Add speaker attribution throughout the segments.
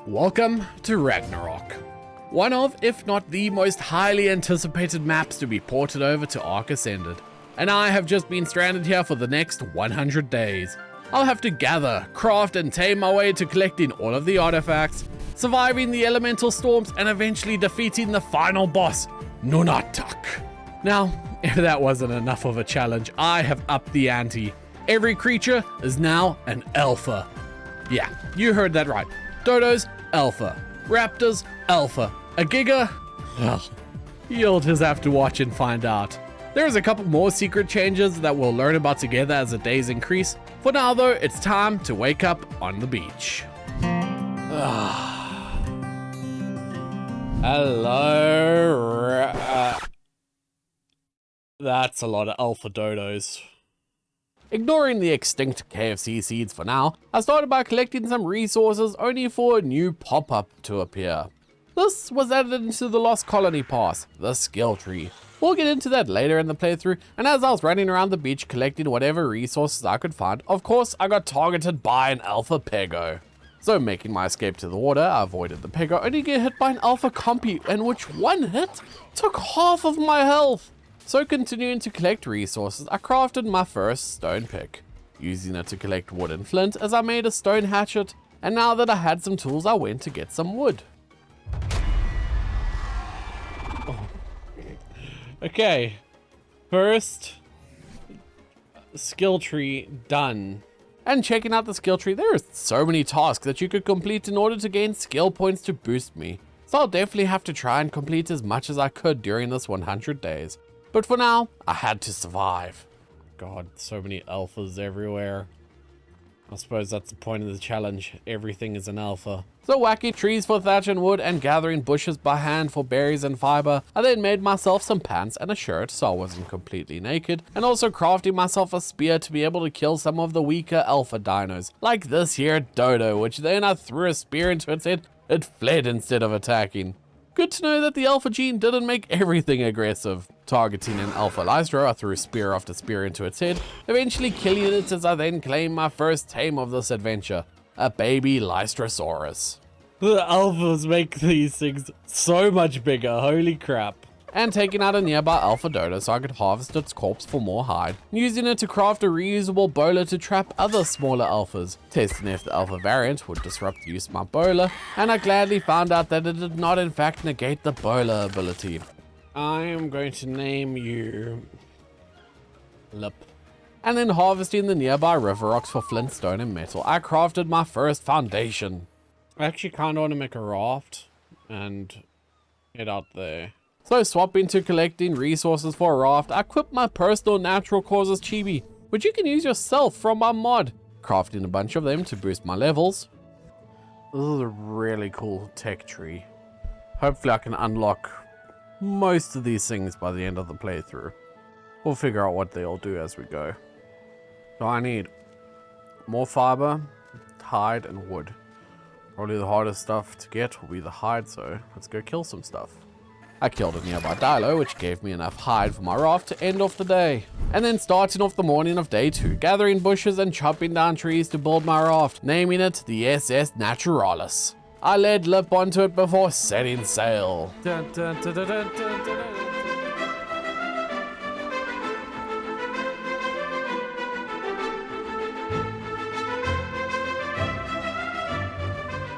Speaker 1: Welcome to Ragnarok, one of, if not the most highly anticipated maps to be ported over to Ark Ascended, and I have just been stranded here for the next 100 days. I'll have to gather, craft and tame my way to collecting all of the artifacts, surviving the elemental storms, and eventually defeating the final boss, Nunatak. Now, if that wasn't enough of a challenge, I have upped the ante. Every creature is now an alpha. Yeah, you heard that right. Dodos, alpha. Raptors, alpha. A giga? Ugh. You'll just have to watch and find out. There's a couple more secret changes that we'll learn about together as the days increase. For now though, it's time to wake up on the beach. Hello. That's a lot of alpha dodos. Ignoring the extinct KFC seeds for now, I started by collecting some resources only for a new pop-up to appear. This was added into the Lost Colony Pass, the skill tree. We'll get into that later in the playthrough, and as I was running around the beach collecting whatever resources I could find, of course I got targeted by an alpha pego. So making my escape to the water, I avoided the pego, only to get hit by an alpha compy, and which one hit took half of my health. So continuing to collect resources, I crafted my first stone pick, using it to collect wood and flint as I made a stone hatchet, and now that I had some tools I went to get some wood. Oh. Okay, first skill tree done. And checking out the skill tree, there are so many tasks that you could complete in order to gain skill points to boost me. So I'll definitely have to try and complete as much as I could during this 100 days. But for now, I had to survive. God, so many alphas everywhere. I suppose that's the point of the challenge. Everything is an alpha. So whacking trees for thatch and wood and gathering bushes by hand for berries and fiber. I then made myself some pants and a shirt so I wasn't completely naked. And also crafting myself a spear to be able to kill some of the weaker alpha dinos. Like this here dodo, which then I threw a spear into its head. It fled instead of attacking. Good to know that the alpha gene didn't make everything aggressive. Targeting an alpha lystro, I threw spear after spear into its head, eventually killing it as I then claimed my first tame of this adventure, a baby lystrosaurus. The alphas make these things so much bigger, holy crap. And taking out a nearby alpha dodo so I could harvest its corpse for more hide, using it to craft a reusable bowler to trap other smaller alphas, testing if the alpha variant would disrupt the use of my bowler, and I gladly found out that it did not in fact negate the bowler ability. I am going to name you Lip. And then harvesting the nearby river rocks for flint, stone and metal, I crafted my first foundation. I actually kind of want to make a raft and head out there. So swapping to collecting resources for a raft, I equipped my personal natural causes chibi, which you can use yourself from my mod, crafting a bunch of them to boost my levels. This is a really cool tech tree. Hopefully I can unlock most of these things by the end of the playthrough. We'll figure out what they all do as we go. So I need more fiber, hide and wood. Probably the hardest stuff to get will be the hide, so let's go kill some stuff. I killed a nearby dilo, which gave me enough hide for my raft to end off the day. And then starting off the morning of day 2, gathering bushes and chopping down trees to build my raft, naming it the SS Naturalis. I led Lip onto it before setting sail. Dun, dun, dun, dun, dun, dun, dun.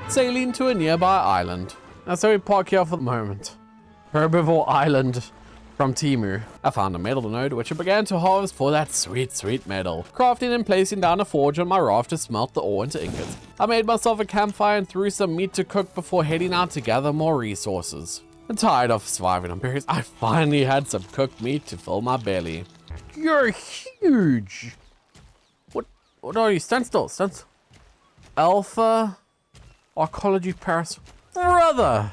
Speaker 1: Sailing to a nearby island. Now so we park here for the moment. Herbivore Island from Temu. I found a metal node which I began to harvest for that sweet metal. Crafting and placing down a forge on my raft to smelt the ore into ingots. I made myself a campfire and threw some meat to cook before heading out to gather more resources. I'm tired of surviving on berries. I finally had some cooked meat to fill my belly. You're huge. What are you? Stand still. Alpha Arcology Paris. Brother!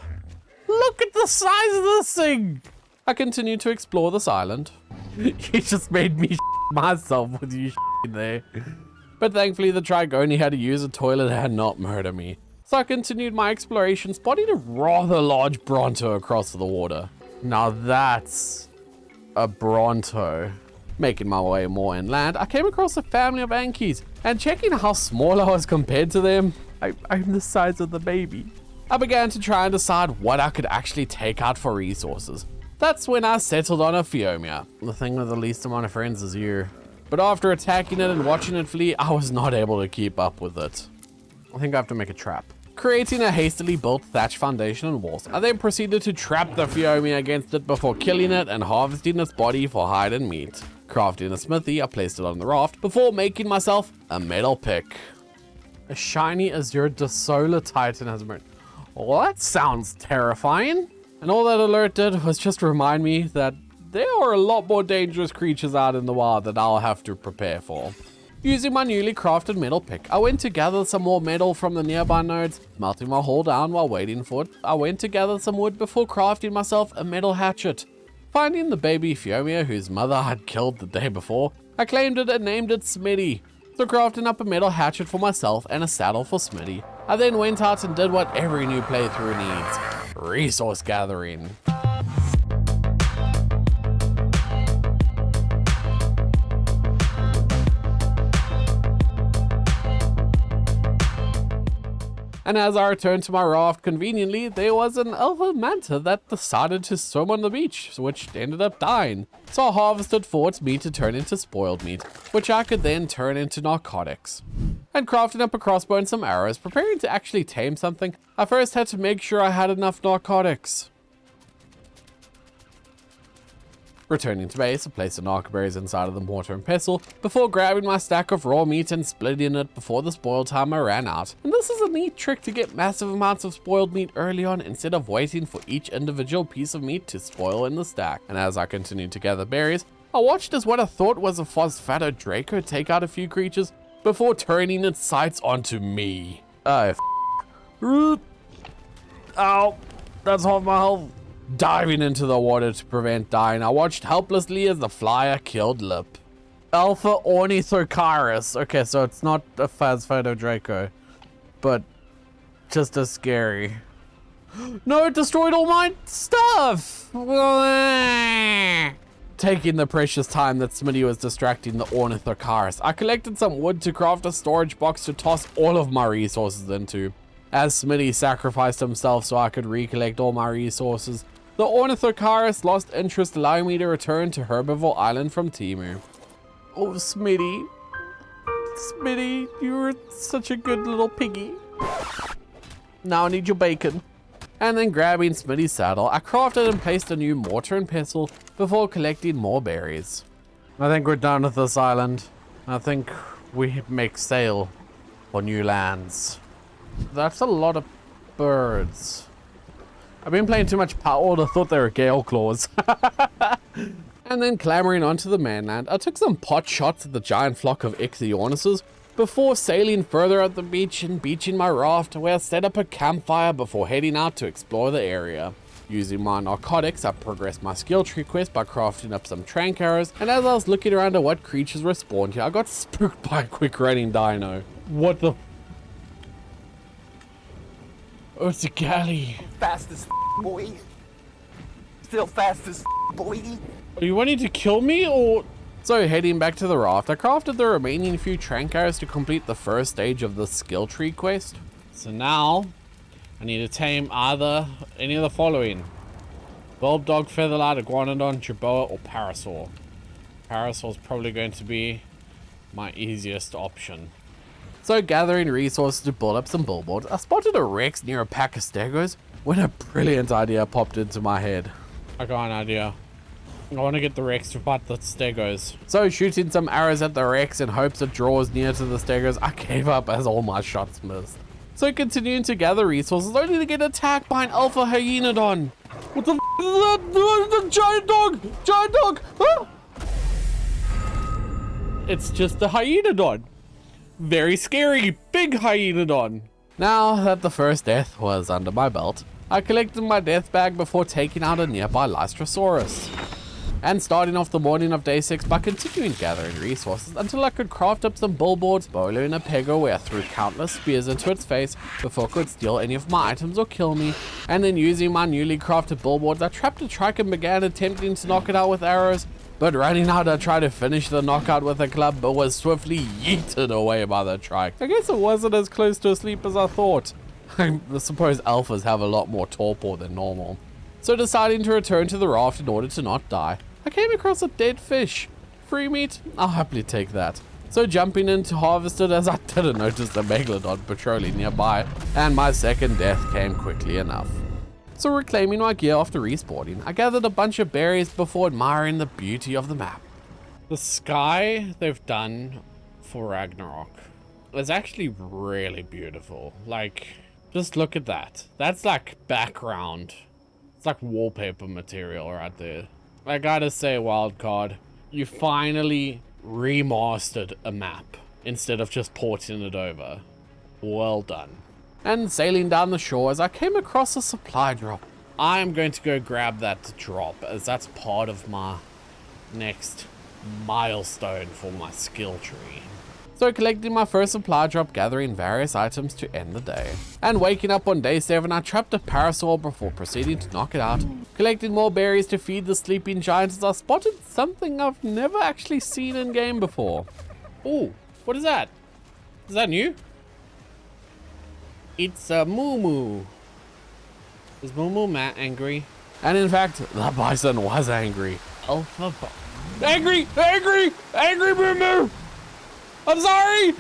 Speaker 1: Look at the size of this thing! I continued to explore this island. You just made me myself with you there. But thankfully the Trigoni had to use a toilet and not murder me. So I continued my exploration, spotting a rather large Bronto across the water. Now that's a Bronto. Making my way more inland, I came across a family of Ankies, and checking how small I was compared to them, I'm the size of the baby. I began to try and decide what I could actually take out for resources. That's when I settled on a Phiomia. The thing with the least amount of friends is you. But after attacking it and watching it flee, I was not able to keep up with it. I think I have to make a trap. Creating a hastily built thatch foundation and walls, I then proceeded to trap the Phiomia against it before killing it and harvesting its body for hide and meat. Crafting a smithy, I placed it on the raft before making myself a metal pick. A shiny Azure Desolar Titan has emerged. Well, that sounds terrifying. And all that alert did was just remind me that there are a lot more dangerous creatures out in the wild that I'll have to prepare for. Using my newly crafted metal pick, I went to gather some more metal from the nearby nodes, melting my hull down while waiting for it. I went to gather some wood before crafting myself a metal hatchet. Finding the baby Phiomia whose mother I'd killed the day before, I claimed it and named it Smitty. So crafting up a metal hatchet for myself and a saddle for Smitty, I then went out and did what every new playthrough needs: resource gathering. And as I returned to my raft, conveniently, there was an alpha manta that decided to swim on the beach, which ended up dying. So I harvested for its meat to turn into spoiled meat, which I could then turn into narcotics. And crafting up a crossbow and some arrows, preparing to actually tame something, I first had to make sure I had enough narcotics. Returning to base, I placed the narcoberries inside of the mortar and pestle before grabbing my stack of raw meat and splitting it before the spoil timer ran out. And this is a neat trick to get massive amounts of spoiled meat early on instead of waiting for each individual piece of meat to spoil in the stack. And as I continued to gather berries, I watched as what I thought was a Phosphato Draco take out a few creatures before turning its sights onto me. Oh, ow, that's half my health. Diving into the water to prevent dying, I watched helplessly as the flyer killed Lip. Alpha Ornithocaris. Okay, so it's not a Phosphato Draco, but just as scary. No, it destroyed all my stuff! Taking the precious time that Smitty was distracting the Ornithocaris, I collected some wood to craft a storage box to toss all of my resources into. As Smitty sacrificed himself so I could recollect all my resources, the Ornithocaris lost interest, allowing me to return to Herbivore Island from Timu. Oh, Smitty. Smitty, you were such a good little piggy. Now I need your bacon. And then grabbing Smitty's saddle, I crafted and placed a new mortar and pestle before collecting more berries. I think we're done with this island. I think we make sail for new lands. That's a lot of birds. I've been playing too much Power. I thought they were Gale Claws. And then clambering onto the mainland, I took some pot shots at the giant flock of Ichthyornises before sailing further up the beach and beaching my raft, where I set up a campfire before heading out to explore the area. Using my narcotics, I progressed my skill tree quest by crafting up some trank arrows, and as I was looking around at what creatures were spawned here, I got spooked by a quick running dino. What the? Oh, it's a galley.
Speaker 2: Fast as boy. Still fast as boy.
Speaker 1: Are you wanting to kill me or? So heading back to the raft, I crafted the remaining few trank arrows to complete the first stage of the skill tree quest. So now I need to tame either any of the following: Bulb Dog, Featherlight, Iguanodon, Jerboa, or Parasaur. Parasaur is probably going to be my easiest option. So gathering resources to build up some billboards, I spotted a Rex near a pack of Stegos when a brilliant idea popped into my head. I got an idea. I want to get the Rex to fight the Stegos. So shooting some arrows at the Rex in hopes it draws near to the Stegos, I gave up as all my shots missed. So continuing to gather resources only to get attacked by an Alpha Hyenodon. What the f is that? The giant dog! Giant dog! Ah! It's just a Hyenodon. Very scary, big Hyenodon. Now that the first death was under my belt, I collected my death bag before taking out a nearby Lystrosaurus. And starting off the morning of day 6 by continuing gathering resources until I could craft up some billboards, Bolo and a Pego where I threw countless spears into its face before it could steal any of my items or kill me. And then using my newly crafted billboards, I trapped a trike and began attempting to knock it out with arrows. But running out, I tried to finish the knockout with a club, but was swiftly yeeted away by the trike. I guess it wasn't as close to asleep as I thought. I suppose alphas have a lot more torpor than normal. So deciding to return to the raft in order to not die, I came across a dead fish. Free meat? I'll happily take that. So jumping in to harvest it, as I didn't notice the megalodon patrolling nearby, and my second death came quickly enough. So reclaiming my gear after respawning, I gathered a bunch of berries before admiring the beauty of the map. The sky they've done for Ragnarok is actually really beautiful. Like, just look at that. That's like background. It's like wallpaper material right there. I gotta say, Wildcard, you finally remastered a map instead of just porting it over. Well done. And sailing down the shore as I came across a supply drop. I am going to go grab that drop as that's part of my next milestone for my skill tree. So collecting my first supply drop, gathering various items to end the day. And waking up on day 7, I trapped a parasaur before proceeding to knock it out. Collecting more berries to feed the sleeping giants as I spotted something I've never actually seen in game before. Oh, what is that? Is that new? It's a Moo. Is Moo angry? And in fact, the bison was angry. Alpha Angry Moo! I'm sorry!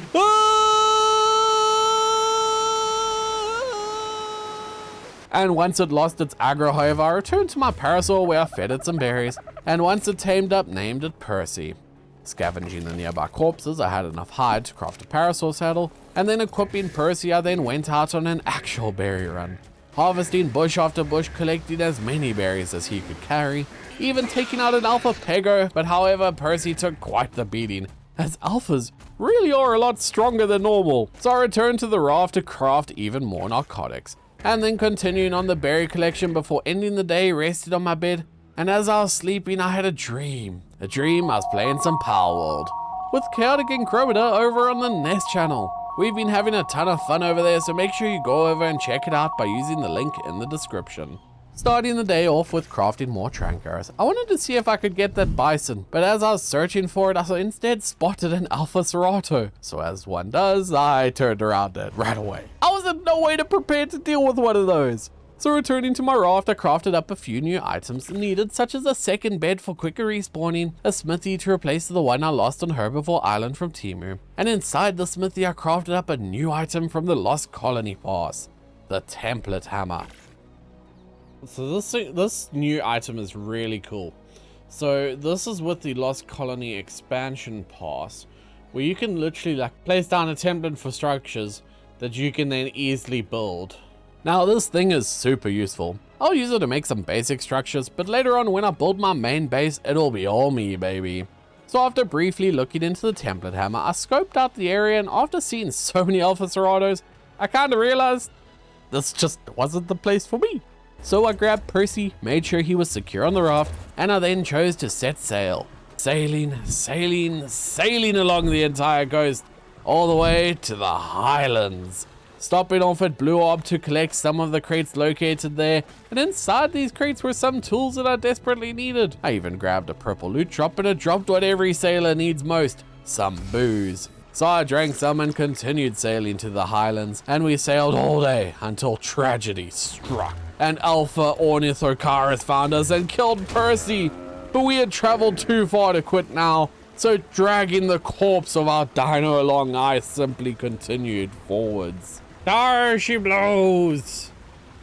Speaker 1: And once it lost its aggro, however, I returned to my parasaur where I fed it some berries, and once it tamed up, named it Percy. Scavenging the nearby corpses, I had enough hide to craft a parasaur saddle, and then equipping Percy, I then went out on an actual berry run. Harvesting bush after bush, collecting as many berries as he could carry, even taking out an alpha pego, but however, Percy took quite the beating, as alphas really are a lot stronger than normal. So I returned to the raft to craft even more narcotics, and then continuing on the berry collection before ending the day, rested on my bed, and as I was sleeping, I had a dream. I was playing some Power World with Chaotic Incromita over on the Nest channel. We've been having a ton of fun over there, so make sure you go over and check it out by using the link in the description. Starting the day off with crafting more trankers, I wanted to see if I could get that bison, but as I was searching for it, I instead spotted an Alpha Serato. So as one does, I turned around it right away. I was in no way prepared to deal with one of those. So returning to my raft, I crafted up a few new items needed, such as a second bed for quicker respawning, a smithy to replace the one I lost on Herbivore Island from Temu, and inside the smithy I crafted up a new item from the Lost Colony Pass, the Template Hammer. So this new item is really cool. So this is with the Lost Colony Expansion Pass, where you can literally like place down a template for structures that you can then easily build. Now this thing is super useful. I'll use it to make some basic structures, but later on when I build my main base, it'll be all me, baby. So after briefly looking into the template hammer, I scoped out the area, and after seeing so many Alpha Seratos, I kinda realized this just wasn't the place for me. So I grabbed Percy, made sure he was secure on the raft, and I then chose to set sail. Sailing along the entire coast, all the way to the Highlands. Stopping off at Blue Orb to collect some of the crates located there, and inside these crates were some tools that I desperately needed. I even grabbed a purple loot drop, and it dropped what every sailor needs most, some booze. So I drank some and continued sailing to the Highlands, and we sailed all day until tragedy struck. An Alpha Ornithocarus found us and killed Percy, but we had traveled too far to quit now. So dragging the corpse of our dino along, I simply continued forwards. There she blows.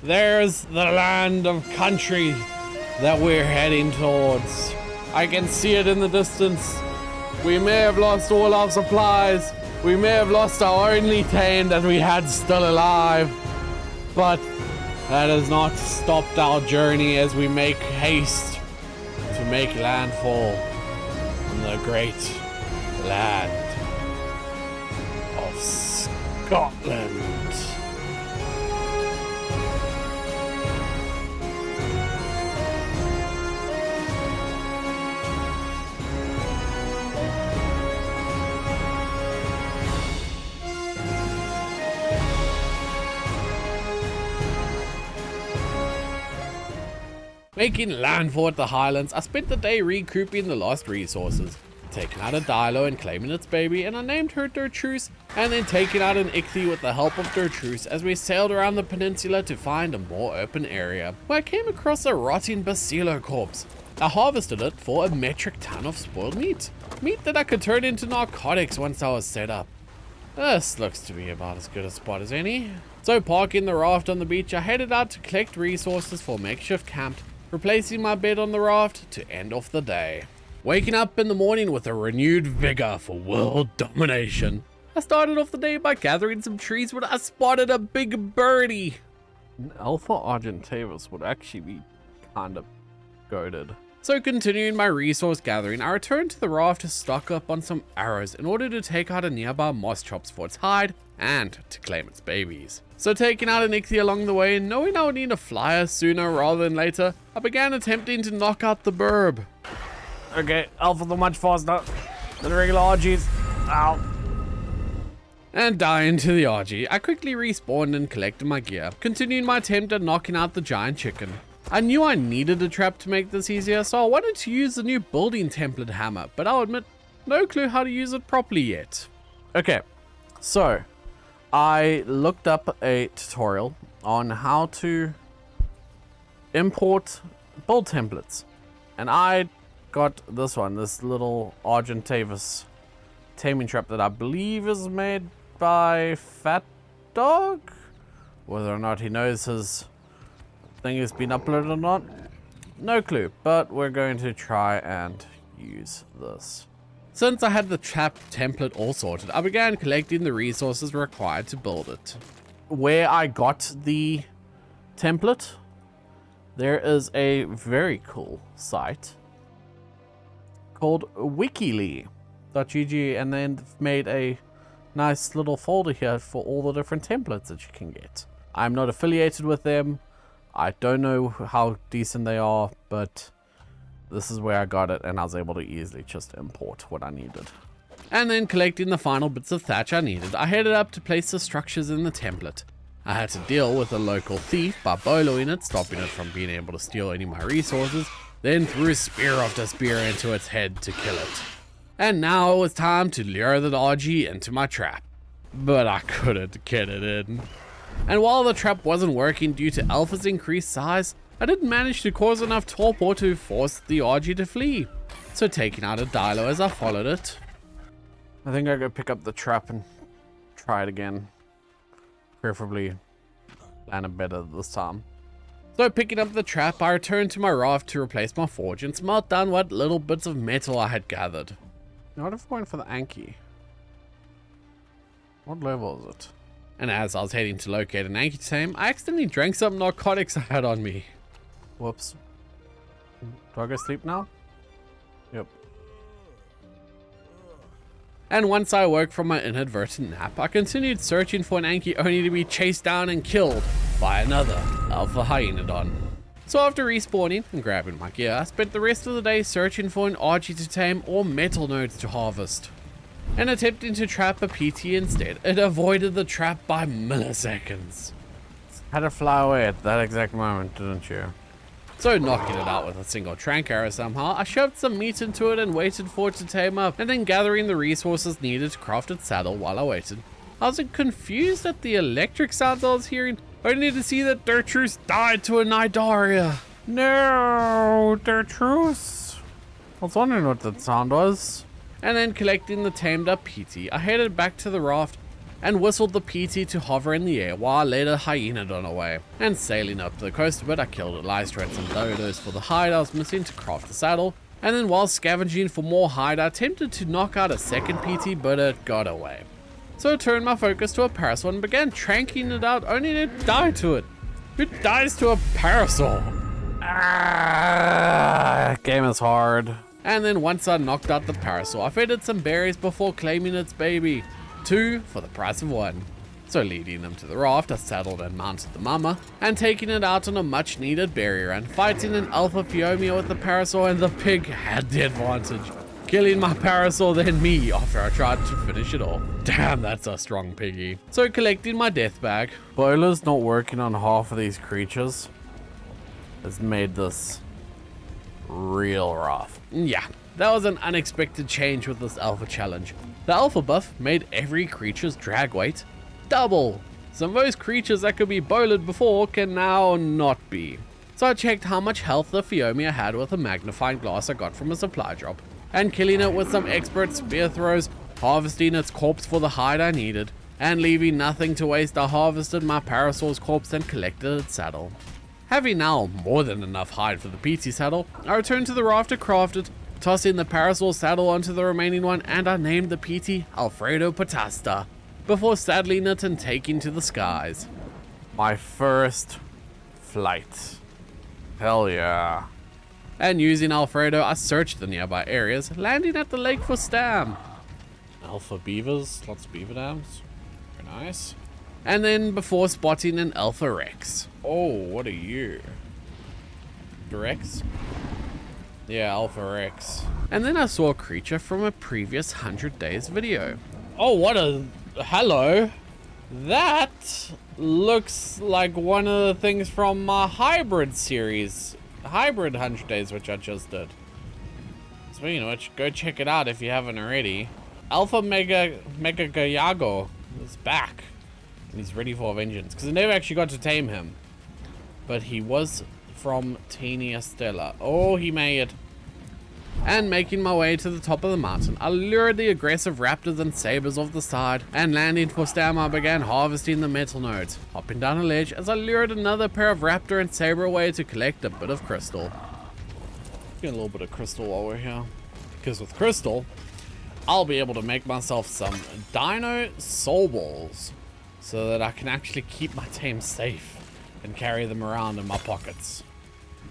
Speaker 1: There's the land of country that we're heading towards. I can see it in the distance. We may have lost all our supplies. We may have lost our only tame that we had still alive. But that has not stopped our journey as we make haste to make landfall in the great land of Scotland. Making landfall at the Highlands, I spent the day recouping the lost resources. taking out a Dilo and claiming its baby, and I named her Dertruce, and then taking out an Ichthy with the help of Dertruce as we sailed around the peninsula to find a more open area, where I came across a rotting Basilo corpse. I harvested it for a metric ton of spoiled meat that I could turn into narcotics once I was set up. This looks to be about as good a spot as any. So parking the raft on the beach, I headed out to collect resources for makeshift camp, replacing my bed on the raft to end off the day. Waking up in the morning with a renewed vigor for world domination. I started off the day by gathering some trees when I spotted a big birdie. An Alpha Argentavis would actually be kind of goated. So continuing my resource gathering, I returned to the raft to stock up on some arrows in order to take out a nearby moss chops for its hide and to claim its babies. So taking out an Ichthy along the way and knowing I would need a flyer sooner rather than later, I began attempting to knock out the burb.
Speaker 3: Okay, Alphas are much faster than regular RGs. Ow.
Speaker 1: And dying to the RG, I quickly respawned and collected my gear, continuing my attempt at knocking out the giant chicken. I knew I needed a trap to make this easier, so I wanted to use the new building template hammer, but I'll admit, no clue how to use it properly yet. Okay, so I looked up a tutorial on how to import build templates, and I got this one, this little Argentavis taming trap that I believe is made by Fat Dog. Whether or not he knows his thing has been uploaded or not, no clue, but we're going to try and use this. Since I had the trap template all sorted, I began collecting the resources required to build it. Where I got the template, there is a very cool site called wikili.gg, and then made a nice little folder here for all the different templates that you can get. I'm not affiliated with them. I don't know how decent they are, but this is where I got it, and I was able to easily just import what I needed. And then collecting the final bits of thatch I needed, I headed up to place the structures in the template. I had to deal with a local thief by boloing it, stopping it from being able to steal any of my resources, then threw spear after spear into its head to kill it. And now it was time to lure the RG into my trap. But I couldn't get it in. And while the trap wasn't working due to Alpha's increased size, I didn't manage to cause enough torpor to force the RG to flee. So taking out a Dilo as I followed it. I think I go pick up the trap and try it again. Preferably land it better this time. So picking up the trap, I returned to my raft to replace my forge and smelt down what little bits of metal I had gathered. Now what if I went for the Anki? What level is it? And as I was heading to locate an Anki to tame, I accidentally drank some narcotics I had on me. Whoops. Do I go sleep now? Yep. And once I woke from my inadvertent nap, I continued searching for an Anki only to be chased down and killed by another Alpha Hyaenodon. So after respawning and grabbing my gear, I spent the rest of the day searching for an Archie to tame or metal nodes to harvest. And attempting to trap a PT instead, it avoided the trap by milliseconds. Had to fly away at that exact moment, didn't you? So knocking it out with a single trank arrow somehow, I shoved some meat into it and waited for it to tame up, and then gathering the resources needed to craft its saddle while I waited. I was confused at the electric sounds I was hearing, only to see that Dertruce died to a Nidaria. No, Dertruce. I was wondering what that sound was. And then collecting the tamed up PT, I headed back to the raft and whistled the PT to hover in the air while I led a Hyaenodon away. And sailing up the coast a bit, I killed a Lystra and some dodos for the hide I was missing to craft the saddle. And then while scavenging for more hide, I attempted to knock out a second PT, but it got away. So I turned my focus to a parasol and began tranking it out, only to die to it. Who dies to a parasol? Game is hard. And then once I knocked out the parasol, I fed it some berries before claiming its baby. 2 for the price of 1. So leading them to the raft, I saddled and mounted the mama, and taking it out on a much needed berry run, fighting an alpha Phiomia with the parasol, and the pig had the advantage, killing my parasol then me after I tried to finish it off. Damn, that's a strong piggy. So collecting my death bag. Boiler's not working on half of these creatures has made this real rough. Yeah, That was an unexpected change with this alpha challenge. The alpha buff made every creature's drag weight double. So most creatures that could be bowled before can now not be. So I checked how much health the Phiomia had with a magnifying glass I got from a supply drop, and killing it with some expert spear throws, harvesting its corpse for the hide I needed, and leaving nothing to waste, I harvested my Parasaur's corpse and collected its saddle. Having now more than enough hide for the PT saddle, I returned to the raft to craft it, tossing the Parasaur saddle onto the remaining one, and I named the PT Alfredo Patasta, before saddling it and taking to the skies. My first flight. Hell yeah. And using Alfredo, I searched the nearby areas, landing at the lake for Stam. Alpha beavers, lots of beaver dams. Very nice. And then before spotting an Alpha Rex. Oh, what are you? The Rex? Yeah, Alpha Rex. And then I saw a creature from a previous 100 Days video. Oh, what a... hello. That looks like one of the things from my Hybrid series. Hybrid 100 Days, which I just did. Speaking of which, go check it out if you haven't already. Alpha Mega Gayago is back. And he's ready for vengeance. Because I never actually got to tame him. But he was from Tenia Stella. Oh, he made it. And making my way to the top of the mountain, I lured the aggressive raptors and sabers off the side, and landing for Stam, I began harvesting the metal nodes, hopping down a ledge as I lured another pair of raptor and saber away to collect a bit of crystal. Get a little bit of crystal while we're here, because with crystal, I'll be able to make myself some dino soul balls, so that I can actually keep my Tames safe and carry them around in my pockets.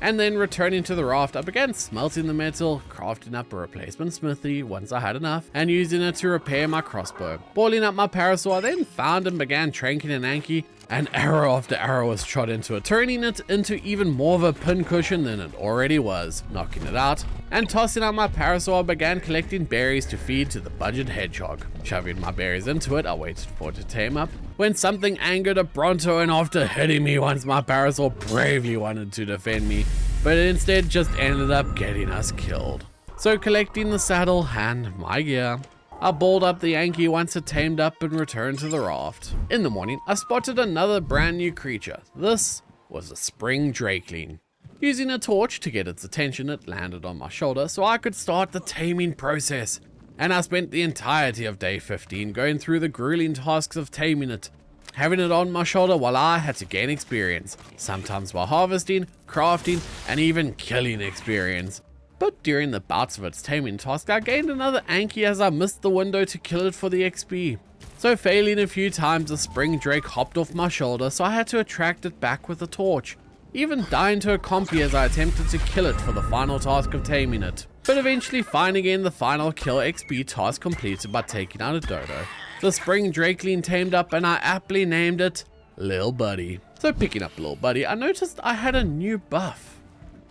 Speaker 1: And then returning to the raft, I began smelting the metal, crafting up a replacement smithy once I had enough, and using it to repair my crossbow. Boiling up my Parasaur, I then found and began tranking an Anki, and arrow after arrow was shot into it, turning it into even more of a pincushion than it already was, knocking it out. And tossing out my Parasaur, I began collecting berries to feed to the budget hedgehog. Shoving my berries into it, I waited for it to tame up, when something angered a Bronto, and after hitting me once, my Parasaur bravely wanted to defend me, but it instead just ended up getting us killed. So collecting the saddle and my gear, I balled up the Yankee once it tamed up and returned to the raft. In the morning, I spotted another brand new creature. This was a spring drakeling. Using a torch to get its attention, it landed on my shoulder so I could start the taming process. And I spent the entirety of day 15 going through the grueling tasks of taming it, having it on my shoulder while I had to gain experience, sometimes by harvesting, crafting, and even killing experience. But during the bouts of its taming task, I gained another Anki as I missed the window to kill it for the XP. So failing a few times, the spring drake hopped off my shoulder, so I had to attract it back with a torch, even dying to a compy as I attempted to kill it for the final task of taming it. But eventually finding in the final kill XP task completed by taking out a dodo. The spring drakeling tamed up and I aptly named it Lil Buddy. So picking up Lil Buddy, I noticed I had a new buff.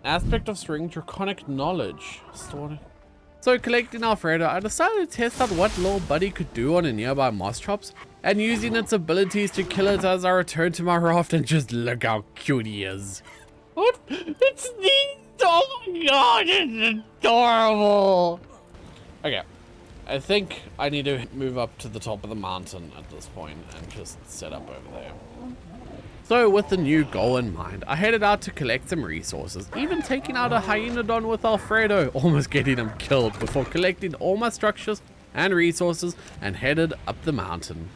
Speaker 1: Aspect of String Draconic Knowledge. So collecting Alfredo, I decided to test out what Lil Buddy could do on a nearby moss chops, and using its abilities to kill it as I returned to my raft, and just look how cute he is. What? It's neat! Oh my god, it's adorable! Okay, I think I need to move up to the top of the mountain at this point and just set up over there. So with the new goal in mind, I headed out to collect some resources, even taking out a Hyaenodon with Alfredo, almost getting him killed before collecting all my structures and resources and headed up the mountain.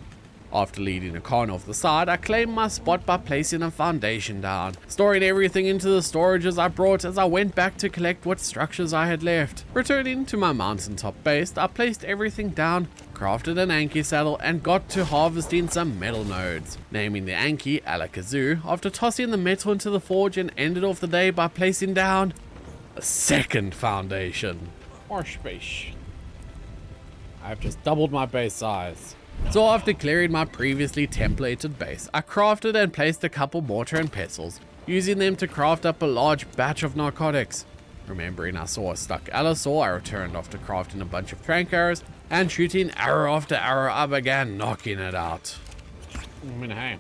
Speaker 1: After leading a con off the side, I claimed my spot by placing a foundation down, storing everything into the storages I brought as I went back to collect what structures I had left. Returning to my mountaintop base, I placed everything down, crafted an Anki saddle, and got to harvesting some metal nodes, naming the Anki Alakazoo after tossing the metal into the forge, and ended off the day by placing down a second foundation. More space. I've just doubled my base size. So after clearing my previously templated base, I crafted and placed a couple mortar and pestles, using them to craft up a large batch of narcotics. Remembering I saw a stuck allosaur, I returned after crafting a bunch of trank arrows, and shooting arrow after arrow, I began knocking it out. I mean, hey,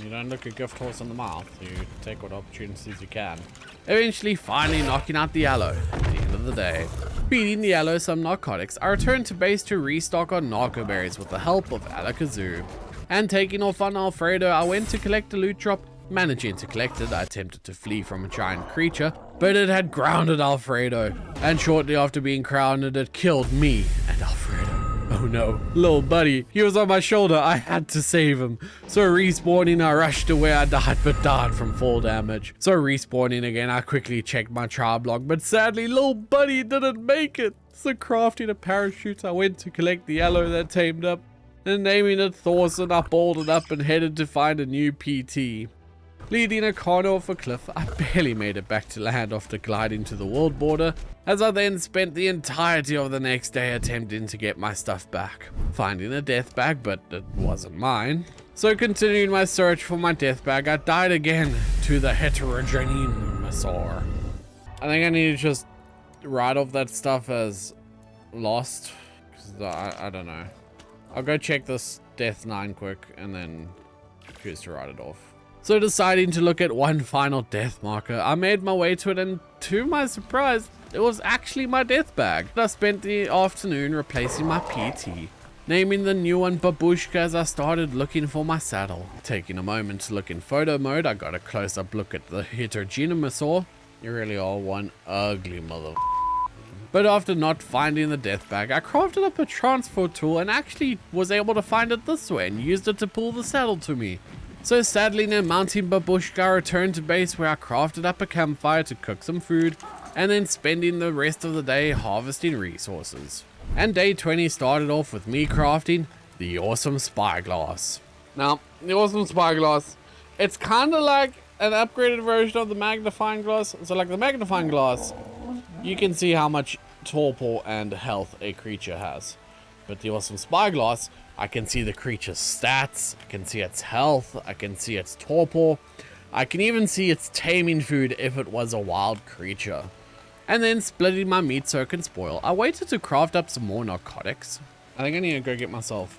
Speaker 1: you don't look a gift horse in the mouth, you take what opportunities you can. Eventually finally knocking out the allo at the end of the day. Feeding the yellow some narcotics, I returned to base to restock on narco berries with the help of Alakazoo. And taking off on Alfredo, I went to collect a loot drop. Managing to collect it, I attempted to flee from a giant creature, but it had grounded Alfredo. And shortly after being grounded, it killed me and Alfredo. Oh no, little buddy, he was on my shoulder, I had to save him. So respawning, I rushed to where I died, but died from fall damage. So respawning again, I quickly checked my tribe log, but sadly, little buddy didn't make it. So crafting a parachute, I went to collect the yellow that tamed up, and naming it Thorson, I balled it up and headed to find a new PT. Leading a car off a cliff, I barely made it back to land after gliding to the world border, as I then spent the entirety of the next day attempting to get my stuff back. Finding a death bag, but it wasn't mine. So continuing my search for my death bag, I died again to the Heterogeneosaur. I think I need to just write off that stuff as lost, because I don't know. I'll go check this Death 9 quick and then choose to write it off. So deciding to look at one final death marker, I made my way to it, and to my surprise, it was actually my death bag. I spent the afternoon replacing my PT, naming the new one Babushka as I started looking for my saddle. Taking a moment to look in photo mode, I got a close-up look at the Heterogeneosaur. You really are one ugly mother. But after not finding the death bag, I crafted up a transfer tool and actually was able to find it this way and used it to pull the saddle to me. So saddling and mounting Babushka, I returned to base where I crafted up a campfire to cook some food, and then spending the rest of the day harvesting resources. And day 20 started off with me crafting the awesome spyglass. Now, the awesome spyglass, it's kind of like an upgraded version of the magnifying glass. So like the magnifying glass, you can see how much torpor and health a creature has. But the awesome spyglass, I can see the creature's stats, I can see its health, I can see its torpor, I can even see its taming food if it was a wild creature. And then splitting my meat so it can spoil, I waited to craft up some more narcotics. I think I need to go get myself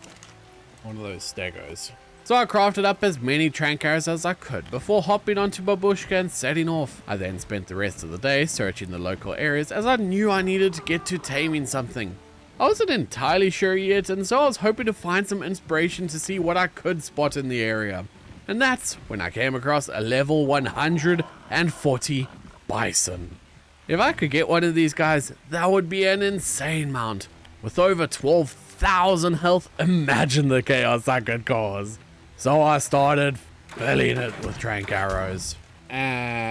Speaker 1: one of those stegos. So I crafted up as many trank arrows as I could before hopping onto Babushka and setting off. I then spent the rest of the day searching the local areas as I knew I needed to get to taming something. I wasn't entirely sure yet, and so I was hoping to find some inspiration to see what I could spot in the area. And that's when I came across a level 140 bison. If I could get one of these guys, that would be an insane mount. With over 12,000 health, imagine the chaos I could cause. So I started filling it with trank arrows. And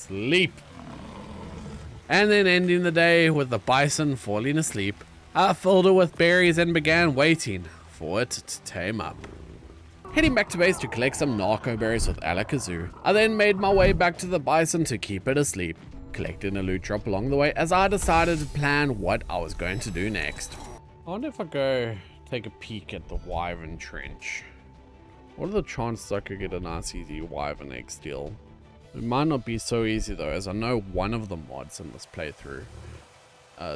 Speaker 1: sleep. And then ending the day with the bison falling asleep, I filled it with berries and began waiting for it to tame up. Heading back to base to collect some narco berries with Alakazoo, I then made my way back to the bison to keep it asleep, collecting a loot drop along the way as I decided to plan what I was going to do next. I wonder if I go take a peek at the Wyvern Trench. What are the chances I could get a nice easy Wyvern egg steal? It might not be so easy though, as I know one of the mods in this playthrough.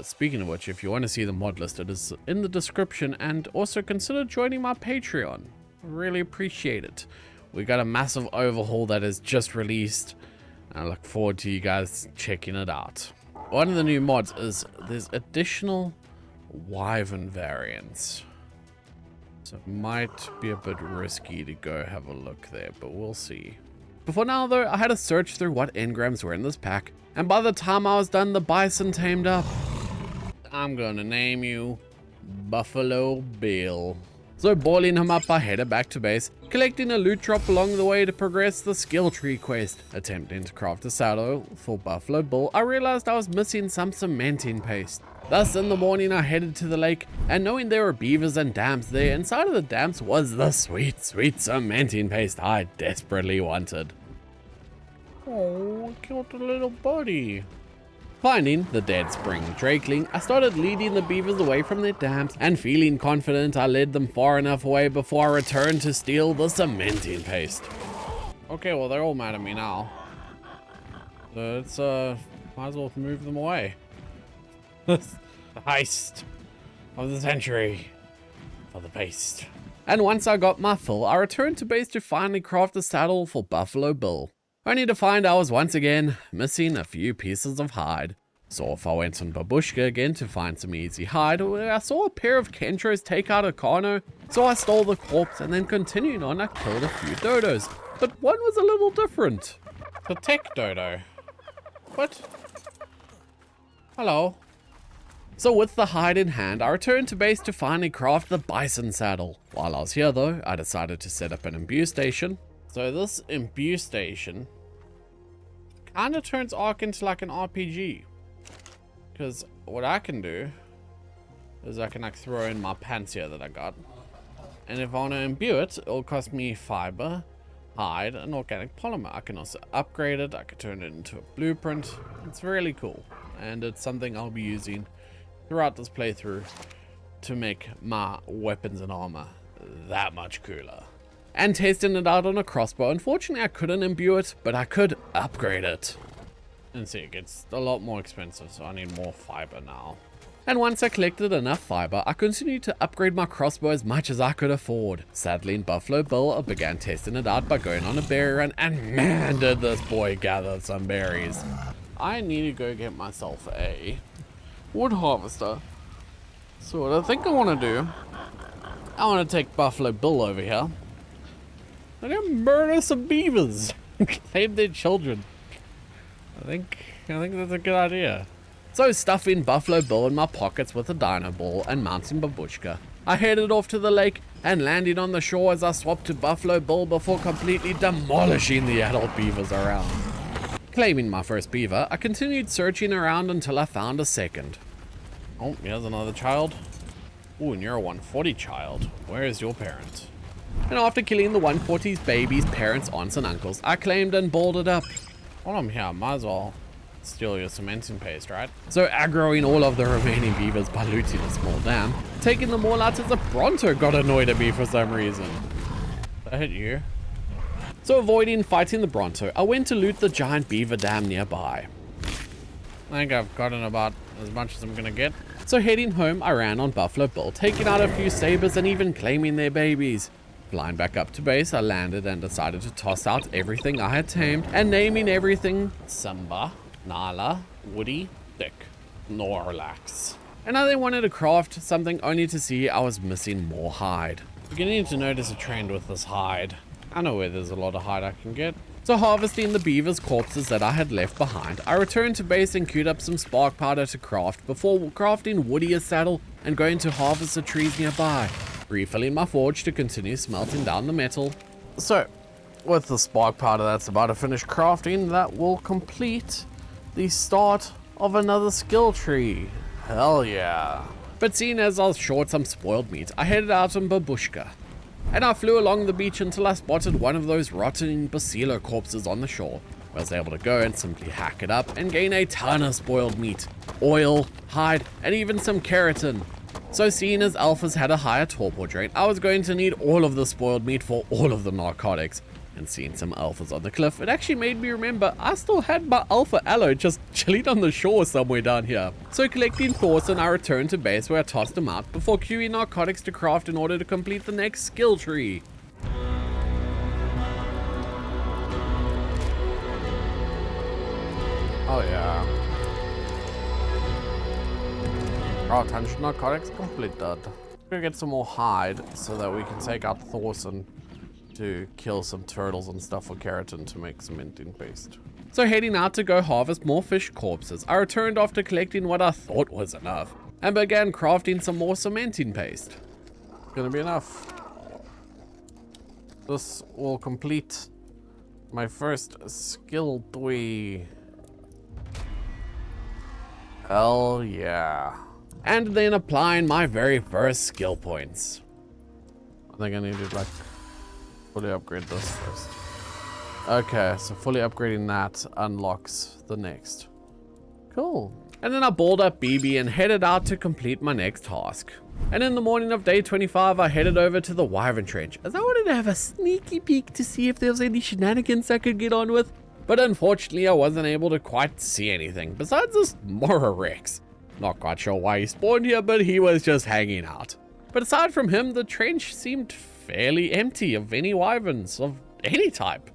Speaker 1: Speaking of which, if you want to see the mod list, it is in the description, and also consider joining my Patreon. I really appreciate it. We got a massive overhaul that is just released. I look forward to you guys checking it out. One of the new mods is there's additional Wyvern variants. So it might be a bit risky to go have a look there, but we'll see. Before now though, I had to search through what engrams were in this pack, and by the time I was done, the bison tamed up. I'm gonna name you Buffalo Bill. So boiling him up, I headed back to base, collecting a loot drop along the way to progress the skill tree quest. Attempting to craft a saddle for Buffalo Bill, I realized I was missing some cementing paste. Thus in the morning I headed to the lake, and knowing there were beavers and dams there, inside of the dams was the sweet, sweet cementing paste I desperately wanted. Oh, I killed a little buddy. Finding the dead spring drakeling, I started leading the beavers away from their dams, and feeling confident I led them far enough away before I returned to steal the cementing paste. Okay, well they're all mad at me now. Let's might as well move them away. The heist of the century for the paste. And once I got my fill, I returned to base to finally craft a saddle for Buffalo Bill. only to find I was once again missing a few pieces of hide. So if I went on Babushka again to find some easy hide, where I saw a pair of Kentros take out a Kano, so I stole the corpse and then continuing on I killed a few dodos. But one was a little different. The tech dodo. What? Hello. So with the hide in hand, I returned to base to finally craft the bison saddle. While I was here though, I decided to set up an imbue station. So this imbue station kind of turns Ark into like an RPG. Because what I can do is I can like throw in my pants here that I got. And if I want to imbue it, it'll cost me fiber, hide, and organic polymer. I can also upgrade it. I can turn it into a blueprint. It's really cool. And it's something I'll be using throughout this playthrough to make my weapons and armor that much cooler. And testing it out on a crossbow. Unfortunately, I couldn't imbue it, but I could upgrade it. And see, it gets a lot more expensive, so I need more fiber now. And once I collected enough fiber, I continued to upgrade my crossbow as much as I could afford. Saddling Buffalo Bill, I began testing it out by going on a berry run, and man did this boy gather some berries. I need to go get myself a wood harvester. So what I think I want to do, I want to take Buffalo Bill over here. I'm gonna murder some beavers. Claim their children. I think that's a good idea. So stuffing Buffalo Bill in my pockets with a dino ball and mounting Babushka, I headed off to the lake and landing on the shore as I swapped to Buffalo Bill before completely demolishing the adult beavers around. Claiming my first beaver, I continued searching around until I found a second. Oh, here's another child. Ooh, and you're a 140 child. Where is your parent? And after killing the 140's babies, parents, aunts, and uncles, I claimed and balled it up. While I'm here, might as well steal your cementing paste, right? So aggroing all of the remaining beavers by looting a small dam, taking them all out as a Bronto got annoyed at me for some reason. Did I hit you? So avoiding fighting the Bronto, I went to loot the giant beaver dam nearby. I think I've gotten about as much as I'm gonna get. So heading home, I ran on Buffalo Bill, taking out a few sabers and even claiming their babies. Flying back up to base, I landed and decided to toss out everything I had tamed and naming everything Simba, Nala, Woody, Dick, Snorlax. And I then wanted to craft something only to see I was missing more hide. Beginning to notice a trend with this hide. I know where there's a lot of hide I can get. So harvesting the beavers' corpses that I had left behind, I returned to base and queued up some spark powder to craft before crafting Woody a saddle and going to harvest the trees nearby. Refilling my forge to continue smelting down the metal. So, with the spark powder that's about to finish crafting, that will complete the start of another skill tree. Hell yeah. But seeing as I was short some spoiled meat, I headed out on Babushka. And I flew along the beach until I spotted one of those rotting Basilo corpses on the shore. I was able to go and simply hack it up and gain a ton of spoiled meat, oil, hide, and even some keratin. So seeing as alphas had a higher torpor rate, I was going to need all of the spoiled meat for all of the narcotics. And seeing some alphas on the cliff, it actually made me remember I still had my alpha aloe just chilling on the shore somewhere down here. So collecting Thorson, I returned to base where I tossed them out before queuing narcotics to craft in order to complete the next skill tree. Oh yeah. Craft 100 narcotics completed. We're gonna get some more hide so that we can take out Thorson to kill some turtles and stuff for keratin to make cementing paste. So heading out to go harvest more fish corpses, I returned after collecting what I thought was enough and began crafting some more cementing paste. Gonna be enough. This will complete my first skill tree. Hell yeah. And then applying my very first skill points. I think I need to like fully upgrade this first. Okay, so fully upgrading that unlocks the next. Cool. And then I balled up BB and headed out to complete my next task. And in the morning of day 25, I headed over to the Wyvern Trench as I wanted to have a sneaky peek to see if there was any shenanigans I could get on with. But unfortunately, I wasn't able to quite see anything besides this Mora Rex. Not quite sure why he spawned here, but he was just hanging out. But aside from him, the trench seemed fairly empty of any wyverns of any type.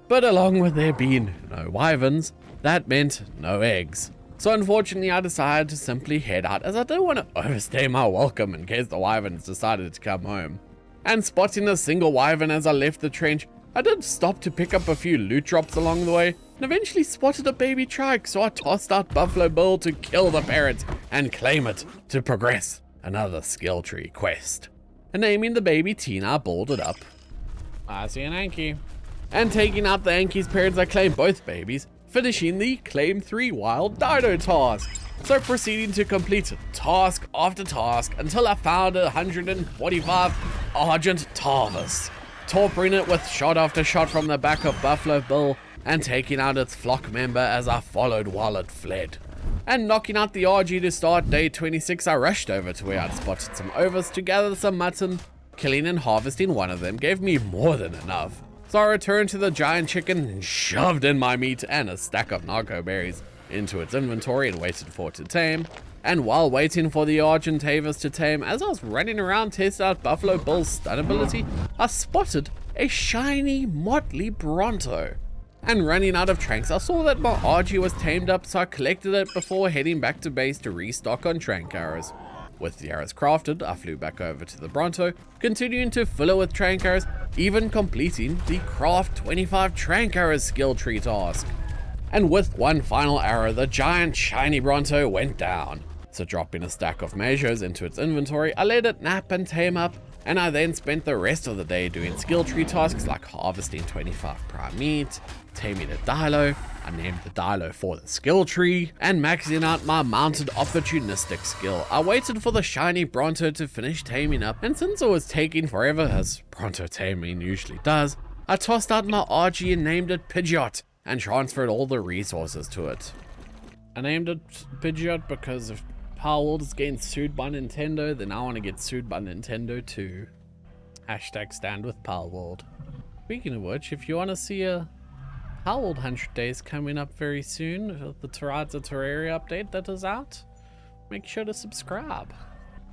Speaker 1: But along with there being no wyverns, that meant no eggs. So unfortunately I decided to simply head out, as I didn't want to overstay my welcome in case the wyverns decided to come home. And spotting a single wyvern as I left the trench, I did stop to pick up a few loot drops along the way, and eventually spotted a baby trike, so I tossed out Buffalo Bill to kill the parrot and claim it to progress another skill tree quest. And naming the baby Tina, I balled it up. I see an Anki. And taking out the Anki's parents, I claimed both babies, finishing the Claim 3 Wild Dino task. So proceeding to complete task after task until I found 145 Argent Tarvis, torping it with shot after shot from the back of Buffalo Bill and taking out its flock member as I followed while it fled. And knocking out the RG to start day 26, I rushed over to where I'd spotted some overs to gather some mutton. Killing and harvesting one of them gave me more than enough. So I returned to the giant chicken and shoved in my meat and a stack of narco berries into its inventory and waited for it to tame. And while waiting for the Argentavis to tame, as I was running around testing out Buffalo Bill's stun ability, I spotted a shiny motley Bronto. And running out of tranks, I saw that my RG was tamed up, so I collected it before heading back to base to restock on trank arrows. With the arrows crafted, I flew back over to the Bronto, continuing to fill it with trank arrows, even completing the craft 25 trank arrows skill tree task. And with one final arrow, the giant shiny Bronto went down. So dropping a stack of measures into its inventory, I let it nap and tame up, and I then spent the rest of the day doing skill tree tasks like harvesting 25 prime meat, taming a Dilo, I named the Dilo for the skill tree, and maxing out my mounted opportunistic skill. I waited for the shiny Bronto to finish taming up, and since it was taking forever, as Bronto taming usually does, I tossed out my RG and named it Pidgeot, and transferred all the resources to it. I named it Pidgeot because if Powerworld is getting sued by Nintendo, then I want to get sued by Nintendo too. Hashtag stand with Powerworld. Speaking of which, if you want to see a Powerworld 100 Days coming up very soon, the Terrazza Terraria update that is out, make sure to subscribe.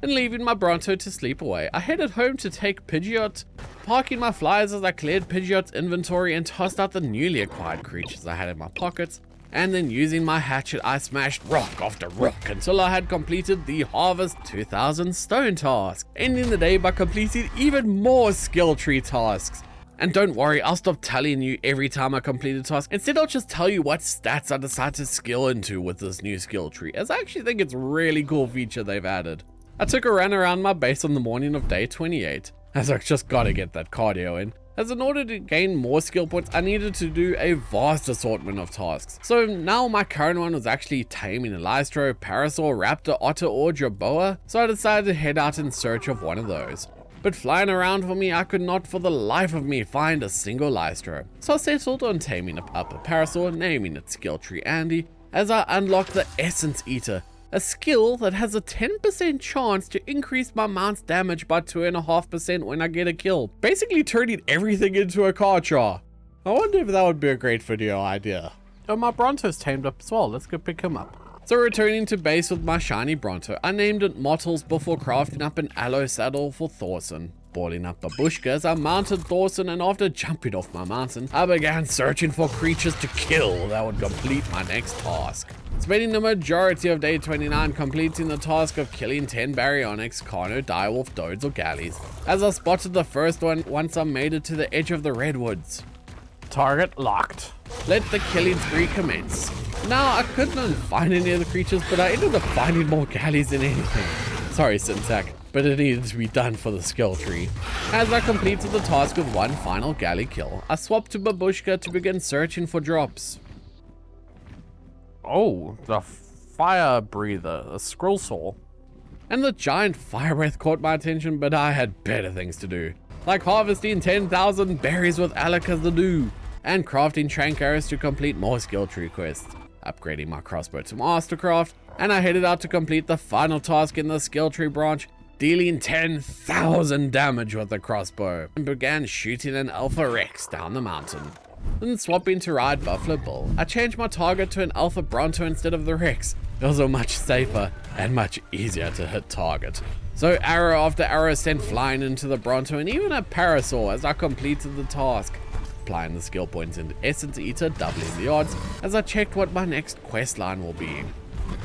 Speaker 1: And leaving my Bronto to sleep away, I headed home to take Pidgeot, parking my flyers as I cleared Pidgeot's inventory and tossed out the newly acquired creatures I had in my pockets, and then using my hatchet I smashed rock after rock until I had completed the Harvest 2000 Stone task, ending the day by completing even more skill tree tasks. And don't worry, I'll stop telling you every time I complete a task. Instead, I'll just tell you what stats I decide to skill into with this new skill tree, as I actually think it's a really cool feature they've added. I took a run around my base on the morning of day 28, as I just gotta get that cardio in, as in order to gain more skill points, I needed to do a vast assortment of tasks. So now my current one was actually taming a Lystro, Parasaur, Raptor, Otter, or Jerboa, so I decided to head out in search of one of those. But flying around for me, I could not for the life of me find a single Lystro. So I settled on taming up a Parasaur, naming it Skill Tree Andy, as I unlocked the Essence Eater, a skill that has a 10% chance to increase my mount's damage by 2.5% when I get a kill, basically turning everything into a Karchar. I wonder if that would be a great video idea. Oh, my Bronto's tamed up as well, let's go pick him up. So returning to base with my shiny Bronto, I named it Mottles before crafting up an aloe saddle for Thorson. Balling up Babushka as I mounted Thorson, and after jumping off my mountain, I began searching for creatures to kill that would complete my next task. Spending the majority of day 29 completing the task of killing 10 Baryonyx, Carno, Direwolf, Dodes, or Galleys, as I spotted the first one once I made it to the edge of the redwoods.
Speaker 3: Target locked.
Speaker 1: Let the killing spree commence. Now, I couldn't find any of the creatures, but I ended up finding more Galleys than anything. Sorry, Syntac, but it needed to be done for the skill tree. As I completed the task with one final Galley kill, I swapped to Babushka to begin searching for drops.
Speaker 3: Oh, the fire breather, a scroll soul.
Speaker 1: And the giant fire breath caught my attention, but I had better things to do, like harvesting 10,000 berries with Alakazam and crafting trank arrows to complete more skill tree quests, upgrading my crossbow to Mastercraft, and I headed out to complete the final task in the skill tree branch, dealing 10,000 damage with the crossbow, and began shooting an Alpha Rex down the mountain. Then swapping to ride Buffalo Bill, I changed my target to an Alpha Bronto instead of the Rex. It was a much safer and much easier to hit target. So arrow after arrow sent flying into the Bronto and even a Parasaur as I completed the task. multiplying the skill points into Essence Eater, doubling the odds as I checked what my next quest line will be.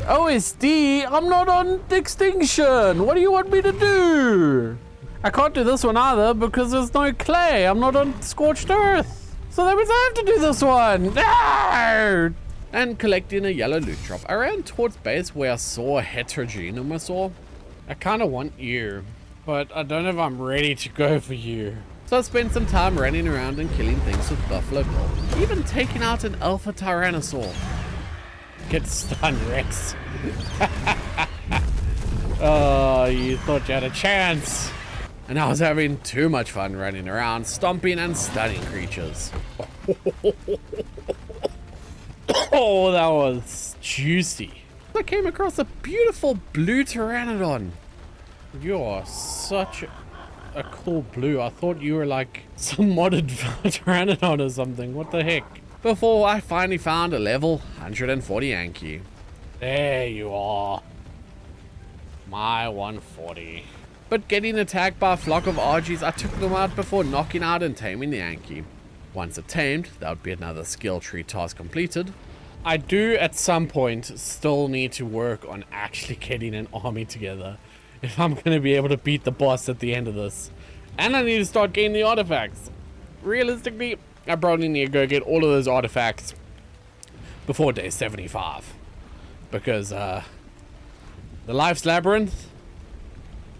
Speaker 1: OSD, I'm not on extinction. What do you want me to do? I can't do this one either because there's no clay. I'm not on scorched earth. So that means I have to do this one. No! And collecting a yellow loot drop, I ran towards base where I saw a heterogeneous. I kind of want you, but I don't know if I'm ready to go for you. So I spent some time running around and killing things with Buffalo Bill, even taking out an Alpha Tyrannosaur. Get stunned, Rex. Oh, you thought you had a chance. And I was having too much fun running around, stomping and stunning creatures. Oh, that was juicy. I came across a beautiful blue pteranodon. You're such a cool blue. I thought you were like some modded pteranodon or something. What the heck? Before I finally found a level 140 Yankee. There you are. My 140. But getting attacked by a flock of Argies, I took them out before knocking out and taming the Yankee. Once it tamed, that would be another skill tree task completed. I do at some point still need to work on actually getting an army together if I'm going to be able to beat the boss at the end of this. And I need to start getting the artifacts. Realistically, I probably need to go get all of those artifacts before day 75. Because the Life's Labyrinth,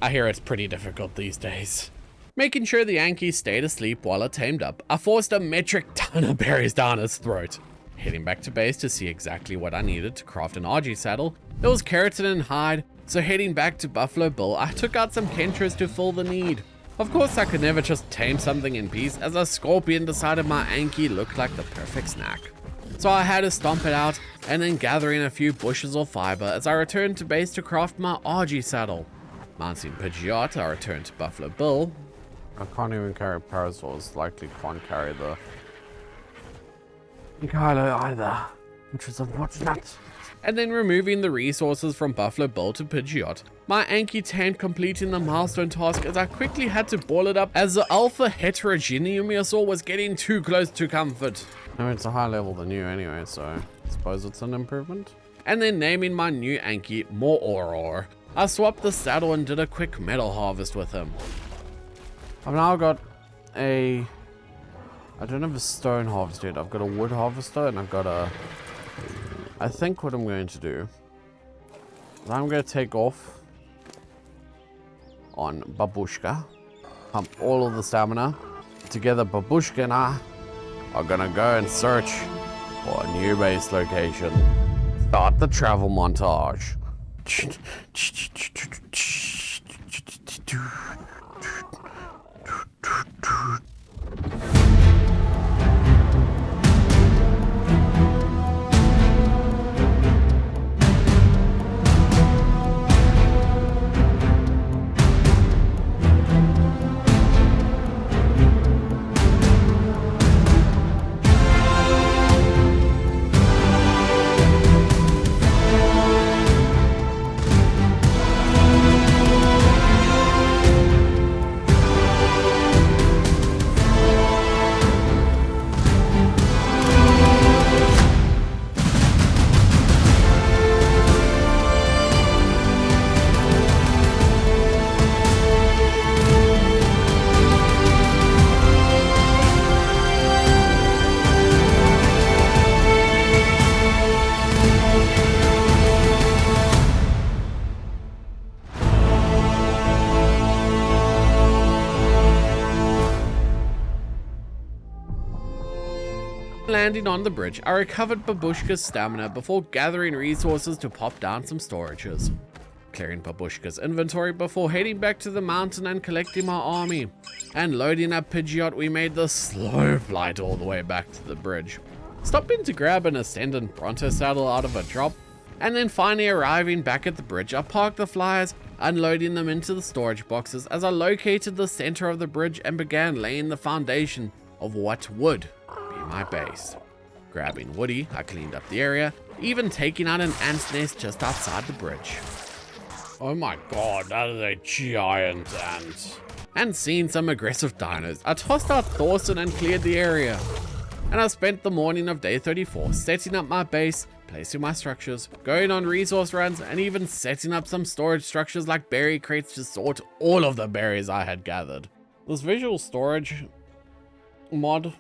Speaker 1: I hear it's pretty difficult these days. Making sure the Yankee stayed asleep while it tamed up, I forced a metric ton of berries down its throat. Heading back to base to see exactly what I needed to craft an Argy saddle, there was keratin and hide, so heading back to Buffalo Bill, I took out some Kentras to fill the need. Of course, I could never just tame something in peace, as a scorpion decided my Yankee looked like the perfect snack. So I had to stomp it out, and then gathering a few bushes of fiber as I returned to base to craft my Argy saddle. Mounting Pidgeot, I returned to Buffalo Bill. I can't even carry parasaurs, likely can't carry the Kylo either, which is unfortunate. And then removing the resources from Buffalo Bill to Pidgeot. My Anki tamed completing the milestone task as I quickly had to ball it up as the Alpha Heterogeneousaur was getting too close to comfort. No, it's a higher level than you anyway, so I suppose it's an improvement. And then naming my new Anki Mooror. I swapped the saddle and did a quick metal harvest with him. I've now got a... I don't have a stone harvester yet. I've got a wood harvester and I've got a... I think what I'm going to do is I'm going to take off on Babushka, pump all of the stamina. Together, Babushka and I are going to go and search for a new base location. Start the travel montage. Landing on the bridge, I recovered Babushka's stamina before gathering resources to pop down some storages. Clearing Babushka's inventory before heading back to the mountain and collecting my army. And loading up Pidgeot, we made the slow flight all the way back to the bridge. Stopping to grab an Ascendant Bronto saddle out of a drop, and then finally arriving back at the bridge, I parked the flyers, unloading them into the storage boxes as I located the center of the bridge and began laying the foundation of what would be my base. Grabbing Woody, I cleaned up the area, even taking out an ant's nest just outside the bridge. Oh my god, that is a giant ant. and seeing some aggressive dinos, I tossed out Thorson and cleared the area. And I spent the morning of day 34 setting up my base, placing my structures, going on resource runs, and even setting up some storage structures like berry crates to sort all of the berries I had gathered. This visual storage mod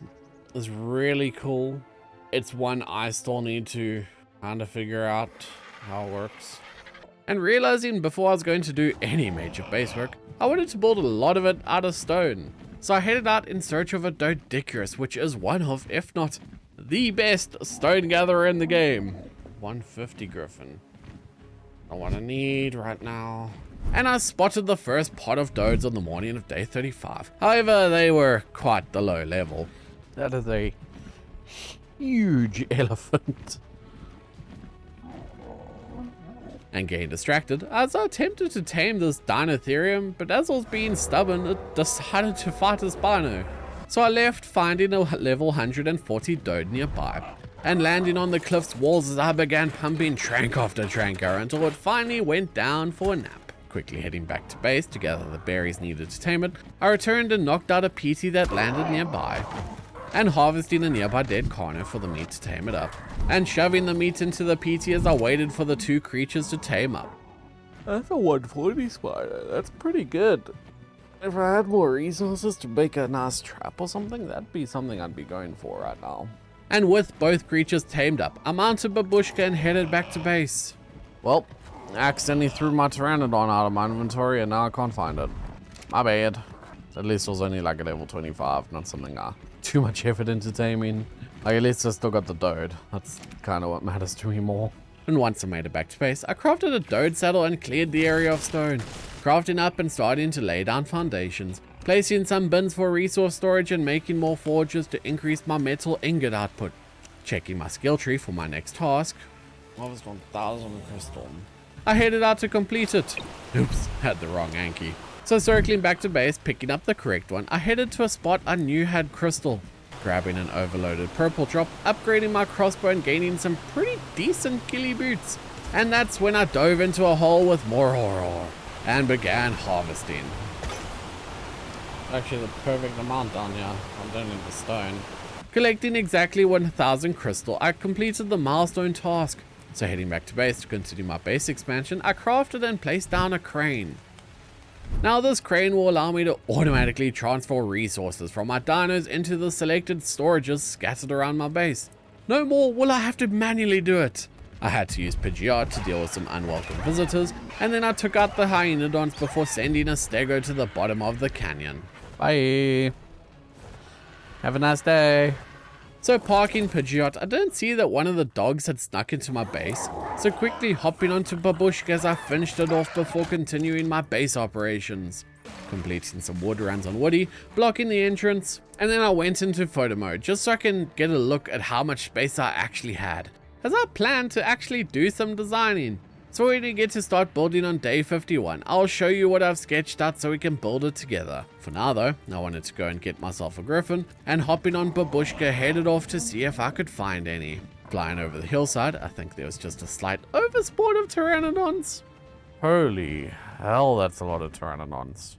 Speaker 1: is really cool. It's one I still need to kind of figure out how it works. And realizing before I was going to do any major base work, I wanted to build a lot of it out of stone. So I headed out in search of a Doedicurus, which is one of, if not the best stone gatherer in the game. 150 griffin. Not what I need right now. And I spotted the first pot of Doeds on the morning of day 35. However, they were quite the low level. That is a huge elephant. And getting distracted as I attempted to tame this Dinotherium, but as I was being stubborn, it decided to fight a Spino. So I left, finding a level 140 Doed nearby, and landing on the cliff's walls as I began pumping trank after tranker until it finally went down for a nap. Quickly heading back to base to gather the berries needed to tame it, I returned and knocked out a PT that landed nearby, and harvesting a nearby dead Carno for the meat to tame it up, and shoving the meat into the PT as I waited for the two creatures to tame up. That's a 140 spider, that's pretty good. If I had more resources to make a nice trap or something, that'd be something I'd be going for right now. And with both creatures tamed up, I mounted Babushka and headed back to base. Well, I accidentally threw my Pteranodon out of my inventory and now I can't find it. My bad. At least it was only like a level 25, not something too much effort into taming. Like, at least I still got the Doed. That's kind of what matters to me more. And once I made it back to base, I crafted a Doed saddle and cleared the area of stone, crafting up and starting to lay down foundations, placing some bins for resource storage and making more forges to increase my metal ingot output. Checking my skill tree for my next task. Harvest 1000 crystal. I headed out to complete it. Oops, had the wrong Anki. So circling back to base, picking up the correct one, I headed to a spot I knew had crystal, grabbing an overloaded purple drop, upgrading my crossbow and gaining some pretty decent ghillie boots. And that's when I dove into a hole with more ore and began harvesting. Actually the perfect amount down here. I don't need the stone. Collecting exactly 1000 crystal, I completed the milestone task. So heading back to base to continue my base expansion, I crafted and placed down a crane. Now this crane will allow me to automatically transfer resources from my dinos into the selected storages scattered around my base. No more will I have to manually do it. I had to use Pidgeot to deal with some unwelcome visitors, and then I took out the Hyaenodons before sending a stego to the bottom of the canyon. Bye. Have a nice day. So parking Pidgeot, I didn't see that one of the dogs had snuck into my base, so quickly hopping onto Babushka as I finished it off before continuing my base operations. Completing some wood runs on Woody, blocking the entrance, and then I went into photo mode just so I can get a look at how much space I actually had, as I planned to actually do some designing. So when we get to start building on day 51, I'll show you what I've sketched out so we can build it together. For now though, I wanted to go and get myself a griffin, and hopping on Babushka headed off to see if I could find any. Flying over the hillside, I think there was just a slight overspawn of Pteranodons. Holy hell, that's a lot of Pteranodons.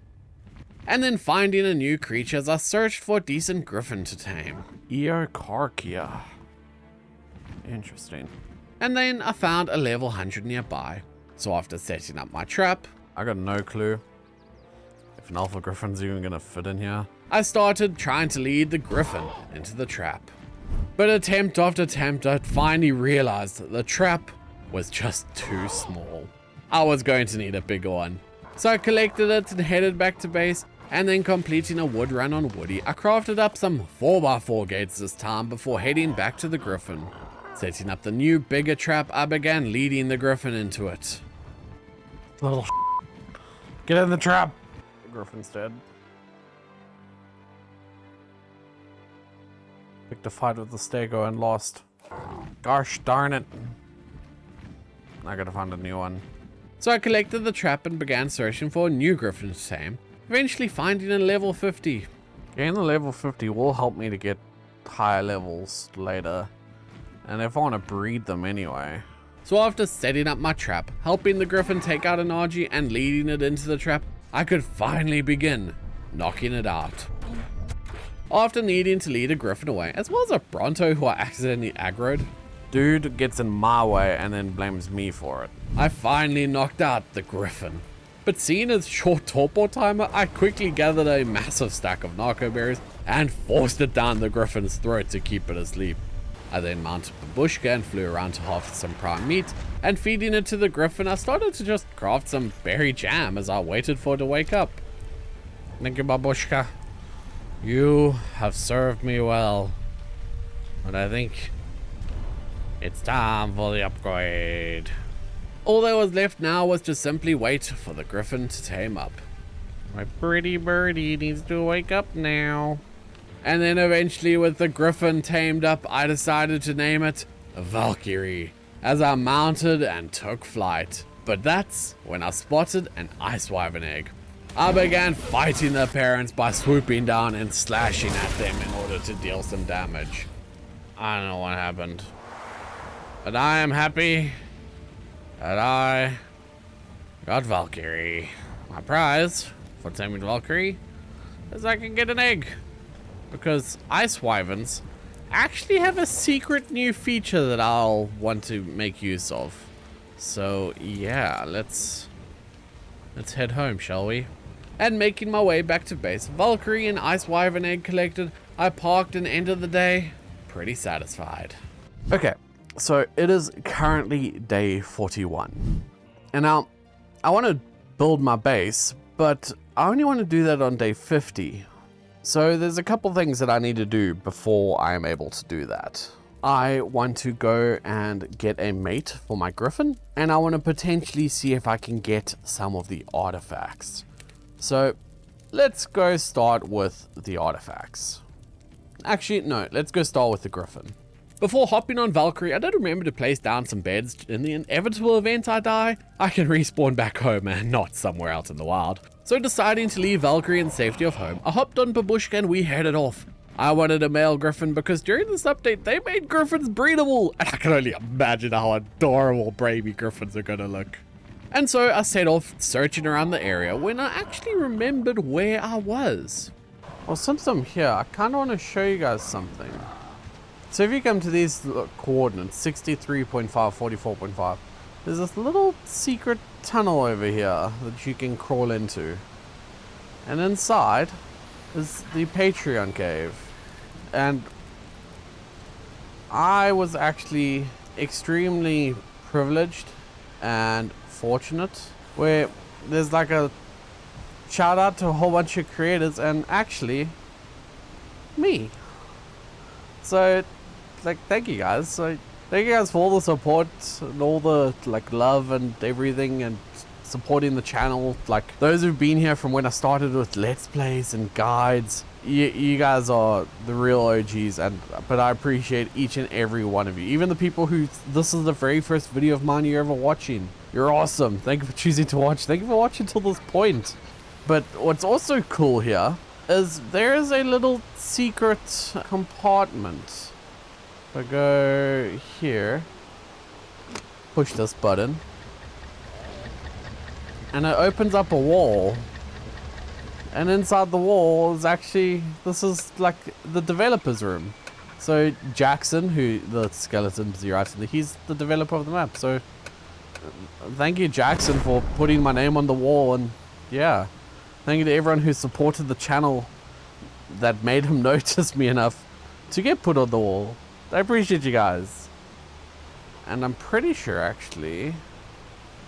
Speaker 1: And then finding a new creature as I searched for a decent griffin to tame. Eocarchia. Interesting. And then I found a level 100 nearby. So after setting up my trap, I got no clue if an alpha griffin's even gonna fit in here. I started trying to lead the griffin into the trap. But attempt after attempt, I finally realized that the trap was just too small. I was going to need a bigger one. So I collected it and headed back to base, and then completing a wood run on Woody, I crafted up some 4x4 gates this time before heading back to the griffin. Setting up the new bigger trap, I began leading the griffin into it. Little get in the trap. The griffin's dead. Picked a fight with the stego and lost. Gosh darn it. I gotta find a new one. So I collected the trap and began searching for a new griffin to tame, eventually finding a level 50. Getting the level 50 will help me to get higher levels later, and if I want to breed them anyway. So after setting up my trap, helping the griffin take out an RG and leading it into the trap, I could finally begin knocking it out. After needing to lead a griffin away, as well as a bronto who I accidentally aggroed,
Speaker 3: Dude gets in my way and then blames me for it.
Speaker 1: I finally knocked out the griffin. But seeing his short torpor timer, I quickly gathered a massive stack of narco berries and forced it down the griffin's throat to keep it asleep. I then mounted Babushka and flew around to harvest some prime meat, and feeding it to the griffin, I started to just craft some berry jam as I waited for it to wake up. Thank you, Babushka. You have served me well, but I think it's time for the upgrade. All that was left now was to simply wait for the griffin to tame up. My pretty birdie needs to wake up now. And then eventually, with the griffin tamed up, I decided to name it Valkyrie as I mounted and took flight. But that's when I spotted an ice wyvern egg. I began fighting their parents by swooping down and slashing at them in order to deal some damage. I don't know what happened, but I am happy that I got Valkyrie. My prize for taming Valkyrie is I can get an egg, because ice wyverns actually have a secret new feature that I'll want to make use of. So yeah, let's head home, shall we? And making my way back to base, Valkyrie and ice wyvern egg collected, I parked and ended the day pretty satisfied. Okay, so it is currently day 41. And now I want to build my base, but I only want to do that on day 50. So there's a couple things that I need to do before I am able to do that. I want to go and get a mate for my griffin, and I want to potentially see if I can get some of the artifacts. So let's go start with the artifacts. Actually, no, let's go start with the griffin. Before hopping on Valkyrie, I did remember to place down some beds. In the inevitable event I die, I can respawn back home and not somewhere else in the wild. So deciding to leave Valkyrie in safety of home, I hopped on Babushka and we headed off. I wanted a male griffin because during this update, they made griffins breedable, and I can only imagine how adorable baby griffins are gonna look. And so I set off searching around the area when I actually remembered where I was. Well, since I'm here, I kind of want to show you guys something. So if you come to these coordinates, 63.5, 44.5, there's this little secret tunnel over here that you can crawl into. And inside is the Patreon cave. And I was actually extremely privileged and fortunate, where there's like a shout out to a whole bunch of creators and actually me. So like, thank you guys. So thank you guys for all the support and all the like love and everything, and supporting the channel. Like those who've been here from when I started with Let's Plays and guides, you guys are the real OGs, but I appreciate each and every one of you. Even the people who this is the very first video of mine you're ever watching. You're awesome. Thank you for choosing to watch. Thank you for watching till this point. But what's also cool here is there is a little secret compartment. If I go here, push this button, and it opens up a wall. And inside the wall is actually, this is like the developer's room. So Jackson, who the skeleton right in there, he's the developer of the map. So thank you, Jackson, for putting my name on the wall. And yeah, thank you to everyone who supported the channel that made him notice me enough to get put on the wall. I appreciate you guys. And I'm pretty sure actually,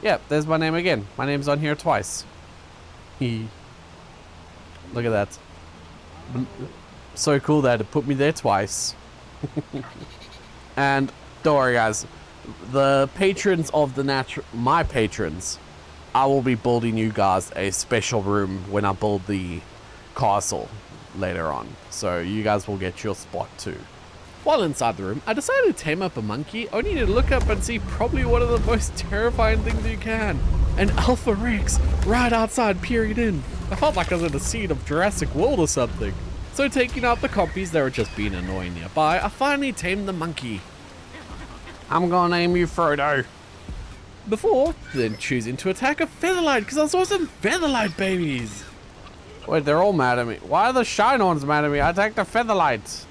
Speaker 1: yeah, there's my name again. My name's on here twice. Look at that. So cool that it put me there twice. And don't worry guys, the patrons of the my patrons, I will be building you guys a special room when I build the castle later on. So you guys will get your spot too. While inside the room, I decided to tame up a monkey, only to look up and see probably one of the most terrifying things you can. An Alpha Rex right outside peering in. I felt like I was in a scene of Jurassic World or something. So taking out the compies that were just being annoying nearby, I finally tamed the monkey. I'm gonna name you Frodo. Before then choosing to attack a Featherlight because I saw some Featherlight babies. Wait, they're all mad at me. Why are the Shinehorns mad at me? I take the Featherlights.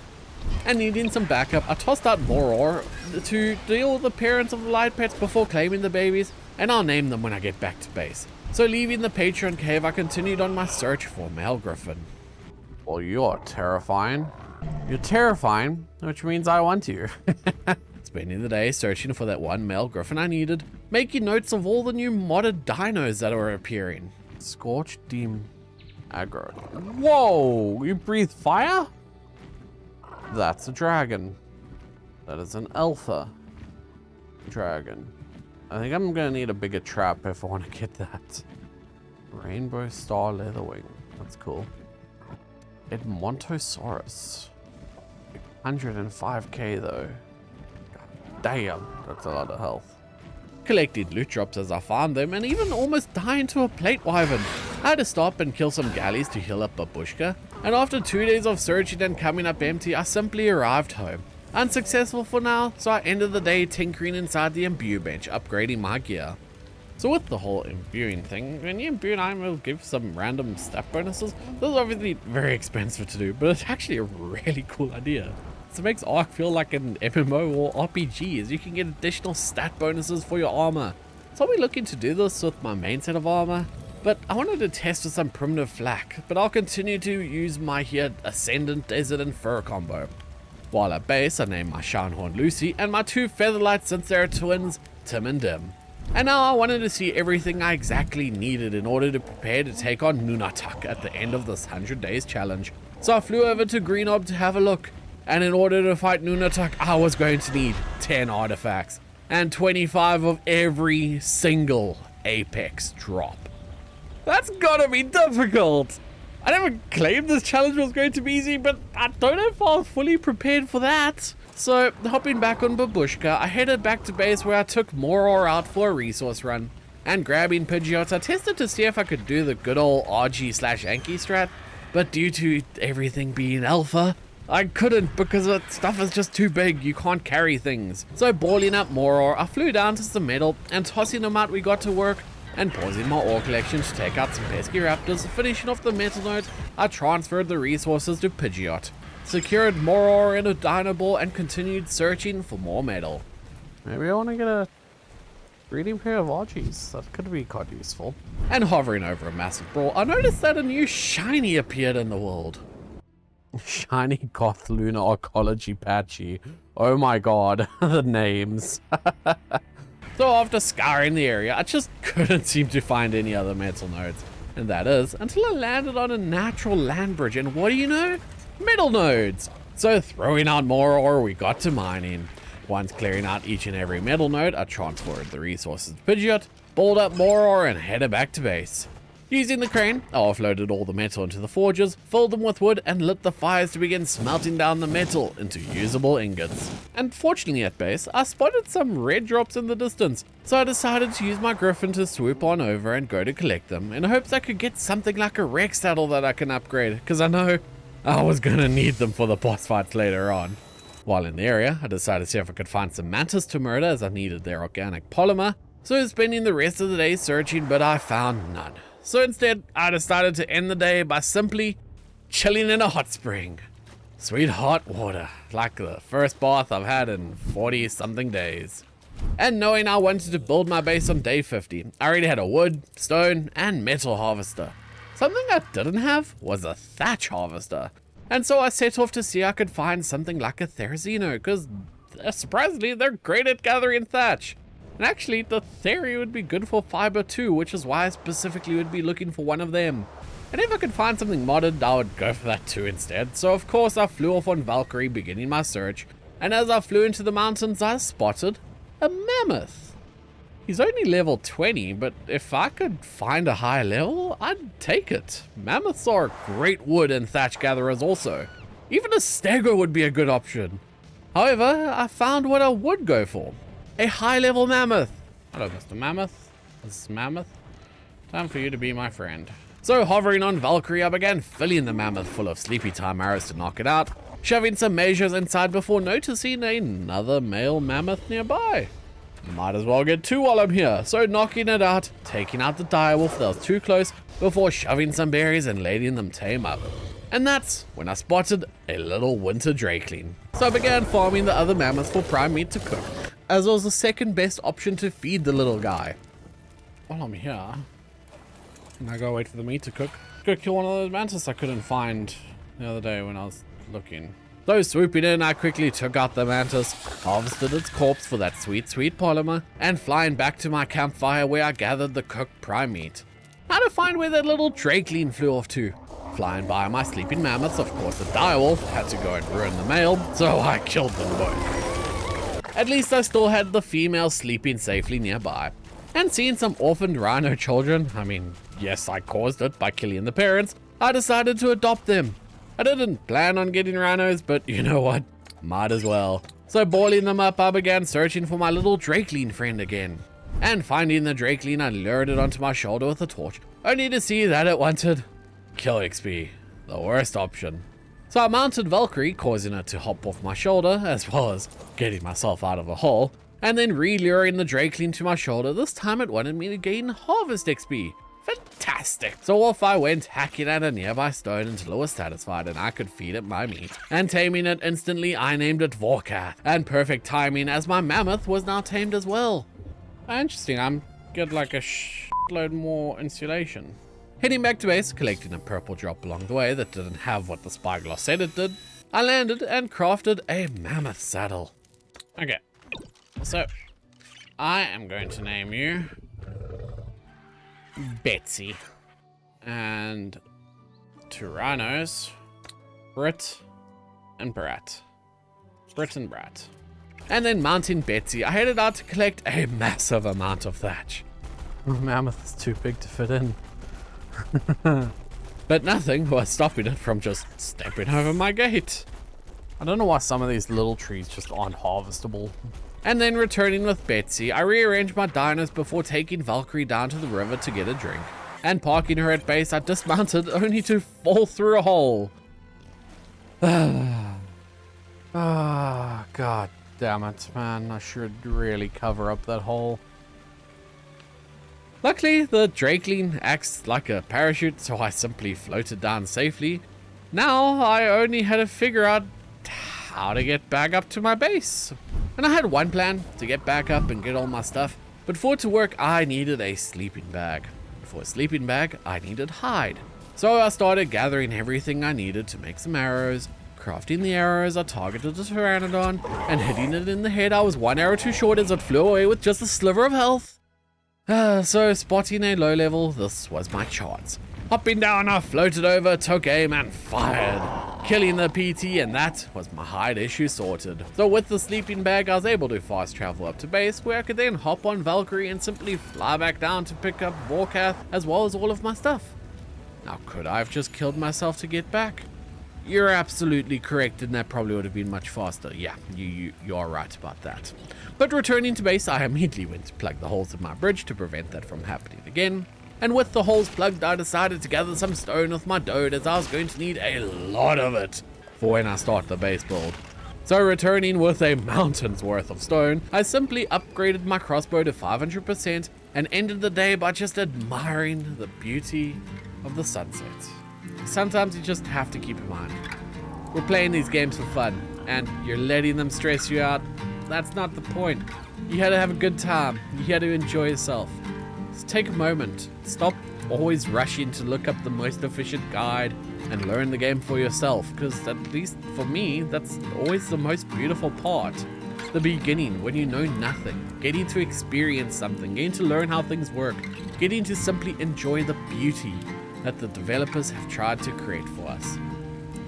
Speaker 1: And needing some backup, I tossed out more ore to deal with the parents of the light pets before claiming the babies, and I'll name them when I get back to base. So leaving the Patreon cave, I continued on my search for male griffin. Well, you're terrifying. You're terrifying, which means I want you. Spending the day searching for that one male griffin I needed, making notes of all the new modded dinos that are appearing. Scorched Deem Aggro. Whoa, you breathe fire? That's a dragon. That is an alpha dragon. I think I'm gonna need a bigger trap if I want to get that. Rainbow Star Leatherwing. That's cool. Edmontosaurus. 105k though. God damn, that's a lot of health. Collected loot drops as I found them, and even almost dying to a plate wyvern. I had to stop and kill some galleys to heal up Babushka, and after 2 days of searching and coming up empty, I simply arrived home. Unsuccessful for now, so I ended the day tinkering inside the imbue bench, upgrading my gear. So with the whole imbuing thing, when you imbue an item, will give some random stat bonuses. This is obviously very expensive to do, but it's actually a really cool idea. So it makes Ark feel like an MMO or RPG, as you can get additional stat bonuses for your armor. So I'll be looking to do this with my main set of armor, but I wanted to test with some primitive flak, but I'll continue to use my here Ascendant Desert and Fur combo. While at base, I named my Shinehorn Lucy and my 2 Featherlights since they're twins, Tim and Dim. And now I wanted to see everything I exactly needed in order to prepare to take on Nunatak at the end of this 100 days challenge. So I flew over to Greenob to have a look. And in order to fight Nunatak, I was going to need 10 artifacts and 25 of every single apex drop. That's gotta be difficult. I never claimed this challenge was going to be easy, but I don't know if I was fully prepared for that. So hopping back on Babushka, I headed back to base where I took more ore out for a resource run. And grabbing Pidgeots, I tested to see if I could do the good old RG/Anki strat, but due to everything being alpha, I couldn't because that stuff is just too big, you can't carry things. So balling up more ore, I flew down to some metal and tossing them out we got to work and pausing my ore collection to take out some pesky raptors. Finishing off the metal node, I transferred the resources to Pidgeot, secured more ore in a dino ball and continued searching for more metal. Maybe I want to get a breeding pair of Argies, that could be quite useful. And hovering over a massive brawl, I noticed that a new shiny appeared in the world. Shiny Goth Lunar Arcology Patchy. Oh my god, the names. So after scouring the area, I just couldn't seem to find any other metal nodes. And that is, until I landed on a natural land bridge, and what do you know? Metal nodes! So throwing out more ore, we got to mining. Once clearing out each and every metal node, I transferred the resources to Pidgeot, balled up more ore and headed back to base. Using the crane, I offloaded all the metal into the forges, filled them with wood, and lit the fires to begin smelting down the metal into usable ingots. And fortunately at base, I spotted some red drops in the distance, so I decided to use my griffin to swoop on over and go to collect them, in hopes I could get something like a Rex saddle that I can upgrade, because I know I was gonna need them for the boss fights later on. While in the area, I decided to see if I could find some mantis to murder, as I needed their organic polymer, so spending the rest of the day searching, but I found none. So instead, I decided to end the day by simply chilling in a hot spring. Sweet hot water, like the first bath I've had in 40 something days. And knowing I wanted to build my base on day 50, I already had a wood, stone, and metal harvester. Something I didn't have was a thatch harvester. And so I set off to see if I could find something like a Therizino, because surprisingly, they're great at gathering thatch. And actually, the theory would be good for fiber too, which is why I specifically would be looking for one of them. And if I could find something modded, I would go for that too instead. So of course I flew off on Valkyrie, beginning my search. And as I flew into the mountains, I spotted a mammoth. He's only level 20, but if I could find a high level, I'd take it. Mammoths are great wood and thatch gatherers also. Even a stego would be a good option. However, I found what I would go for. A high-level mammoth. Hello, Mr. Mammoth. This is Mammoth. Time for you to be my friend. So, hovering on Valkyrie, I began filling the mammoth full of sleepy time arrows to knock it out, shoving some measures inside before noticing another male mammoth nearby. Might as well get two while I'm here, so knocking it out, taking out the direwolf that was too close before shoving some berries and letting them tame up. And that's when I spotted a little winter drakeling. So I began farming the other mammoths for prime meat to cook, as it was the second best option to feed the little guy. While I'm here, and I go wait for the meat to cook, go kill one of those mantis I couldn't find the other day when I was looking. So swooping in, I quickly took out the mantis, harvested its corpse for that sweet, sweet polymer, and flying back to my campfire where I gathered the cooked prime meat. How to find where that little drakeling flew off to? Flying by my sleeping mammoths, of course the direwolf had to go and ruin the male, so I killed them both. At least I still had the female sleeping safely nearby. And seeing some orphaned rhino children, I mean, yes, I caused it by killing the parents, I decided to adopt them. I didn't plan on getting rhinos, but you know what? Might as well. So boiling them up, I began searching for my little drakeling friend again. And finding the drakeling, I lured it onto my shoulder with a torch, only to see that it wanted kill XP, the worst option. So I mounted Valkyrie, causing it to hop off my shoulder, as well as getting myself out of a hole, and then re-luring the drakeling to my shoulder. This time it wanted me to gain harvest XP. Fantastic! So off I went, hacking at a nearby stone until it was satisfied and I could feed it my meat. And taming it instantly, I named it Vorkath. And perfect timing, as my mammoth was now tamed as well. Interesting, I'm get like a shitload more insulation. Heading back to base, collecting a purple drop along the way that didn't have what the spyglass said it did, I landed and crafted a mammoth saddle. Okay, so I am going to name you Betsy, and two rhinos, Brit and Brat. Brit and Brat. And then mounting Betsy, I headed out to collect a massive amount of thatch. Mammoth is too big to fit in. But nothing was stopping it from just stepping over my gate. I don't know why some of these little trees just aren't harvestable. And then returning with Betsy, I rearranged my dinos before taking Valkyrie down to the river to get a drink. And parking her at base, I dismounted only to fall through a hole. God damn it, man. I should really cover up that hole. Luckily, the drakeling acts like a parachute, so I simply floated down safely. Now, I only had to figure out how to get back up to my base. And I had one plan, to get back up and get all my stuff. But for it to work, I needed a sleeping bag. For a sleeping bag, I needed hide. So I started gathering everything I needed to make some arrows. Crafting the arrows, I targeted the pteranodon, and hitting it in the head, I was one arrow too short as it flew away with just a sliver of health. So spotting a low level, this was my chance. Hopping down, I floated over, took aim and fired, killing the PT, and that was my hide issue sorted. So with the sleeping bag, I was able to fast travel up to base, where I could then hop on Valkyrie and simply fly back down to pick up Vorkath, as well as all of my stuff. Now could I have just killed myself to get back? You're absolutely correct, and that probably would have been much faster. Yeah, you are right about that. But returning to base, I immediately went to plug the holes in my bridge to prevent that from happening again. And with the holes plugged, I decided to gather some stone with my dode, as I was going to need a lot of it for when I start the base build. So returning with a mountain's worth of stone, I simply upgraded my crossbow to 500% and ended the day by just admiring the beauty of the sunset. Sometimes you just have to keep in mind, we're playing these games for fun, and you're letting them stress you out. That's not the point. You had to have a good time. You had to enjoy yourself. Just take a moment. Stop always rushing to look up the most efficient guide and learn the game for yourself, because at least for me, that's always the most beautiful part. The beginning, when you know nothing, getting to experience something, getting to learn how things work, getting to simply enjoy the beauty that the developers have tried to create for us.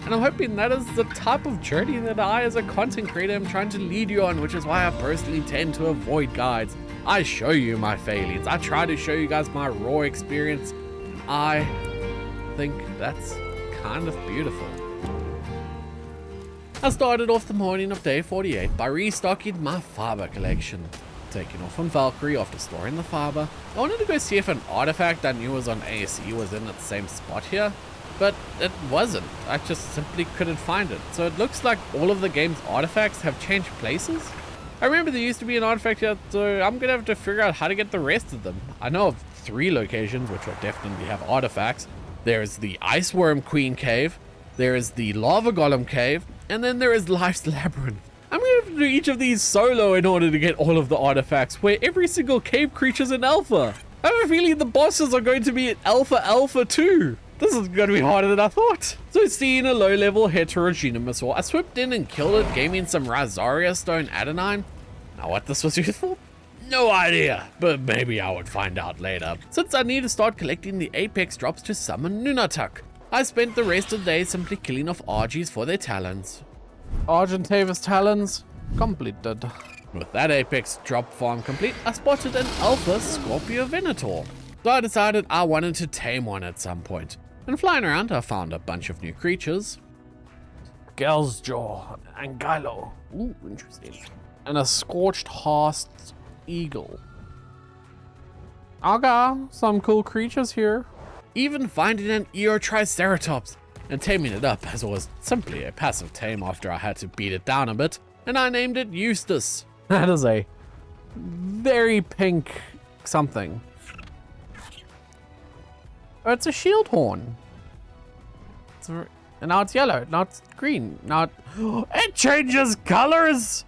Speaker 1: And I'm hoping that is the type of journey that I, as a content creator, am trying to lead you on, which is why I personally tend to avoid guides. I show you my failings. I try to show you guys my raw experience. I think that's kind of beautiful. I started off the morning of day 48 by restocking my fiber collection. Taking off on Valkyrie after storing the fiber, I wanted to go see if an artifact I knew was on ASE was in the same spot here, but it wasn't. I just simply couldn't find it. So it looks like all of the game's artifacts have changed places. I remember there used to be an artifact here, so I'm gonna have to figure out how to get the rest of them. I know of 3 locations which will definitely have artifacts. There's the Ice Worm Queen Cave, there is the Lava Golem Cave, and then there is Life's Labyrinth. I'm gonna have to do each of these solo in order to get all of the artifacts, where every single cave creature's an alpha. I have a feeling the bosses are going to be an alpha too. This is going to be harder than I thought. So seeing a low-level heterogeneous ore, I swooped in and killed it, gave me some Razaria Stone Adenine. Now what this was used for? No idea, but maybe I would find out later. Since I need to start collecting the Apex drops to summon Nunatak, I spent the rest of the day simply killing off Argies for their talons. Argentavis talons completed. With that Apex drop farm complete, I spotted an Alpha Scorpio Venator. So I decided I wanted to tame one at some point. And flying around, I found a bunch of new creatures. Gal's Jaw and Gylo. Ooh, interesting. And a Scorched Hearth Eagle. Okay, some cool creatures here. Even finding an Eotriceratops and taming it up, as it was simply a passive tame after I had to beat it down a bit, and I named it Eustace. That is a very pink something. Oh, it's a shield horn. And now it's yellow, now it's green, now it changes colors!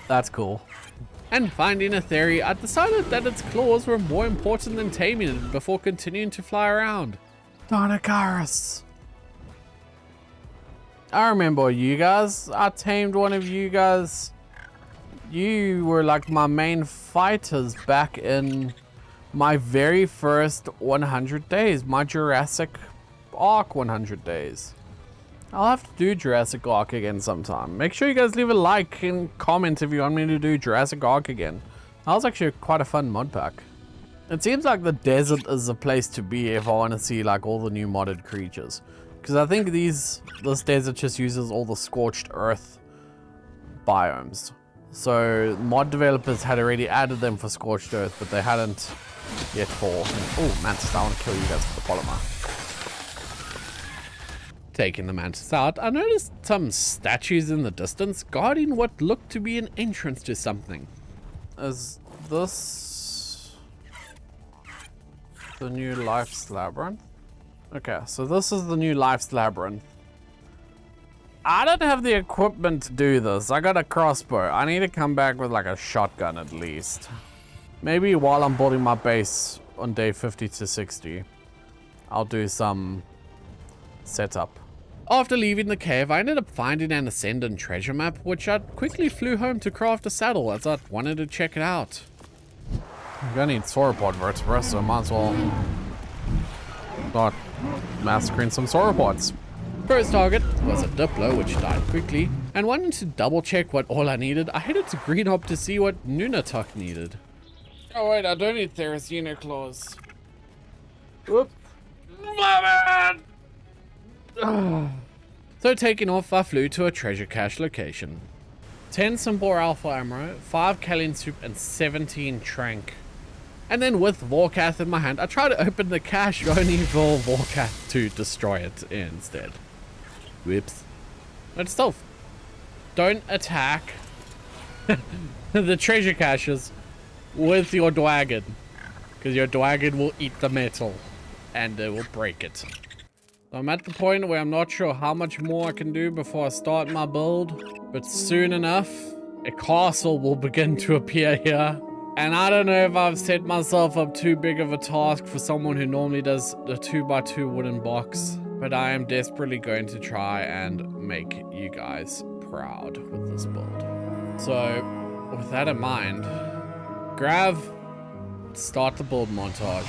Speaker 1: That's cool. And finding a theory, I decided that its claws were more important than taming it before continuing to fly around. Darnakaris. I remember you guys. I tamed one of you guys. You were like my main fighters back in my very first 100 days, my Jurassic Ark 100 days. I'll have to do Jurassic Ark again sometime. Make sure you guys leave a like and comment if you want me to do Jurassic Ark again. That was actually quite a fun mod pack. It seems like the desert is the place to be if I want to see like all the new modded creatures. Because I think this desert just uses all the scorched earth biomes. So mod developers had already added them for scorched earth, but they hadn't yet for... Oh, Mantis, I want to kill you guys for the polymer. Taking the Mantis out, I noticed some statues in the distance guarding what looked to be an entrance to something. Is this the new Life's Labyrinth? Okay, so this is the new Life's Labyrinth. I don't have the equipment to do this. I got a crossbow. I need to come back with like a shotgun at least. Maybe while I'm building my base on day 50 to 60, I'll do some setup. After leaving the cave, I ended up finding an Ascended treasure map, which I quickly flew home to craft a saddle as I wanted to check it out. I'm gonna need sauropod vertebrae, so might as well start massacring some sauropods. First target was a Diplo, which died quickly, and wanting to double check what all I needed, I headed to Green Hop to see what Nunatak needed. Oh wait, I don't need Therizino claws. Whoop. My bad! So taking off, I flew to a treasure cache location. 10 Symbor Alpha Ammo, 5 Kalin Soup, and 17 Trank. And then with Vorkath in my hand, I tried to open the cache only for Vorkath to destroy it instead. Whoops. But still, don't attack the treasure caches with your Dwagon, because your Dwagon will eat the metal and it will break it. So I'm at the point where I'm not sure how much more I can do before I start my build, but soon enough, a castle will begin to appear here. And I don't know if I've set myself up too big of a task for someone who normally does the 2x2 wooden box, but I am desperately going to try and make you guys proud with this build. So with that in mind, Grav, start the build montage.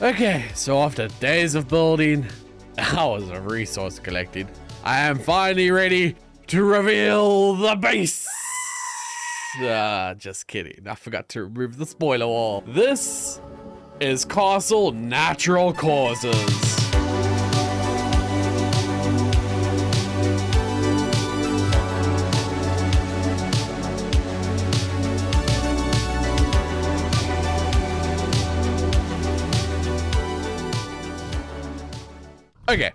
Speaker 1: Okay, so after days of building, hours of resource collecting, I am finally ready to reveal the base. Just kidding. I forgot to remove the spoiler wall. This is Castle Natural Causes. Okay,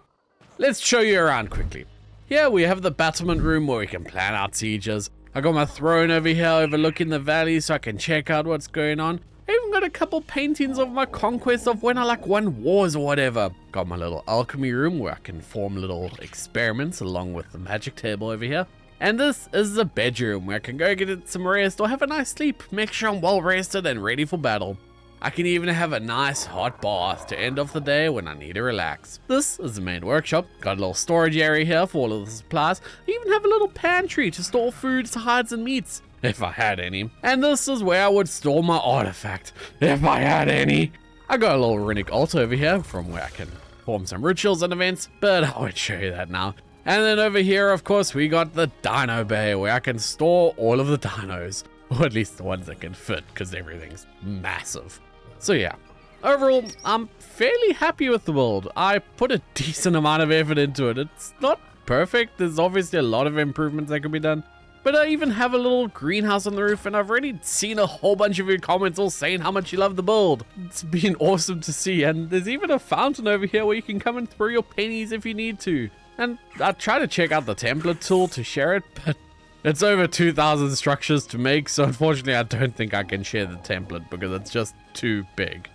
Speaker 1: let's show you around quickly. Here we have the battlement room where we can plan out sieges. I got my throne over here overlooking the valley so I can check out what's going on. I even got a couple paintings of my conquest of when I won wars or whatever. Got my little alchemy room where I can form little experiments along with the magic table over here. And this is the bedroom where I can go get some rest or have a nice sleep. Make sure I'm well rested and ready for battle. I can even have a nice hot bath to end off the day when I need to relax. This is the main workshop. Got a little storage area here for all of the supplies. I even have a little pantry to store foods, hides, and meats, if I had any. And this is where I would store my artifact, if I had any. I got a little runic altar over here from where I can perform some rituals and events, but I won't show you that now. And then over here, of course, we got the dino bay where I can store all of the dinos, or at least the ones that can fit, because everything's massive. So yeah, overall, I'm fairly happy with the build. I put a decent amount of effort into it. It's not perfect. There's obviously a lot of improvements that can be done. But I even have a little greenhouse on the roof, and I've already seen a whole bunch of your comments all saying how much you love the build. It's been awesome to see, and there's even a fountain over here where you can come and throw your pennies if you need to. And I try to check out the template tool to share it, but it's over 2,000 structures to make, so unfortunately I don't think I can share the template because it's just too big.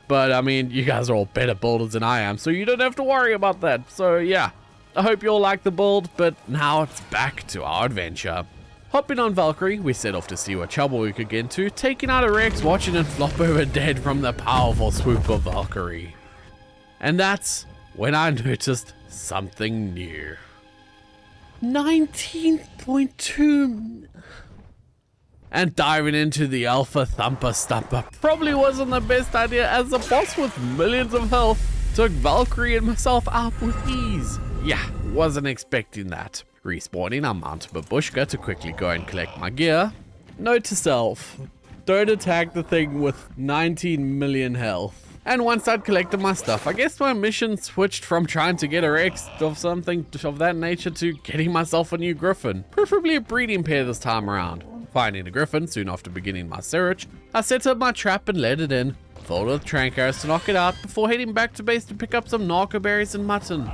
Speaker 1: But I mean, you guys are all better builders than I am, so you don't have to worry about that. So yeah, I hope you all like the build, but now it's back to our adventure. Hopping on Valkyrie, we set off to see what trouble we could get into, taking out a Rex, watching it flop over dead from the powerful swoop of Valkyrie. And that's when I noticed something new. 19.2. And diving into the Alpha Thumper Stumper probably wasn't the best idea, as the boss with millions of health took Valkyrie and myself out with ease. Yeah, wasn't expecting that. Respawning, I mount Babushka to quickly go and collect my gear. Note to self, don't attack the thing with 19 million health. And once I'd collected my stuff, I guess my mission switched from trying to get a Rex of something of that nature to getting myself a new Griffin, preferably a breeding pair this time around. Finding a Griffin soon after beginning my search, I set up my trap and let it in, filled with trank arrows to knock it out before heading back to base to pick up some narco berries and mutton.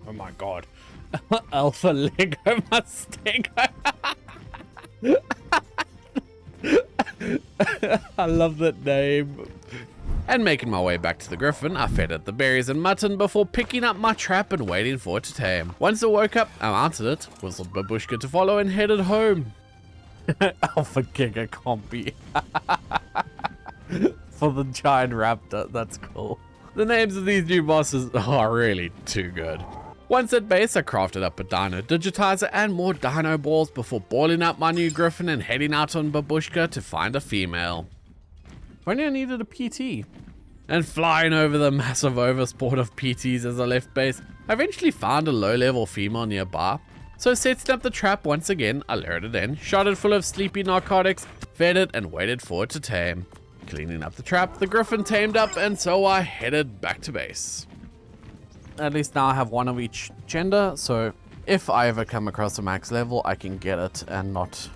Speaker 1: Oh my god. Alpha Lego Mustang. I love that name. And making my way back to the Griffin, I fed it the berries and mutton before picking up my trap and waiting for it to tame. Once it woke up, I mounted it, whistled Babushka to follow, and headed home. Alpha Giga Compy. For the giant raptor, that's cool. The names of these new bosses are really too good. Once at base, I crafted up a dino digitizer and more dino balls before balling up my new Griffin and heading out on Babushka to find a female. If only I needed a PT. And flying over the massive oversport of PTs as I left base, I eventually found a low-level female nearby. So setting up the trap once again, I lured it in, shot it full of sleepy narcotics, fed it, and waited for it to tame. Cleaning up the trap, the Griffin tamed up, and so I headed back to base. At least now I have one of each gender, so if I ever come across a max level, I can get it and not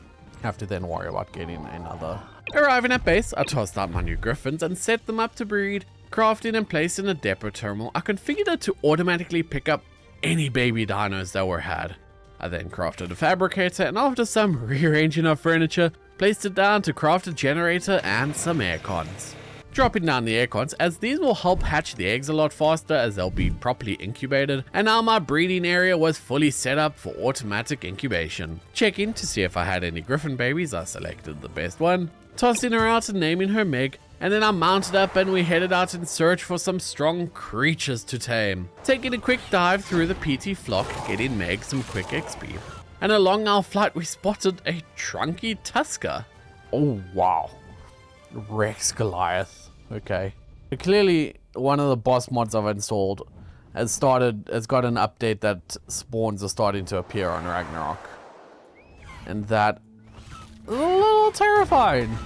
Speaker 1: have to then worry about getting another. Arriving at base, I tossed out my new Griffins and set them up to breed. Crafting and placing a depot terminal, I configured it to automatically pick up any baby dinos that were had. I then crafted a fabricator, and after some rearranging of furniture, placed it down to craft a generator and some aircons. Dropping down the aircons, as these will help hatch the eggs a lot faster as they'll be properly incubated, and now my breeding area was fully set up for automatic incubation. Checking to see if I had any Griffin babies, I selected the best one, tossing her out and naming her Meg, and then I mounted up and we headed out in search for some strong creatures to tame. Taking a quick dive through the PT flock, getting Meg some quick XP. And along our flight we spotted a trunky Tusker. Oh wow. Rex Goliath. Okay. It clearly one of the boss mods I've installed has got an update that spawns are starting to appear on Ragnarok. And that is a little terrifying.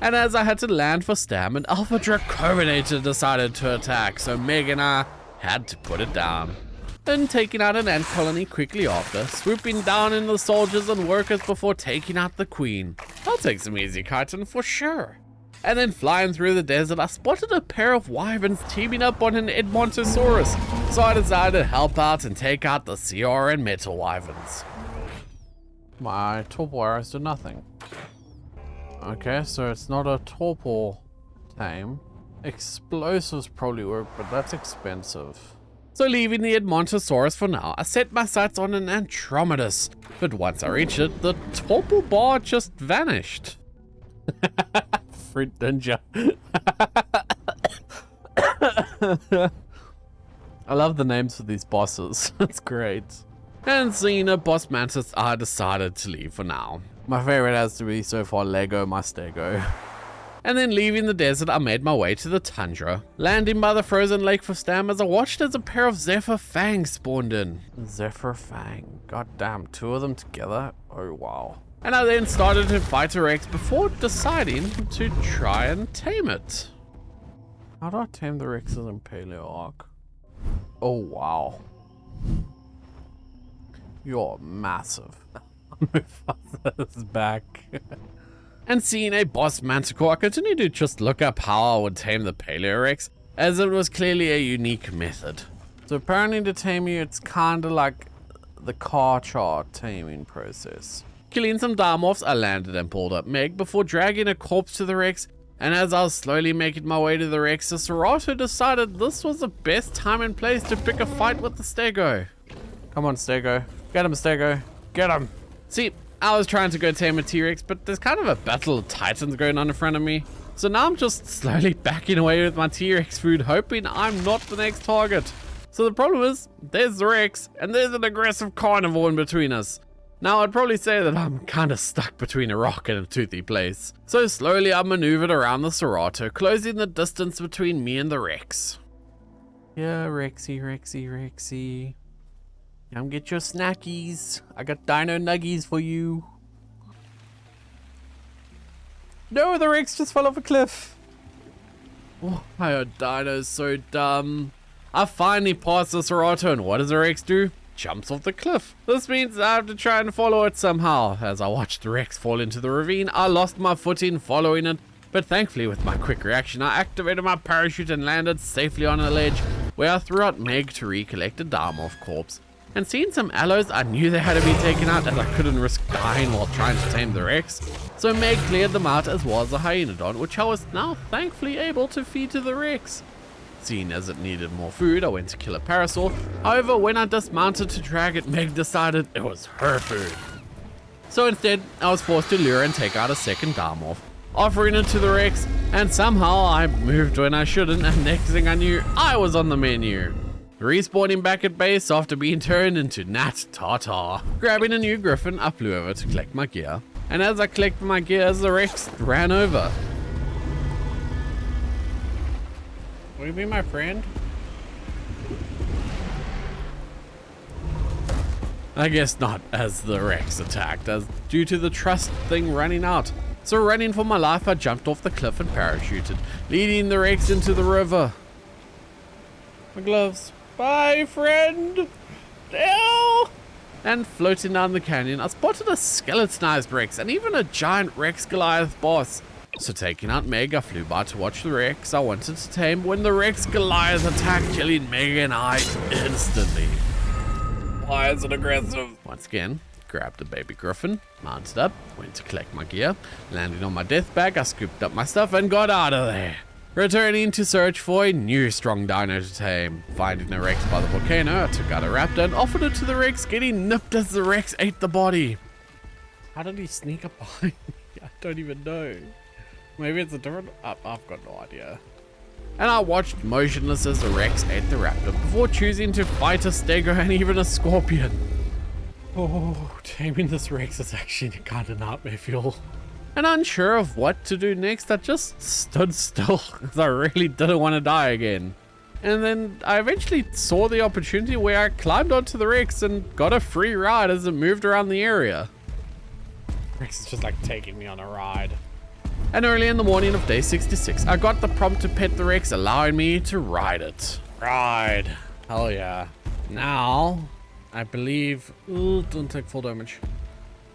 Speaker 1: And as I had to land for Stam, an Alpha Dracominator decided to attack, so Meg and I had to put it down. Then taking out an ant colony quickly after, swooping down in the soldiers and workers before taking out the queen. I'll take some easy chitin for sure. And then flying through the desert, I spotted a pair of wyverns teaming up on an Edmontosaurus, so I decided to help out and take out the CR and metal wyverns. My torpor arrows do nothing. Okay, so it's not a torpor tame. Explosives probably work, but that's expensive. So leaving the Edmontosaurus for now, I set my sights on an Andromedus, but once I reached it, the torpor bar just vanished. Fruit ninja. I love the names for these bosses. That's great. And seeing a boss mantis, I decided to leave for now. My favorite has to be so far Lego my Stego. And then leaving the desert, I made my way to the tundra, landing by the frozen lake for Stam as I watched as a pair of Zephyr Fangs spawned in. Zephyr Fang, goddamn, 2 of them together? Oh wow. And I then started to fight a Rex before deciding to try and tame it. How do I tame the Rexes in Paleo Ark? Oh wow. You're massive. Mufasa back. And seeing a boss manticore, I continued to just look up how I would tame the Paleorex, as it was clearly a unique method. So apparently to tame you, it's kinda like the car chart taming process. Killing some Dimorphs, I landed and pulled up Meg before dragging a corpse to the Rex, and as I was slowly making my way to the Rex, the Serato decided this was the best time and place to pick a fight with the Stego. Come on, Stego. Get him, Stego. Get him. See, I was trying to go tame a T-Rex, but there's kind of a battle of titans going on in front of me. So now I'm just slowly backing away with my T-Rex food, hoping I'm not the next target. So the problem is, there's the Rex, and there's an aggressive carnivore in between us. Now I'd probably say that I'm kind of stuck between a rock and a toothy place. So slowly I maneuvered around the Serato, closing the distance between me and the Rex. Yeah, Rexy, Rexy, Rexy. Come get your snackies. I got dino nuggies for you. No, the Rex just fell off a cliff. Oh, my dino's so dumb. I finally passed the Serato, and what does the Rex do? Jumps off the cliff. This means I have to try and follow it somehow. As I watched the Rex fall into the ravine, I lost my footing following it, but thankfully with my quick reaction, I activated my parachute and landed safely on a ledge, where I threw out Meg to recollect a Dimorph corpse. And seeing some aloes, I knew they had to be taken out as I couldn't risk dying while trying to tame the Rex. So Meg cleared them out as well as the Hyenodon, which I was now thankfully able to feed to the Rex. Seeing as it needed more food, I went to kill a Parasaur. However, when I dismounted to drag it, Meg decided it was her food. So instead, I was forced to lure and take out a second Dimorph, offering it to the Rex, and somehow I moved when I shouldn't, and next thing I knew, I was on the menu. Respawning back at base after being turned into Nat Tartar. Grabbing a new Griffin, I flew over to collect my gear, and as I collected my gear, the Rex ran over. Will you be my friend? I guess not, as the Rex attacked, as due to the trust thing running out. So running for my life, I jumped off the cliff and parachuted, leading the Rex into the river. My gloves. Bye, friend. Ew. And floating down the canyon, I spotted a skeletonized Rex and even a giant Rex Goliath boss. So taking out Meg, I flew by to watch the Rex I wanted to tame when the Rex Goliath attacked, killing Meg and I instantly. Why is it aggressive? Once again, grabbed a baby Griffin, mounted up, went to collect my gear, landing on my death bag, I scooped up my stuff and got out of there. Returning to search for a new strong dino to tame. Finding a Rex by the volcano, I took out a raptor and offered it to the Rex, getting nipped as the Rex ate the body. How did he sneak up behind me? I don't even know. Maybe it's a different... I've got no idea. And I watched motionless as the Rex ate the raptor before choosing to fight a Stego and even a scorpion. Oh, taming this Rex is actually kind of nightmare fuel. And unsure of what to do next, I just stood still, as I really didn't want to die again. And then I eventually saw the opportunity where I climbed onto the Rex and got a free ride as it moved around the area. Rex is just like taking me on a ride. And early in the morning of day 66, I got the prompt to pet the Rex, allowing me to ride it. Ride. Hell yeah. Now, I believe... Ooh, don't take full damage.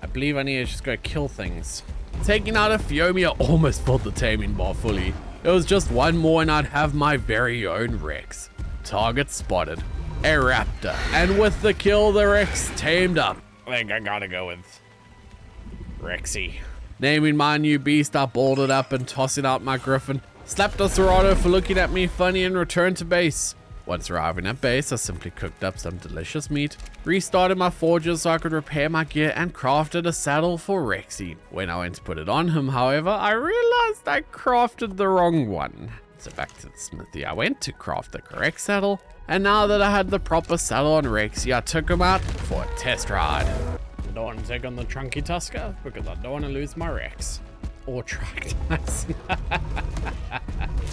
Speaker 1: I believe I need to just go kill things. Taking out a Fiomia almost filled the taming bar fully. It was just one more and I'd have my very own Rex. Target spotted. A raptor. And with the kill, the Rex tamed up. I think I gotta go with Rexy. Naming my new beast, I balled it up and tossing out my griffin. Slapped a Serato for looking at me funny and returned to base. Once arriving at base, I simply cooked up some delicious meat, restarted my forges so I could repair my gear, and crafted a saddle for Rexy. When I went to put it on him, however, I realized I crafted the wrong one. So back to the smithy I went to craft the correct saddle, and now that I had the proper saddle on Rexy, I took him out for a test ride. I don't want to take on the Trunky Tusker because I don't want to lose my Rex. Or tractors.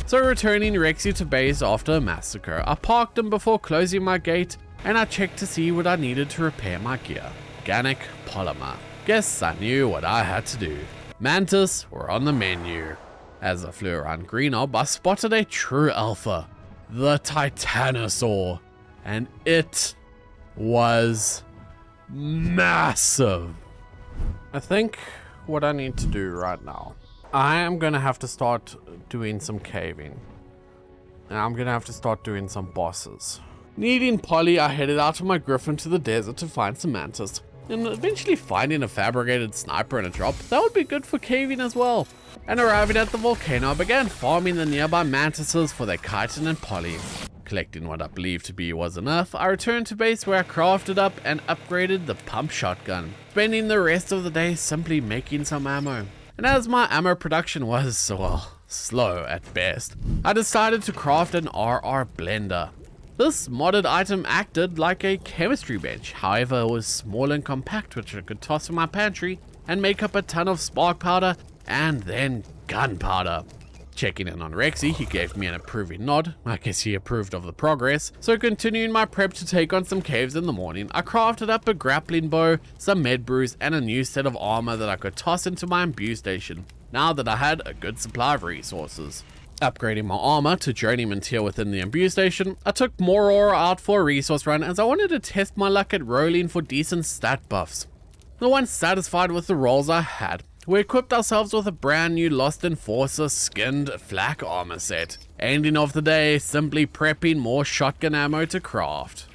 Speaker 1: So returning Rexy to base after a massacre, I parked him before closing my gate and I checked to see what I needed to repair my gear. Organic polymer. Guess I knew what I had to do. Mantis were on the menu. As I flew around Greenob, I spotted a true alpha, the Titanosaur, and it was massive. I think what I need to do right now, I am gonna have to start doing some caving, and I'm gonna have to start doing some bosses. Needing Polly, I headed out on my griffin to the desert to find some mantis, and eventually finding a fabricated sniper in a drop that would be good for caving as well. And arriving at the volcano, I began farming the nearby mantises for their chitin and Polly. Collecting what I believed to be was enough, I returned to base where I crafted up and upgraded the pump shotgun, spending the rest of the day simply making some ammo. And as my ammo production was, well, slow at best, I decided to craft an RR blender. This modded item acted like a chemistry bench, however it was small and compact, which I could toss in my pantry and make up a ton of spark powder and then gunpowder. Checking in on Rexy, he gave me an approving nod. I guess he approved of the progress. So continuing my prep to take on some caves in the morning, I crafted up a grappling bow, some med brews, and a new set of armor that I could toss into my imbue station, now that I had a good supply of resources. Upgrading my armor to journeyman tier within the imbue station, I took more ore out for a resource run as I wanted to test my luck at rolling for decent stat buffs. And once satisfied with the rolls I had, we equipped ourselves with a brand new Lost Enforcer skinned flak armor set. Ending of the day, simply prepping more shotgun ammo to craft.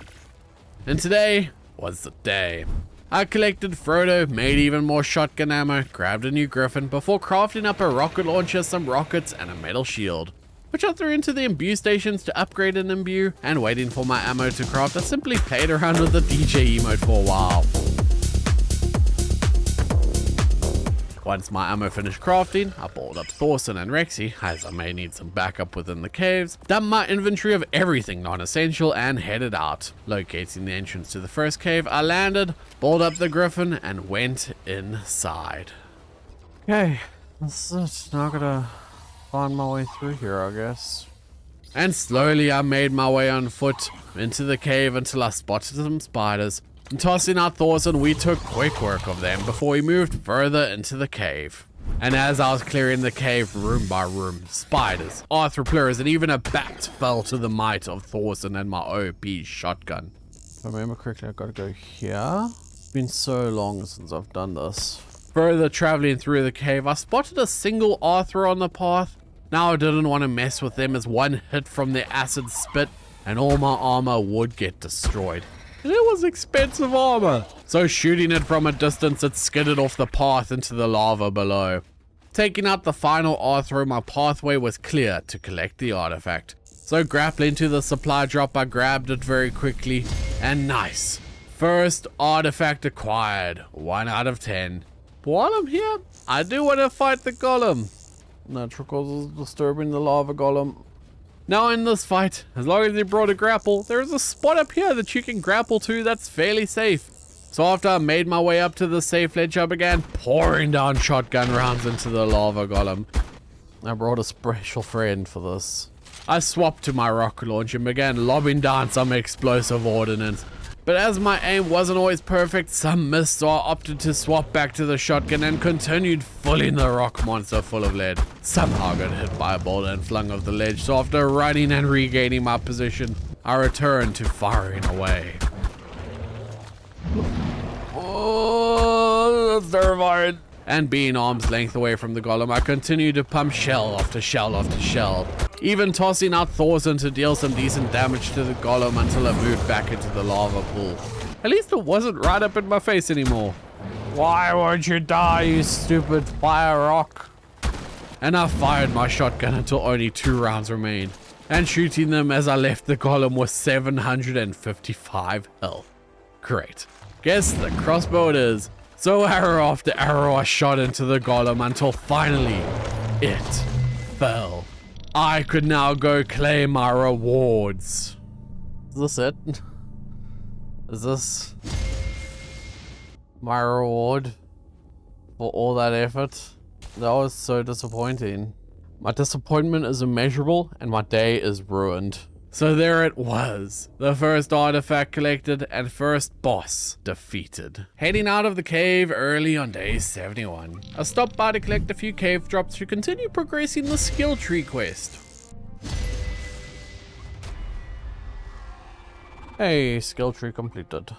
Speaker 1: And today was the day. I collected Frodo, made even more shotgun ammo, grabbed a new griffin before crafting up a rocket launcher, some rockets, and a metal shield, which I threw into the imbue stations to upgrade an imbue, and waiting for my ammo to craft, I simply played around with the DJ emote for a while. Once my ammo finished crafting, I balled up Thorson and Rexy, as I may need some backup within the caves, dumped my inventory of everything non-essential, and headed out. Locating the entrance to the first cave, I landed, balled up the griffin, and went inside. Okay, that's it. Now I gotta find my way through here, I guess. And slowly I made my way on foot into the cave until I spotted some spiders. And tossing out Thorson, we took quick work of them before we moved further into the cave. And as I was clearing the cave room by room, spiders, arthroplurs, and even a bat fell to the might of Thorson and my OP shotgun. If I remember correctly, I gotta go here. It's been so long since I've done this. Further traveling through the cave, I spotted a single arthro on the path. Now I didn't want to mess with them as one hit from their acid spit and all my armor would get destroyed. And it was expensive armor, so shooting it from a distance, it skidded off the path into the lava below. Taking out the final arthro, my pathway was clear to collect the artifact. So grappling to the supply drop, I grabbed it very quickly, and nice. First artifact acquired, 1 out of 10. While I'm here, I do want to fight the golem. Natural causes disturbing the lava golem. Now in this fight, as long as you brought a grapple, there is a spot up here that you can grapple to that's fairly safe. So after I made my way up to the safe ledge, I began pouring down shotgun rounds into the lava golem. I brought a special friend for this. I swapped to my rocket launch and began lobbing down some explosive ordnance. But as my aim wasn't always perfect, some missed, so I opted to swap back to the shotgun and continued filling the rock monster full of lead. Somehow I got hit by a boulder and flung off the ledge, so after running and regaining my position, I returned to firing away. Oh, that's terrifying. And being arm's length away from the golem, I continued to pump shell after shell after shell, even tossing out Thorson to deal some decent damage to the golem until it moved back into the lava pool. At least it wasn't right up in my face anymore. Why won't you die, you stupid fire rock? And I fired my shotgun until only 2 rounds remained, and shooting them as I left the golem with 755 health. Great. Guess the crossbow it is. So arrow after arrow I shot into the golem until finally it fell. I could now go claim my rewards. Is this it? Is this my reward for all that effort? That was so disappointing. My disappointment is immeasurable and my day is ruined. So there it was, the first artifact collected and first boss defeated. Heading out of the cave early on day 71, I stopped by to collect a few cave drops to continue progressing the skill tree quest. Hey, skill tree completed.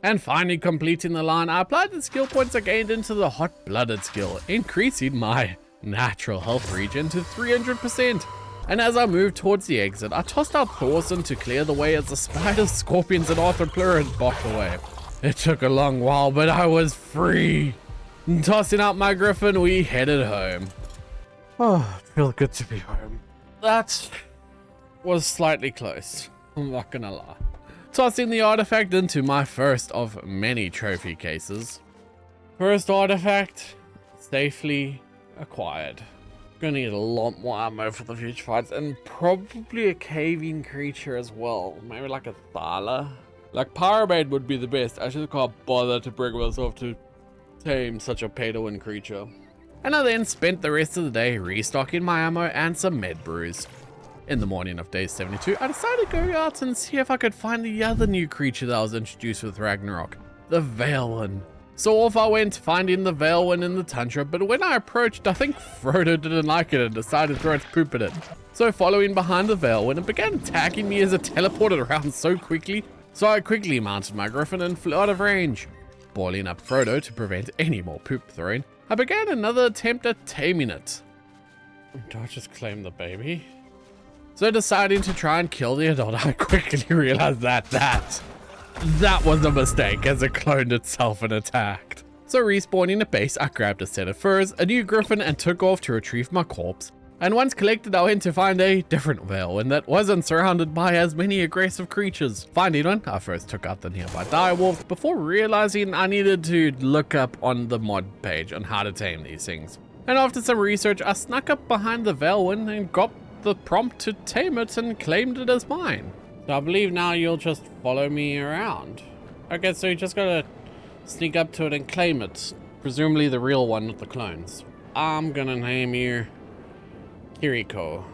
Speaker 1: And finally completing the line, I applied the skill points I gained into the hot-blooded skill, increasing my natural health regen to 300%. And as I moved towards the exit, I tossed out Thorson to clear the way as the spiders, scorpions, and arthropleuras blocked the way. It took a long while, but I was free. And tossing out my griffin, we headed home. Oh, it feels good to be home. That was slightly close, I'm not gonna lie. Tossing the artifact into my first of many trophy cases. First artifact, safely acquired. Gonna need a lot more ammo for the future fights, and probably a caving creature as well. Maybe like a Thala. Like Pyramid would be the best. I just can't bother to bring myself to tame such a pay-to-win creature. And I then spent the rest of the day restocking my ammo and some med brews. In the morning of day 72, I decided to go out and see if I could find the other new creature that was introduced with Ragnarok, the Veilwind. So off I went, finding the Veilwind in the tundra, but when I approached, I think Frodo didn't like it and decided to throw its poop at it. So following behind the Veilwind, it began attacking me as it teleported around so quickly, so I quickly mounted my griffin and flew out of range. Boiling up Frodo to prevent any more poop throwing, I began another attempt at taming it. Do I just claim the baby? So deciding to try and kill the adult, I quickly realized that was a mistake as it cloned itself and attacked. So respawning at base, I grabbed a set of furs, a new griffin, and took off to retrieve my corpse. And once collected, I went to find a different Veilwind that wasn't surrounded by as many aggressive creatures. Finding one, I first took out the nearby direwolf before realizing I needed to look up on the mod page on how to tame these things. And after some research, I snuck up behind the Veilwind and got the prompt to tame it and claimed it as mine. So I believe now you'll just follow me around. Okay, so you just gotta sneak up to it and claim it. Presumably the real one, not the clones. I'm gonna name you Kiriko.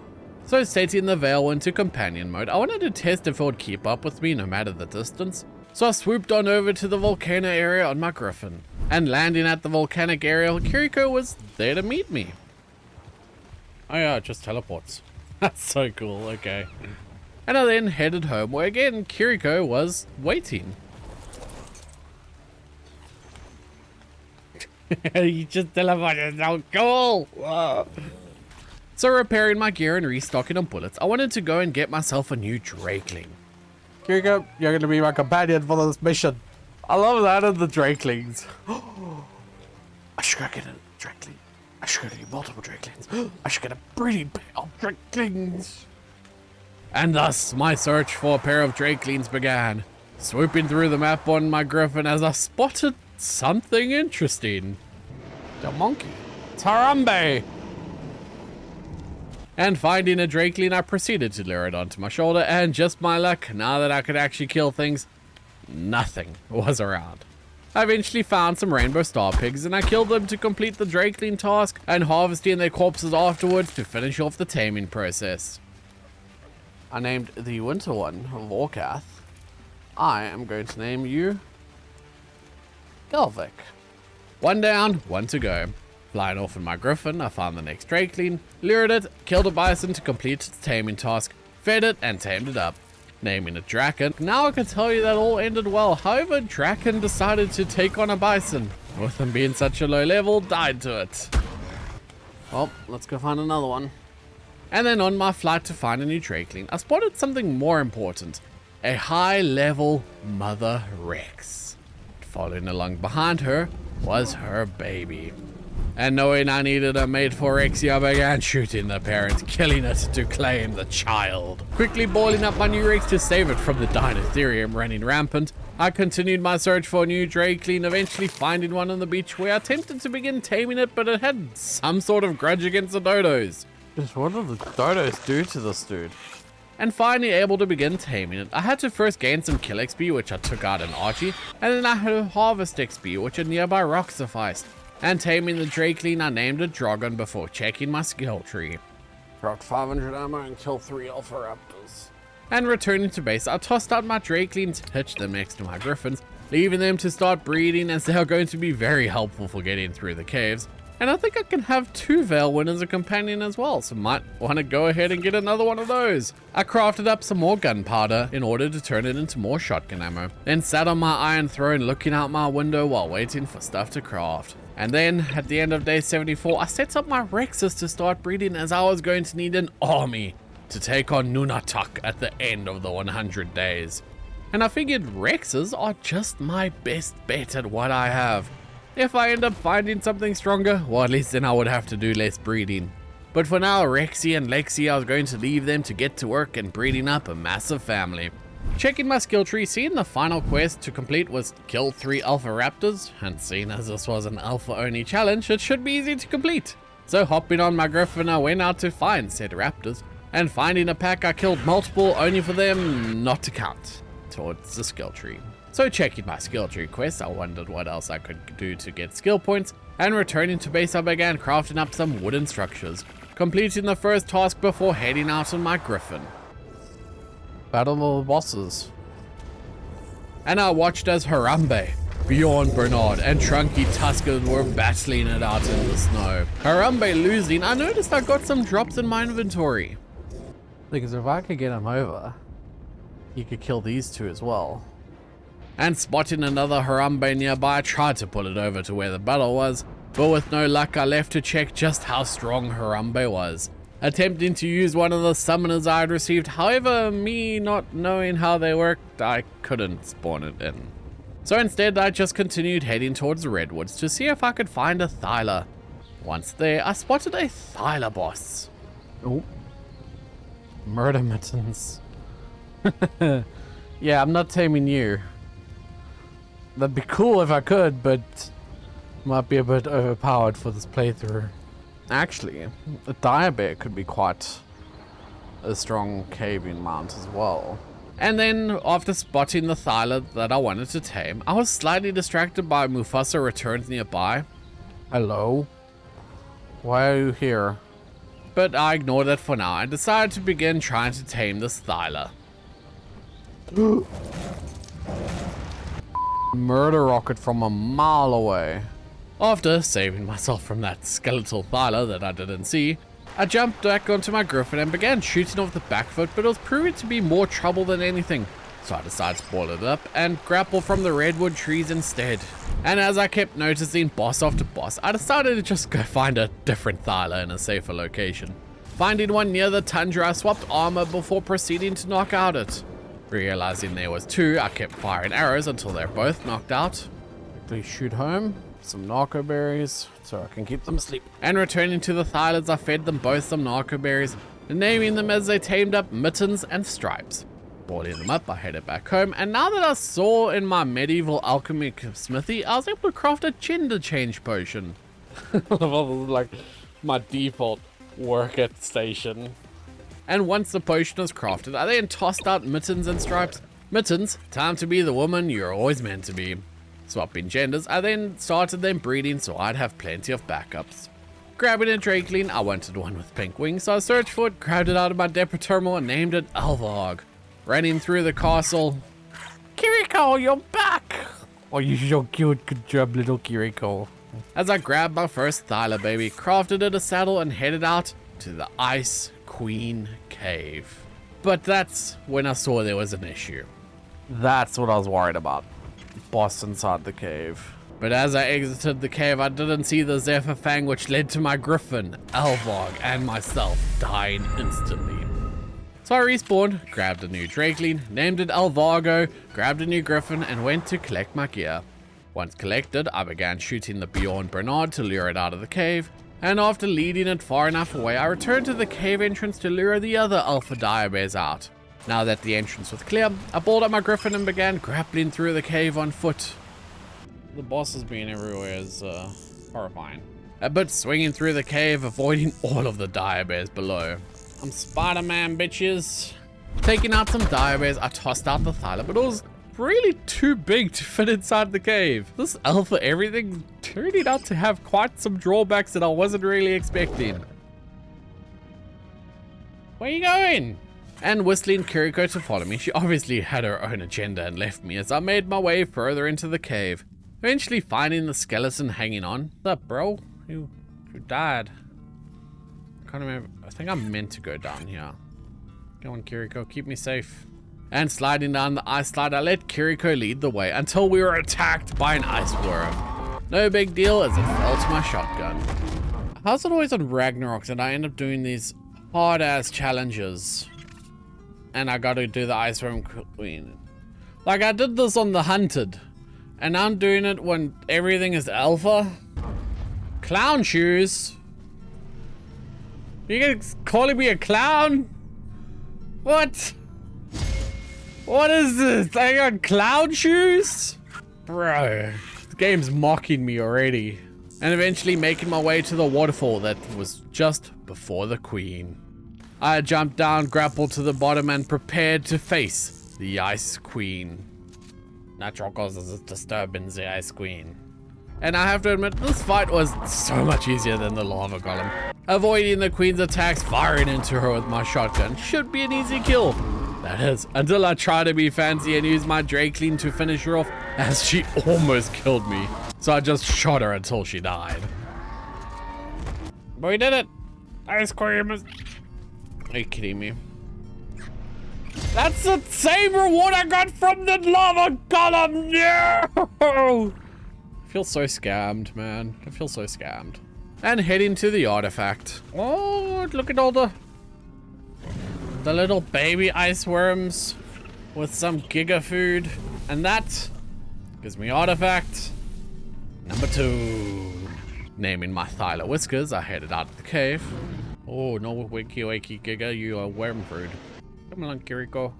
Speaker 1: So setting the Veilwind to companion mode, I wanted to test if it would keep up with me no matter the distance. So I swooped on over to the volcano area on my griffin. And landing at the volcanic area, Kiriko was there to meet me. Oh yeah, it just teleports. That's so cool, okay. And I then headed home where again Kiriko was waiting. You just teleported, so cool! Whoa. So repairing my gear and restocking on bullets, I wanted to go and get myself a new Drakeling. Kiriko, you're gonna be my companion for this mission. I love that of the Drakelings. I should go get a Drakeling. I should go get multiple Drakelings. I should get a breeding pair of Drakelings. And thus, my search for a pair of Drakelings began, swooping through the map on my griffin as I spotted something interesting. The monkey. Tarambe! And finding a Drakeling, I proceeded to lure it onto my shoulder, and just my luck, now that I could actually kill things, nothing was around. I eventually found some rainbow star pigs, and I killed them to complete the Drakeling task, and harvesting their corpses afterwards to finish off the taming process. I named the winter one Vorkath. I am going to name you Galvik. One down, one to go. Flying off in my griffin, I found the next Drakeling, lured it, killed a bison to complete its taming task, fed it and tamed it up. Naming it Draken. Now I can tell you that all ended well. However, Draken decided to take on a bison. With him being such a low level, died to it. Well, let's go find another one. And then on my flight to find a new Drakeling, I spotted something more important. A high level Mother Rex. Following along behind her was her baby. And knowing I needed a mate for Rexy, I began shooting the parent, killing it to claim the child. Quickly boiling up my new Rex to save it from the Dinotherium running rampant, I continued my search for a new Drakeling, eventually finding one on the beach where I attempted to begin taming it, but it had some sort of grudge against the dodos.
Speaker 3: Just what did the dodos do to this dude?
Speaker 1: And finally able to begin taming it. I had to first gain some kill XP, which I took out in Archie, and then I had to harvest XP, which a nearby rock sufficed. And taming the Drakeling, I named it Dragon before checking my skill tree.
Speaker 3: Dropped 500 ammo and killed 3 Alpha Raptors.
Speaker 1: And returning to base, I tossed out my Drakelings, hitched them next to my Griffins, leaving them to start breeding as they are going to be very helpful for getting through the caves. And I think I can have 2 Veilwind as a companion as well, so might want to go ahead and get another one of those. I crafted up some more gunpowder in order to turn it into more shotgun ammo, then sat on my iron throne looking out my window while waiting for stuff to craft. And then, at the end of day 74, I set up my Rexes to start breeding as I was going to need an army to take on Nunatak at the end of the 100 days. And I figured Rexes are just my best bet at what I have. If I end up finding something stronger, well, at least then I would have to do less breeding. But for now, Rexy and Lexi, I was going to leave them to get to work and breeding up a massive family. Checking my skill tree, seeing the final quest to complete was kill 3 Alpha Raptors, and seeing as this was an Alpha only challenge, it should be easy to complete. So hopping on my Griffin, I went out to find said Raptors, and finding a pack I killed multiple only for them not to count towards the skill tree. So checking my skill tree quest, I wondered what else I could do to get skill points, and returning to base I began crafting up some wooden structures, completing the first task before heading out on my Griffin.
Speaker 3: Battle of the bosses.
Speaker 1: And I watched as Harambe, Bjorn Bernard, and Trunky Tusker were battling it out in the snow. Harambe losing, I noticed I got some drops in my inventory.
Speaker 3: Because if I could get him over, you could kill these 2 as well.
Speaker 1: And spotting another Harambe nearby, I tried to pull it over to where the battle was, but with no luck I left to check just how strong Harambe was. Attempting to use one of the summoners I had received, however, me not knowing how they worked, I couldn't spawn it in. So instead, I just continued heading towards the redwoods to see if I could find a Thyla. Once there, I spotted a Thyla boss.
Speaker 3: Oh. Murder mittens. Yeah, I'm not taming you. That'd be cool if I could, but might be a bit overpowered for this playthrough.
Speaker 1: Actually, a Direbear could be quite a strong caving mount as well. And then, after spotting the Thyla that I wanted to tame, I was slightly distracted by Mufasa returns nearby.
Speaker 3: Hello? Why are you here?
Speaker 1: But I ignored it for now and decided to begin trying to tame this Thyla.
Speaker 3: Murder rocket from a mile away.
Speaker 1: After saving myself from that skeletal Thyla that I didn't see, I jumped back onto my Griffin and began shooting off the back foot, but it was proving to be more trouble than anything. So I decided to boil it up and grapple from the redwood trees instead. And as I kept noticing boss after boss, I decided to just go find a different Thyla in a safer location. Finding one near the tundra, I swapped armor before proceeding to knock out it. Realizing there was 2, I kept firing arrows until they're both knocked out.
Speaker 3: Quickly shoot home. Some narco berries so I can keep them asleep.
Speaker 1: And returning to the Thylas, I fed them both some narco berries, naming them as they tamed up Mittens and Stripes. Boiling them up, I headed back home, and now that I saw in my medieval alchemic smithy, I was able to craft a gender change potion.
Speaker 3: Like my default work at station.
Speaker 1: And once the potion was crafted, I then tossed out Mittens and Stripes. Mittens, time to be the woman you're always meant to be. Swapping genders, I then started them breeding so I'd have plenty of backups. Grabbing a Drakeling, I wanted one with pink wings, so I searched for it, grabbed it out of my depot terminal and named it Alvarg. Running through the castle. Kiriko, you're back!
Speaker 3: Oh, you're so cute. Good job, little Kiriko.
Speaker 1: As I grabbed my first Thyla baby, crafted it a saddle and headed out to the Ice Queen Cave. But that's when I saw there was an issue.
Speaker 3: That's what I was worried about. Boss inside the cave.
Speaker 1: But as I exited the cave, I didn't see the Zephyr Fang, which led to my Griffin, Alvarg, and myself dying instantly. So I respawned, grabbed a new Drakeling, named it Alvargo, grabbed a new Griffin, and went to collect my gear. Once collected, I began shooting the Bjorn Bernard to lure it out of the cave, and after leading it far enough away, I returned to the cave entrance to lure the other Alpha Diabears out. Now that the entrance was clear, I pulled up my Griffin and began grappling through the cave on foot. The bosses being everywhere is horrifying. But swinging through the cave, avoiding all of the Diabears below. I'm Spider-Man, bitches. Taking out some Diabears, I tossed out the Thyla, but it was really too big to fit inside the cave. This Alpha everything turning out to have quite some drawbacks that I wasn't really expecting. Where are you going? And whistling Kiriko to follow me, she obviously had her own agenda and left me as I made my way further into the cave. Eventually finding the skeleton hanging on. What's up, bro? You died. I can't remember. I think I'm meant to go down here. Come on, Kiriko, keep me safe. And sliding down the ice slide, I let Kiriko lead the way until we were attacked by an ice worm. No big deal as it fell to my shotgun. How's it always on Ragnarok that I end up doing these hard-ass challenges? And I gotta do the ice worm queen. Like, I did this on the Hunted. And I'm doing it when everything is alpha? Clown shoes? You calling me a clown? What? What is this? I got clown shoes? Bro, the game's mocking me already. And eventually making my way to the waterfall that was just before the queen. I jumped down, grappled to the bottom, and prepared to face the Ice Queen. Natural causes of disturbance, the Ice Queen. And I have to admit, this fight was so much easier than the lava golem. Avoiding the queen's attacks, firing into her with my shotgun should be an easy kill. That is, until I try to be fancy and use my Drakeling to finish her off, as she almost killed me. So I just shot her until she died. But we did it! Ice Queen is... Are you kidding me? That's the same reward I got from the lava golem! No! I feel so scammed, man. I feel so scammed. And heading to the artifact. Oh, look at all the little baby ice worms with some giga food. And that gives me artifact number 2. Naming my Thyla Whiskers, I headed out of the cave. Oh, no wakey wakey giga, you are worm food. Come along, Kiriko.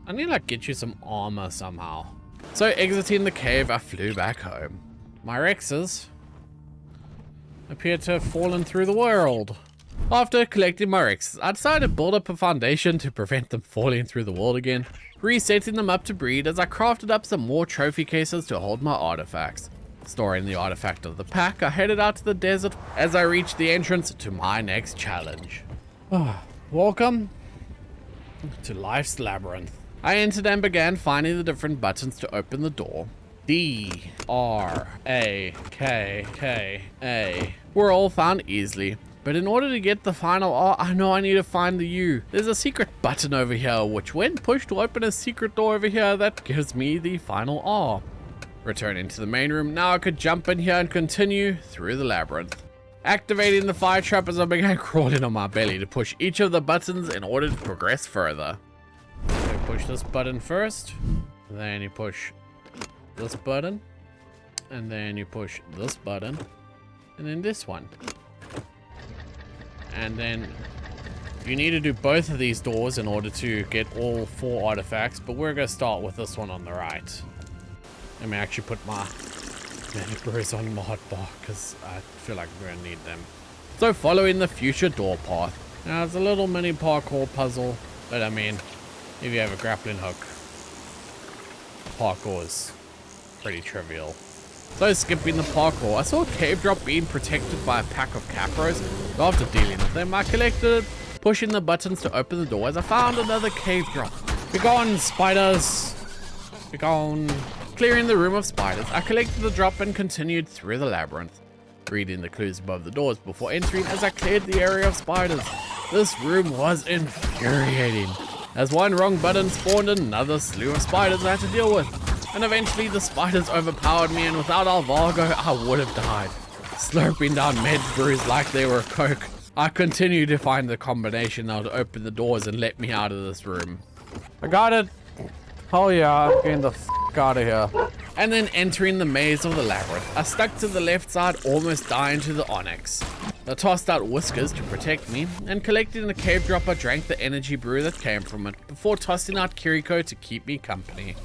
Speaker 1: I need to like get you some armor somehow. So exiting the cave, I flew back home. My Rexes appear to have fallen through the world. After collecting my Rexes, I decided to build up a foundation to prevent them falling through the world again, resetting them up to breed as I crafted up some more trophy cases to hold my artifacts. Storing the artifact of the pack, I headed out to the desert as I reached the entrance to my next challenge. Welcome to Life's Labyrinth. I entered and began finding the different buttons to open the door. D, R, A, K, K, A were all found easily. But in order to get the final R, I know I need to find the U. There's a secret button over here, which when pushed will open a secret door over here that gives me the final R. Returning to the main room, now I could jump in here and continue through the labyrinth. Activating the fire trap as I began crawling on my belly to push each of the buttons in order to progress further. So push this button first, then you push this button, and then you push this button, and then this one. And then you need to do both of these doors in order to get all 4 artifacts, but we're going to start with this one on the right. Let me actually put my magic brews on my hotbar because I feel like we're going to need them. So following the future door path. Now it's a little mini parkour puzzle, but I mean, if you have a grappling hook, parkour is pretty trivial. So skipping the parkour, I saw a cave drop being protected by a pack of capros. So after dealing with them, I collected it, pushing the buttons to open the door as I found another cave drop. Be gone, spiders. Be gone. Clearing the room of spiders, I collected the drop and continued through the labyrinth, reading the clues above the doors before entering as I cleared the area of spiders. This room was infuriating. As one wrong button spawned another slew of spiders I had to deal with, and eventually the spiders overpowered me, and without Alvago I would have died. Slurping down meds brews like they were coke, I continued to find the combination that would open the doors and let me out of this room.
Speaker 3: I got it. Oh yeah, I'm getting the f out of here.
Speaker 1: And then entering the maze of the labyrinth, I stuck to the left side, almost dying to the onyx. I tossed out whiskers to protect me, and collecting the cave drop, I drank the energy brew that came from it, before tossing out Kiriko to keep me company.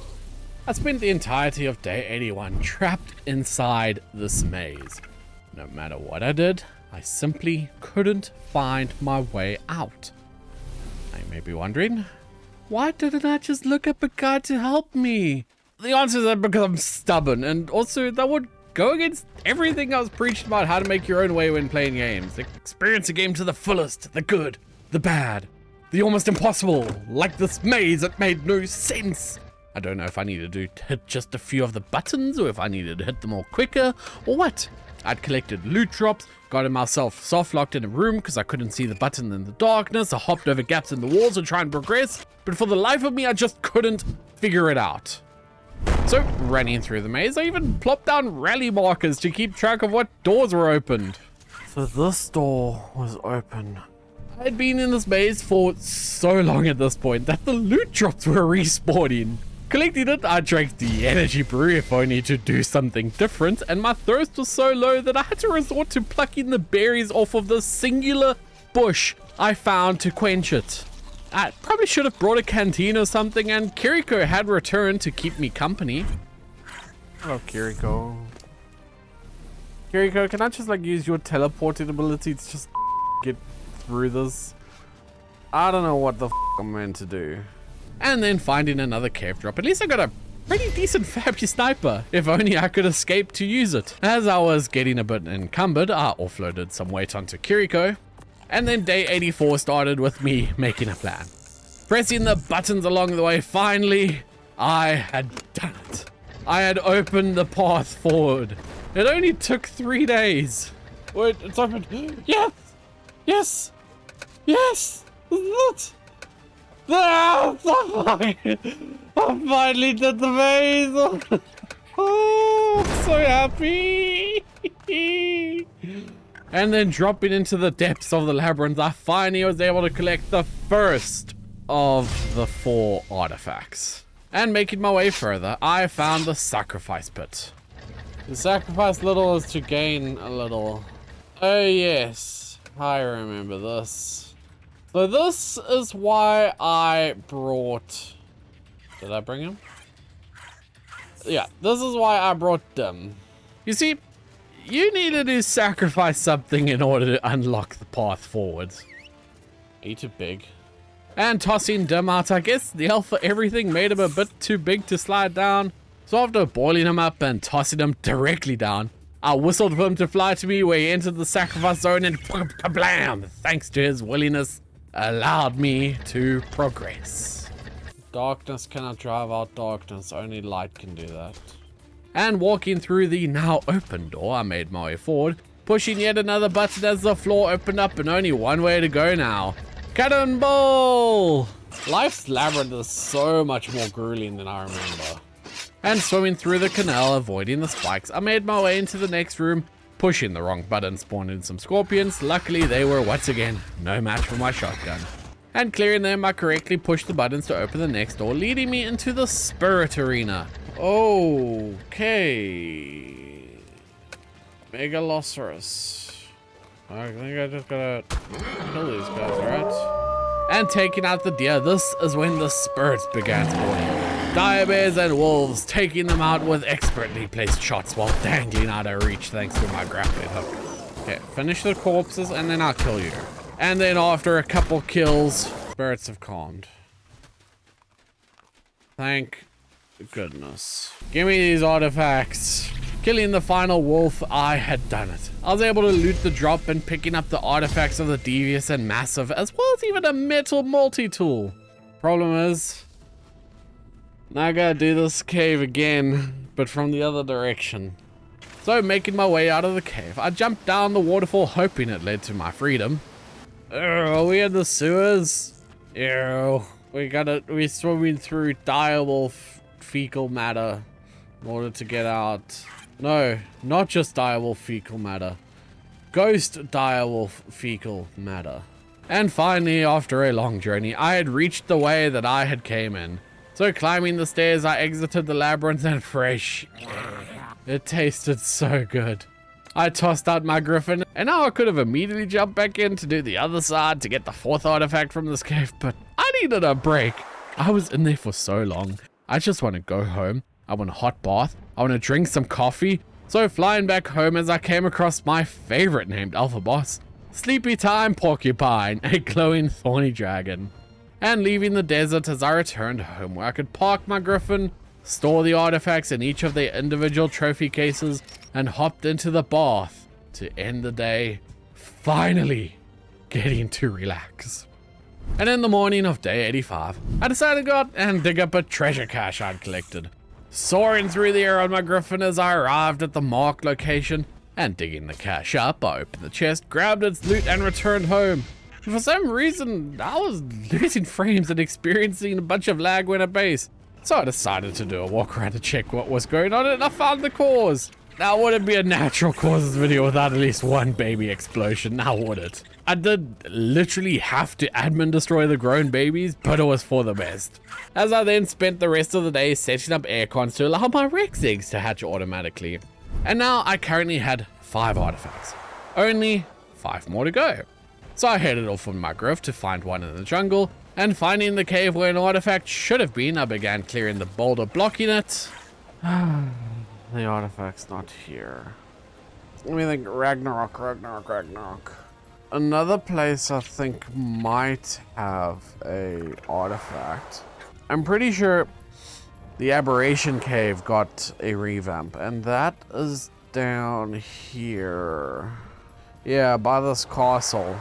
Speaker 1: I spent the entirety of day 81 trapped inside this maze. No matter what I did, I simply couldn't find my way out. Now you may be wondering, why didn't I just look up a guide to help me? The answer is that because I'm stubborn, and also that would go against everything I was preaching about how to make your own way when playing games. Experience a game to the fullest, the good, the bad, the almost impossible, like this maze that made no sense. I don't know if I needed to hit just a few of the buttons, or if I needed to hit them all quicker, or what. I'd collected loot drops, gotten myself soft-locked in a room because I couldn't see the button in the darkness, I hopped over gaps in the walls to try and progress, but for the life of me I just couldn't figure it out. So, running through the maze, I even plopped down rally markers to keep track of what doors were opened.
Speaker 3: So this door was open.
Speaker 1: I had been in this maze for so long at this point that the loot drops were respawning. Collecting it, I drank the energy brew if only to do something different, and my thirst was so low that I had to resort to plucking the berries off of the singular bush I found to quench it. I probably should have brought a canteen or something, and Kiriko had returned to keep me company.
Speaker 3: Hello, Kiriko. Kiriko, can I just like use your teleporting ability to just get through this? I don't know what the I'm meant to do.
Speaker 1: And then finding another cave drop. At least I got a pretty decent Fabi sniper. If only I could escape to use it. As I was getting a bit encumbered, I offloaded some weight onto Kiriko. And then day 84 started with me making a plan. Pressing the buttons along the way, finally, I had done it. I had opened the path forward. It only took 3 days.
Speaker 3: Wait, it's open. Yes! Yes! Yes! What? Ah, I finally did the maze! Oh, I'm so happy!
Speaker 1: And then dropping into the depths of the labyrinth, I finally was able to collect the first of the 4 artifacts. And making my way further, I found the sacrifice pit.
Speaker 3: The sacrifice little is to gain a little. Oh yes, I remember this. So this is why I brought... Did I bring him? Yeah, this is why I brought them.
Speaker 1: You see, you needed to sacrifice something in order to unlock the path forwards.
Speaker 3: Are you too big?
Speaker 1: And tossing Dim out, I guess the elf for everything made him a bit too big to slide down. So after boiling him up and tossing him directly down, I whistled for him to fly to me where he entered the sacrifice zone, and kablam, thanks to his willingness, allowed me to progress.
Speaker 3: Darkness cannot drive out darkness, only light can do that.
Speaker 1: And walking through the now open door, I made my way forward, pushing yet another button as the floor opened up, and only one way to go now. Cannonball!
Speaker 3: Life's labyrinth is so much more grueling than I remember.
Speaker 1: And swimming through the canal, avoiding the spikes, I made my way into the next room, pushing the wrong button, spawned in some scorpions. Luckily, they were once again no match for my shotgun. And clearing them, I correctly pushed the buttons to open the next door, leading me into the spirit arena.
Speaker 3: Okay. Megalosaurus. I think I just gotta kill these guys, right?
Speaker 1: And taking out the deer, this is when the spirits began spawning. Dire bears and wolves, taking them out with expertly placed shots while dangling out of reach thanks to my grappling hook. Okay, finish the corpses and then I'll kill you. And then after a couple kills, spirits have calmed. Thank goodness. Give me these artifacts. Killing the final wolf, I had done it. I was able to loot the drop and picking up the artifacts of the devious and massive, as well as even a metal multi-tool. Problem is, now I gotta do this cave again, but from the other direction. So making my way out of the cave, I jumped down the waterfall hoping it led to my freedom. Are we in the sewers? Ew. We're swimming through direwolf fecal matter in order to get out. No, not just direwolf fecal matter. Ghost direwolf fecal matter. And finally, after a long journey, I had reached the way that I had came in. So climbing the stairs, I exited the labyrinth and fresh. It tasted so good. I tossed out my griffin, and now I could have immediately jumped back in to do the other side to get the 4th artifact from this cave, but I needed a break. I was in there for so long. I just want to go home. I want a hot bath. I want to drink some coffee. So flying back home as I came across my favorite named alpha boss, Sleepy Time Porcupine, a glowing thorny dragon. And leaving the desert as I returned home where I could park my griffin, store the artifacts in each of their individual trophy cases, and hopped into the bath to end the day, finally getting to relax. And in the morning of day 85, I decided to go out and dig up a treasure cache I'd collected. Soaring through the air on my griffin as I arrived at the marked location, and digging the cache up, I opened the chest, grabbed its loot, and returned home. For some reason, I was losing frames and experiencing a bunch of lag when at base. So I decided to do a walk around to check what was going on, and I found the cause. Now, would it be a natural causes video without at least one baby explosion? Now would it? I did literally have to admin destroy the grown babies, but it was for the best. As I then spent the rest of the day setting up air cons to allow my Rex eggs to hatch automatically. And now I currently had 5 artifacts. Only 5 more to go. So I headed off from my grove to find one in the jungle, and finding the cave where an artifact should have been, I began clearing the boulder blocking it. The artifact's not here. Let me think. Ragnarok. Another place I think might have a artifact. I'm pretty sure the Aberration Cave got a revamp, and that is down here. Yeah, by this castle.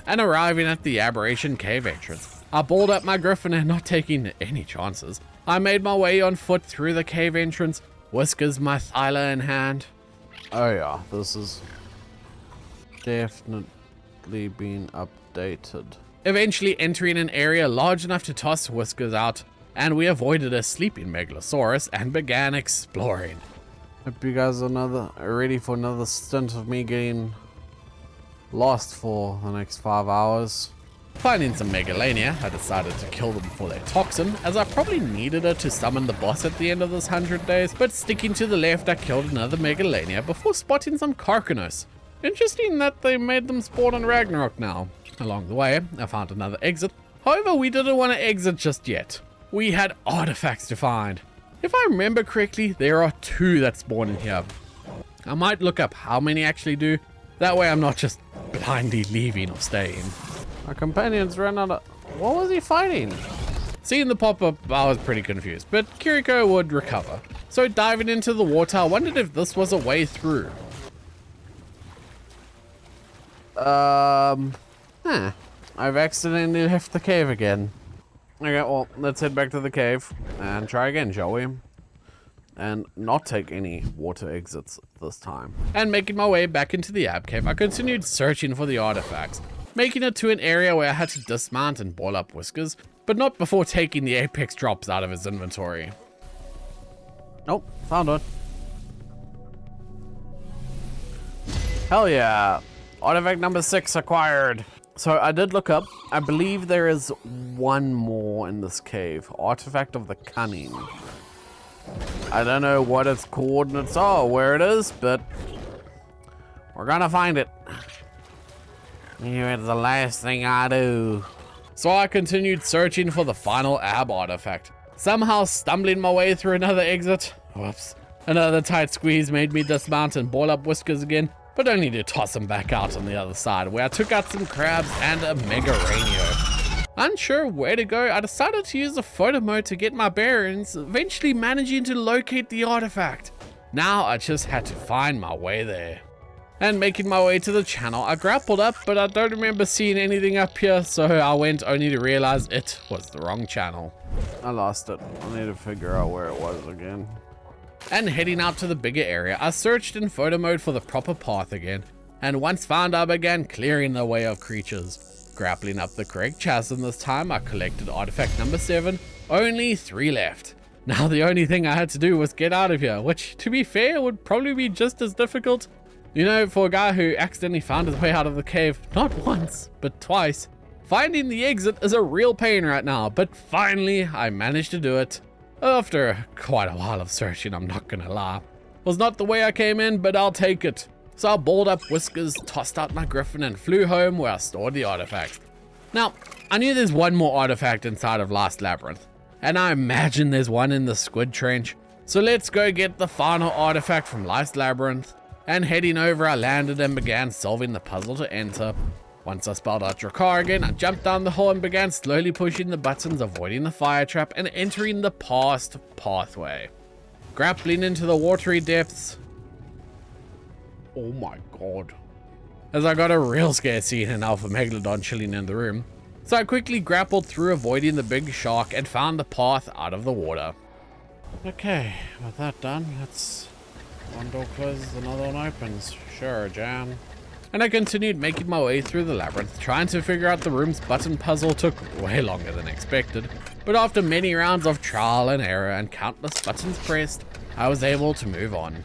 Speaker 1: And arriving at the Aberration Cave entrance, I balled up my griffin and not taking any chances, I made my way on foot through the cave entrance, whiskers my thyla in hand. Oh yeah, this is definitely been updated. Eventually entering an area large enough to toss Whiskers out, and we avoided a sleeping Megalosaurus and began exploring. Hope you guys are ready for another stint of me getting lost for the next 5 hours. Finding some Megalania, I decided to kill them for their toxin, as I probably needed it to summon the boss at the end of this 100 days, but sticking to the left, I killed another Megalania before spotting some Carcanos. Interesting that they made them spawn on Ragnarok now. Along the way, I found another exit. However, we didn't want to exit just yet. We had artifacts to find. If I remember correctly, there are 2 that spawn in here. I might look up how many actually do. That way I'm not just blindly leaving or staying. Our companions ran out of... What was he fighting? Seeing the pop-up, I was pretty confused, but Kiriko would recover. So diving into the water, I wondered if this was a way through. I've accidentally left the cave again. Okay, well, let's head back to the cave and try again, shall we? And not take any water exits this time. And making my way back into the Ab Cave, I continued searching for the artifacts, making it to an area where I had to dismount and boil up Whiskers, but not before taking the Apex drops out of his inventory. Nope, found it. Hell yeah. Artifact number 6 acquired. So I did look up. I believe there is one more in this cave. Artifact of the Cunning. I don't know what its coordinates are, where it is, but we're gonna find it. It's the last thing I do. So I continued searching for the final Ab artifact, somehow stumbling my way through another exit. Whoops. Another tight squeeze made me dismount and boil up Whiskers again, but only to toss him back out on the other side, where I took out some crabs and a Megaranio. Unsure where to go, I decided to use the photo mode to get my bearings, eventually managing to locate the artifact. Now I just had to find my way there. And making my way to the channel, I grappled up, but I don't remember seeing anything up here, so I went only to realize it was the wrong channel.
Speaker 3: I lost it. I need to figure out where it was again.
Speaker 1: And heading out to the bigger area, I searched in photo mode for the proper path again, and once found I began clearing the way of creatures. Grappling up the correct chasm this time, I collected artifact number 7, only 3 left. Now the only thing I had to do was get out of here, which to be fair would probably be just as difficult. You know, for a guy who accidentally found his way out of the cave, not once, but twice. Finding the exit is a real pain right now, but finally I managed to do it. After quite a while of searching, I'm not gonna lie. Was not the way I came in, but I'll take it. So I balled up whiskers, tossed out my griffin, and flew home where I stored the artifact. Now, I knew there's one more artifact inside of Last Labyrinth, and I imagine there's one in the Squid Trench. So let's go get the final artifact from Last Labyrinth. And heading over, I landed and began solving the puzzle to enter. Once I spelled out your car again, I jumped down the hole and began slowly pushing the buttons, avoiding the fire trap and entering the past pathway. Grappling into the watery depths. Oh my god. As I got a real scare seeing an alpha megalodon chilling in the room. So I quickly grappled through, avoiding the big shark, and found the path out of the water.
Speaker 3: Okay, with that done, let's... one door closes, another one opens. Sure, Jan.
Speaker 1: And I continued making my way through the labyrinth. Trying to figure out the room's button puzzle took way longer than expected. But after many rounds of trial and error and countless buttons pressed, I was able to move on.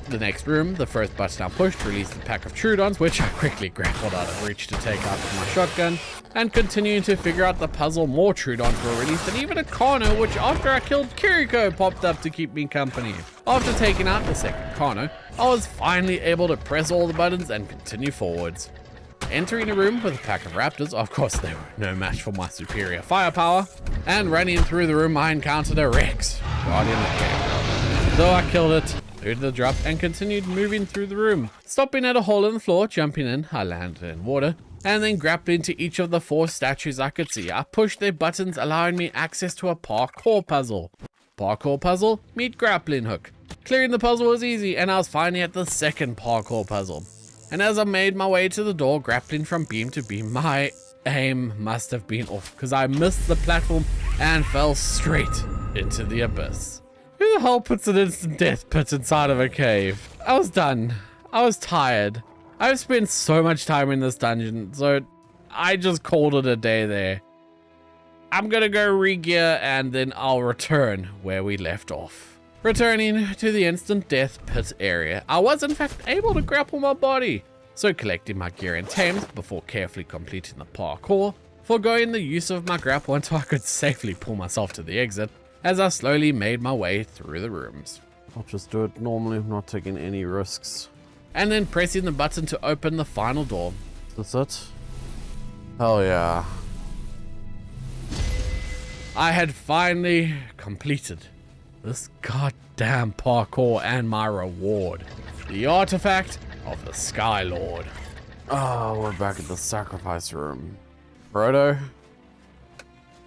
Speaker 1: The next room, the first button I pushed released a pack of Trudons, which I quickly grappled out of reach to take out with my shotgun. And continuing to figure out the puzzle, more Trudons were released, and even a Kano, which after I killed Kiriko popped up to keep me company. After taking out the second Kano, I was finally able to press all the buttons and continue forwards. Entering a room with a pack of raptors, of course they were no match for my superior firepower, and running through the room I encountered a Rex, guardian of Ragnarok. Though I killed it, looted the drop, and continued moving through the room. Stopping at a hole in the floor, jumping in, I landed in water, and then grappling to each of the 4 statues I could see. I pushed their buttons, allowing me access to a parkour puzzle. Parkour puzzle, meet grappling hook. Clearing the puzzle was easy, and I was finally at the second parkour puzzle. And as I made my way to the door, grappling from beam to beam, my aim must have been off, because I missed the platform and fell straight into the abyss. Who the hell puts an instant death pit inside of a cave? I was done. I was tired. I've spent so much time in this dungeon, so I just called it a day there. I'm gonna go re-gear and then I'll return where we left off. Returning to the instant death pit area, I was in fact able to grapple my body. So collecting my gear and Tames before carefully completing the parkour, foregoing the use of my grapple until I could safely pull myself to the exit, as I slowly made my way through the rooms.
Speaker 3: I'll just do it normally, I'm not taking any risks.
Speaker 1: And then pressing the button to open the final door.
Speaker 3: That's it? Hell yeah.
Speaker 1: I had finally completed this goddamn parkour and my reward. The artifact of the Sky Lord.
Speaker 3: Oh, we're back at the sacrifice room. Frodo,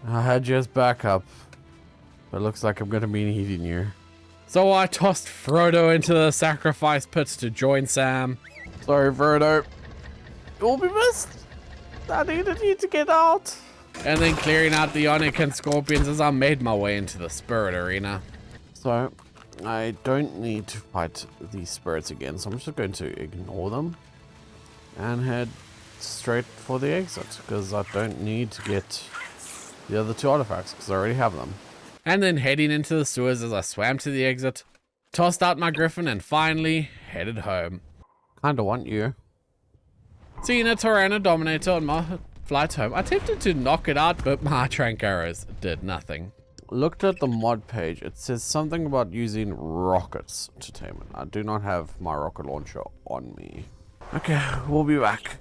Speaker 3: I had you as backup, but it looks like I'm gonna be needing you.
Speaker 1: So I tossed Frodo into the sacrifice pit to join Sam.
Speaker 3: Sorry, Frodo. You'll be missed. I needed you to get out.
Speaker 1: And then clearing out the Onyx and Scorpions as I made my way into the Spirit Arena.
Speaker 3: So, I don't need to fight these spirits again, so I'm just going to ignore them and head straight for the exit, because I don't need to get the other 2 artifacts, because I already have them.
Speaker 1: And then heading into the sewers as I swam to the exit, tossed out my griffin, and finally headed home.
Speaker 3: Kinda want you.
Speaker 1: Seeing a Tyranno Dominator on my flight home, I attempted to knock it out, but my trank arrows did nothing.
Speaker 3: Looked at the mod page, it says something about using rockets to tame it. I do not have my rocket launcher on me. Okay, we'll be back.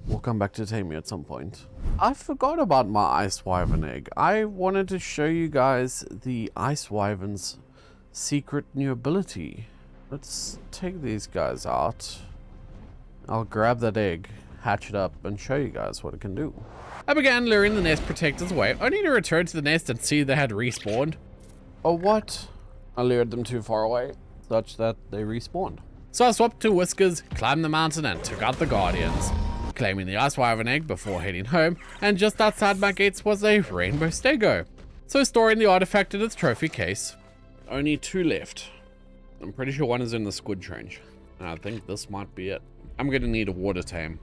Speaker 3: We'll come back to tame you at some point. I forgot about my Ice Wyvern egg. I wanted to show you guys the Ice Wyvern's secret new ability. Let's take these guys out. I'll grab that egg, hatch it up, and show you guys what it can do.
Speaker 1: I began luring the nest protectors away, only to return to the nest and see they had respawned.
Speaker 3: Oh, what? I lured them too far away. such that they respawned.
Speaker 1: So I swapped to Whiskers, climbed the mountain and took out the Guardians, claiming the Ice Wyvern egg before heading home, and just outside my gates was a rainbow stego. So storing the artifact in its trophy case. Only 2 left. I'm pretty sure one is in the squid trench. And I think this might be it. I'm gonna need a water tame.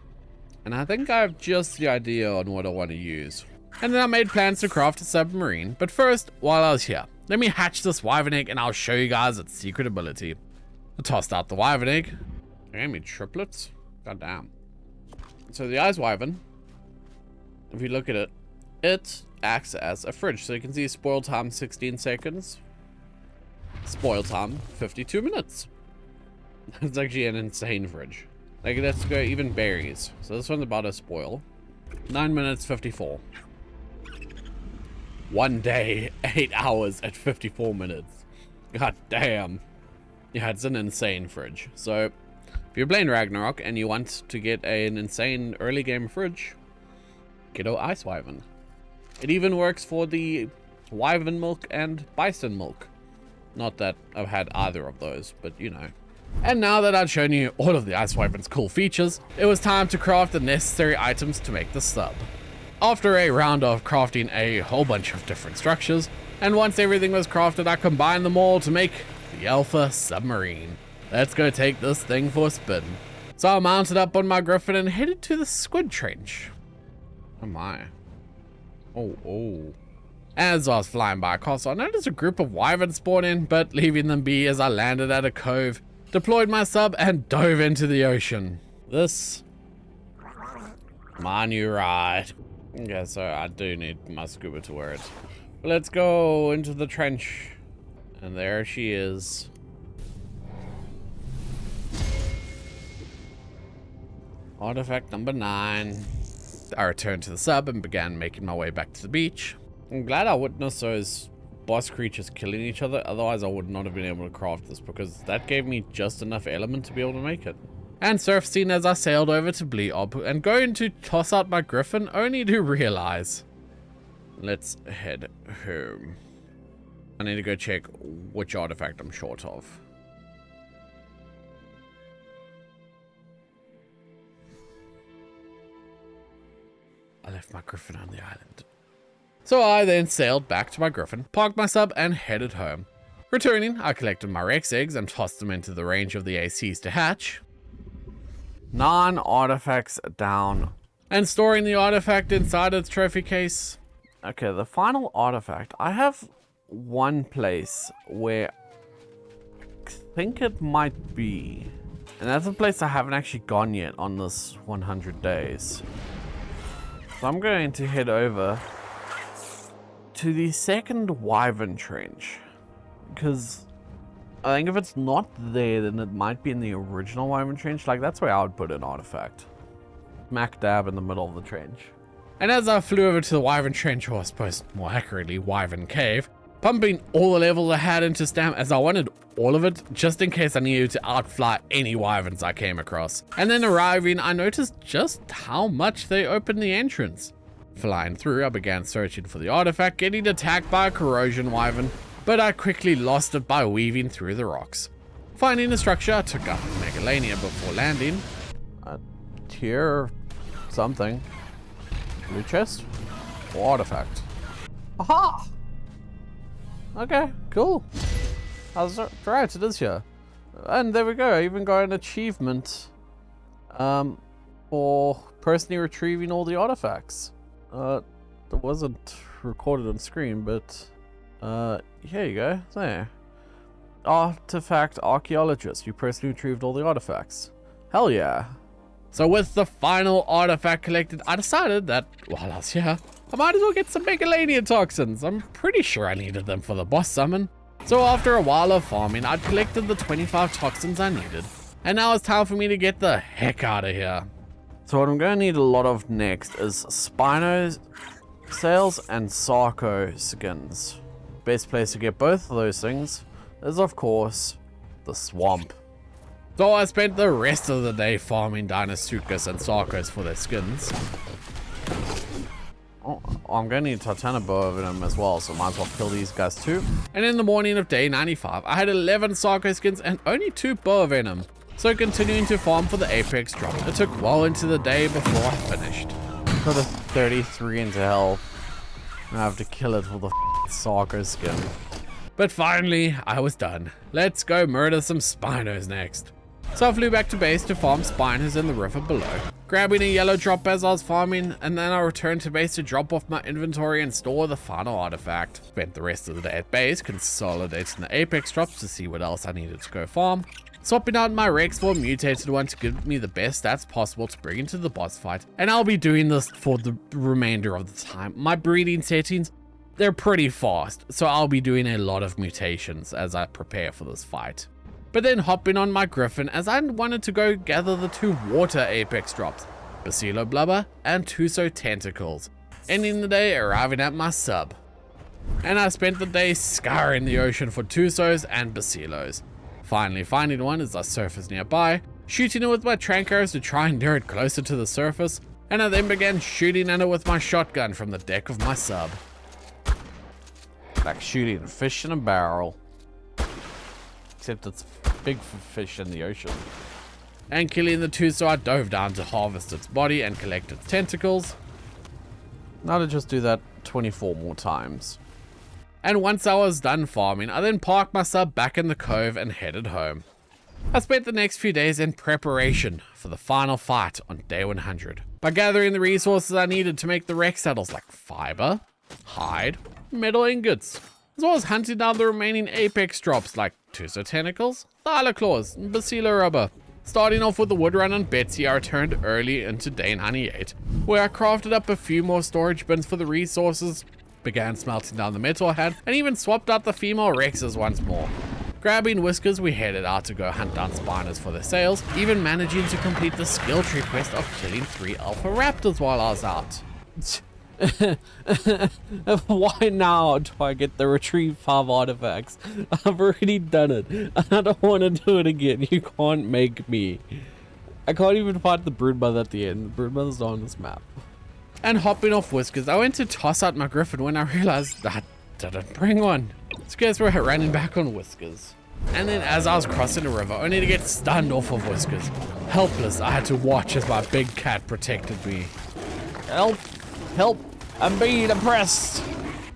Speaker 1: And I think I have just the idea on what I want to use. And then I made plans to craft a submarine, but first, while I was here, let me hatch this wyvern egg and I'll show you guys its secret ability. I tossed out the wyvern egg. They gave me triplets? God damn. So the ice wyvern, if you look at it, it acts as a fridge. So you can see spoil time 16 seconds. Spoil time 52 minutes. It's actually an insane fridge. Like, let's go even berries. So this one's about to spoil. 9 minutes 54. 1 day, 8 hours at 54 minutes. God damn. Yeah, it's an insane fridge. So if you're playing Ragnarok and you want to get an insane early game fridge, get an ice wyvern. It even works for the wyvern milk and bison milk. Not that I've had either of those, but you know. And now that I've shown you all of the ice wyvern's cool features, it was time to craft the necessary items to make the sub. After a round of crafting a whole bunch of different structures, and once everything was crafted, I combined them all to make the Alpha Submarine. Let's go take this thing for a spin. So I mounted up on my griffin and headed to the squid trench. Oh my. Oh. As I was flying by a castle, I noticed a group of wyverns spawn in, but leaving them be as I landed at a cove, deployed my sub and dove into the ocean. This, my new ride. Okay, so I do need my scuba to wear it. Let's go into the trench. And there she is. Artifact number 9. I returned to the sub and began making my way back to the beach. I'm glad I witnessed those boss creatures killing each other, otherwise I would not have been able to craft this, because that gave me just enough element to be able to make it. And surfacing as I sailed over to Bleob and going to toss out my griffin, only to realize. Let's head home. I need to go check which artifact I'm short of. I left my griffin on the island. So I then sailed back to my griffin, parked my sub and headed home. Returning, I collected my Rex eggs and tossed them into the range of the ACs to hatch. 9 artifacts down. And storing the artifact inside its trophy case. Okay, the final artifact. I have one place where I think it might be. And that's a place I haven't actually gone yet on this 100 days. So I'm going to head over to the second wyvern trench, because I think if it's not there, then it might be in the original wyvern trench. Like, that's where I would put an artifact. Smack dab in the middle of the trench. And as I flew over to the wyvern trench, or I suppose more accurately, wyvern cave, pumping all the levels I had into stamp, as I wanted all of it, just in case I needed to outfly any wyverns I came across. And then arriving, I noticed just how much they opened the entrance. Flying through, I began searching for the artifact, getting attacked by a corrosion wyvern, but I quickly lost it by weaving through the rocks. Finding the structure, I took out the Megalania before landing. A tier something. Loot chest? Or artifact? Aha! Okay, cool. I was right, it is here. And there we go, I even got an achievement for personally retrieving all the artifacts. That wasn't recorded on screen, but here you go, there. Artifact archaeologist, you personally retrieved all the artifacts. Hell yeah. So with the final artifact collected, I decided that while I was here, I might as well get some Megalania toxins. I'm pretty sure I needed them for the boss summon. So after a while of farming, I'd collected the 25 toxins I needed. And now it's time for me to get the heck out of here. So what I'm going to need a lot of next is Spino sails and Sarco skins. Best place to get both of those things is, of course, the swamp. So I spent the rest of the day farming Dinosuchus and Sarcos for their skins. I'm going to need Titanic bow venom as well, so might as well kill these guys too. And in the morning of day 95, I had 11 Sarco skins and only 2 bow venom. So continuing to farm for the Apex drop. It took well into the day before I finished. Got a 33 into hell. I have to kill it for the Sarco skin. But finally, I was done. Let's go murder some Spinos next. So I flew back to base to farm Spinos in the river below, grabbing a yellow drop as I was farming, and then I returned to base to drop off my inventory and store the final artifact. Spent the rest of the day at base consolidating the Apex drops to see what else I needed to go farm, swapping out my Rex for a mutated one to give me the best stats possible to bring into the boss fight, and I'll be doing this for the remainder of the time. My breeding settings, they're pretty fast, so I'll be doing a lot of mutations as I prepare for this fight. But then hopping on my Griffin as I wanted to go gather the 2 water Apex drops, Bacillo Blubber and Tuso Tentacles, ending the day arriving at my sub. And I spent the day scouring the ocean for Tusos and Bacillos. Finally finding one as I surfaced nearby, shooting it with my trank arrows to try and lure it closer to the surface, and I then began shooting at it with my shotgun from the deck of my sub. Like shooting a fish in a barrel. Except it's big fish in the ocean. And killing the Tuso, I dove down to harvest its body and collect its tentacles. Now to just do that 24 more times. And once I was done farming, I then parked my sub back in the cove and headed home. I spent the next few days in preparation for the final fight on day 100 by gathering the resources I needed to make the Rex saddles like fiber, hide, metal ingots, as well as hunting down the remaining Apex drops like Tuso Tentacles, Thyla Claws, and Bacillo Rubber. Starting off with the wood run on Betsy, I returned early into day 98, where I crafted up a few more storage bins for the resources, began smelting down the metal I had, and even swapped out the female Rexes once more. Grabbing Whiskers, we headed out to go hunt down Spinos for their sales, even managing to complete the skill tree quest of killing 3 Alpha Raptors while I was out.
Speaker 3: Why now do I get the retrieve 5 artifacts? I've already done it. I don't want to do it again. You can't make me. I can't even fight the Broodmother at the end. The Broodmother's not on this map.
Speaker 1: And hopping off Whiskers, I went to toss out my Griffin when I realized that I didn't bring one. So guess we're running back on Whiskers. And then as I was crossing the river, only to get stunned off of Whiskers. Helpless, I had to watch as my big cat protected me.
Speaker 3: Help! Help! I'm being oppressed!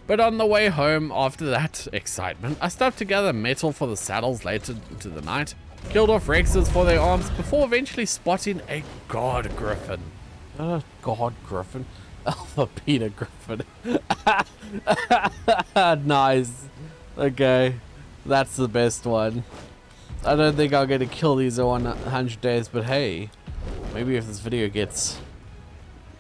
Speaker 1: But on the way home after that excitement, I stuffed together metal for the saddles later into the night, killed off Rexes for their arms before eventually spotting a God Griffin.
Speaker 3: God Griffin. Alpha Beta Griffin. Nice. Okay. That's the best one. I don't think I'll get to kill these in 100 days, but hey, maybe if this video gets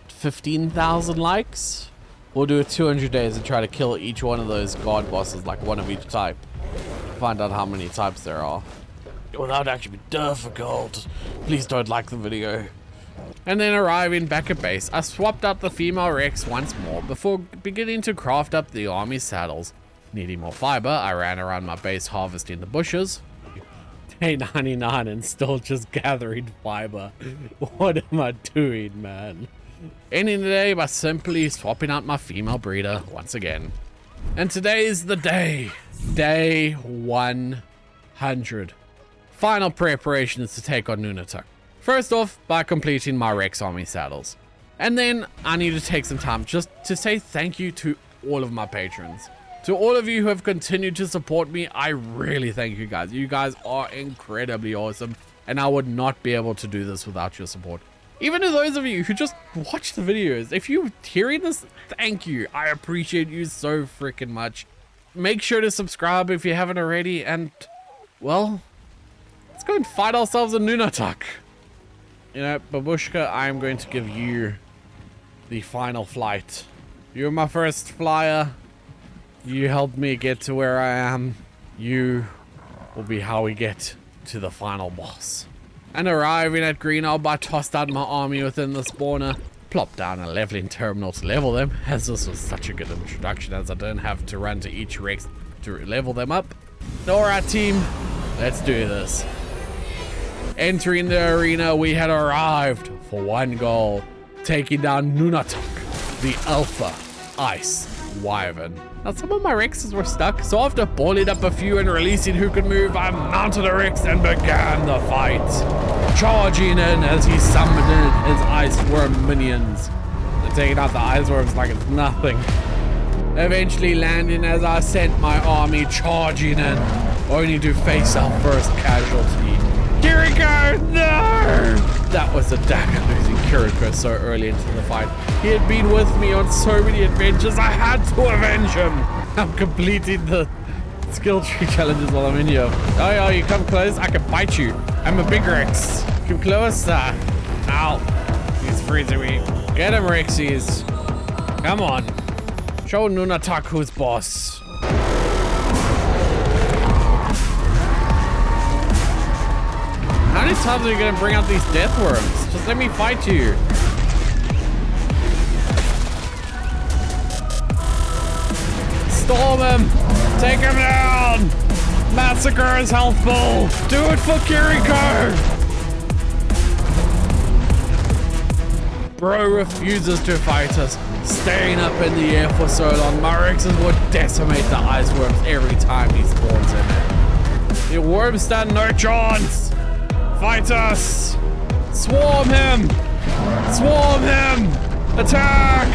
Speaker 3: 15,000 likes, we'll do it 200 days and try to kill each one of those god bosses, like one of each type. Find out how many types there are. Well, that would actually be difficult. Please don't like the video.
Speaker 1: And then arriving back at base, I swapped out the female Rex once more before beginning to craft up the army saddles. Needing more fiber, I ran around my base harvesting the bushes.
Speaker 3: Day 99 and still just gathering fiber. What am I doing, man?
Speaker 1: Ending the day by simply swapping out my female breeder once again. And today's the day. Day 100. Final preparations to take on Nunatak. First off, by completing my Rex army saddles. And then I need to take some time just to say thank you to all of my patrons. To all of you who have continued to support me, I really thank you guys. You guys are incredibly awesome, and I would not be able to do this without your support. Even to those of you who just watch the videos, if you're hearing this, thank you. I appreciate you so freaking much. Make sure to subscribe if you haven't already, and, well, let's go and fight ourselves a Nunatak. You know, Babushka, I am going to give you the final flight. You're my first flyer. You helped me get to where I am. You will be how we get to the final boss. And arriving at Green Orb, I tossed out my army within the spawner, plopped down a leveling terminal to level them, as this was such a good introduction as I didn't have to run to each Rex to level them up. Alright team, let's do this. Entering the arena, we had arrived for one goal, taking down Nunatak, the Alpha ice wyvern. Now some of my Rexes were stuck, so after balling up a few and releasing who could move, I mounted a Rex and began the fight. Charging in as he summoned in his ice worm minions. They're taking out the ice worms like it's nothing. Eventually landing as I sent my army charging in, only to face our first casualty. Kiriko, no! That was a dagger losing Kiriko so early into the fight. He had been with me on so many adventures, I had to avenge him. I'm completing the skill tree challenges while I'm in here. Oh yeah, you come close, I can bite you. I'm a big Rex. Come closer. Ow. He's freezing me. Get him, Rexies. Come on. Show Nunatak who's boss. How many times are you gonna bring out these death worms? Just let me fight you. Storm him! Take him down! Massacre his health pool! Do it for Kiriko! Bro refuses to fight us, staying up in the air for so long. My Rexes would decimate the ice worms every time he spawns in it. The worms stand no chance! Fight us! Swarm him! Swarm him! Attack!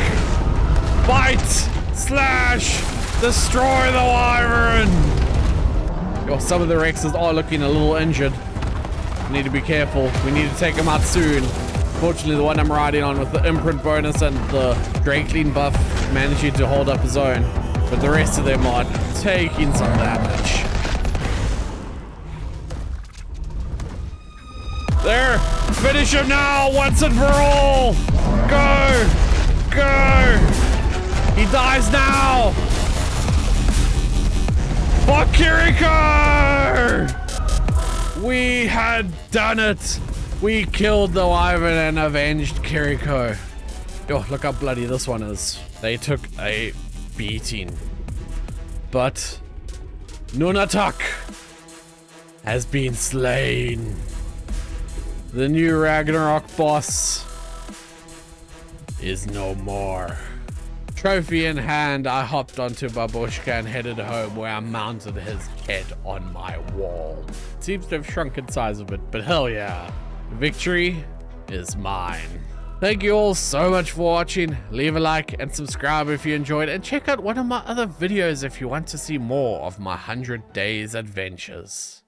Speaker 1: Bite! Slash! Destroy the wyvern! Yo, some of the Rexes are looking a little injured. We need to be careful. We need to take them out soon. Fortunately, the one I'm riding on with the imprint bonus and the Drain Clean buff managing to hold up his own. But the rest of them are taking some damage. There! Finish him now, once and for all! Go! Go! He dies now! For Kiriko! We had done it! We killed the wyvern and avenged Kiriko. Oh, look how bloody this one is. They took a beating. But Nunatak has been slain. The new Ragnarok boss is no more. Trophy in hand, I hopped onto Babushka and headed home, where I mounted his head on my wall. Seems to have shrunk in size a bit, but hell yeah. Victory is mine. Thank you all so much for watching. Leave a like and subscribe if you enjoyed, and check out one of my other videos if you want to see more of my 100 Days adventures.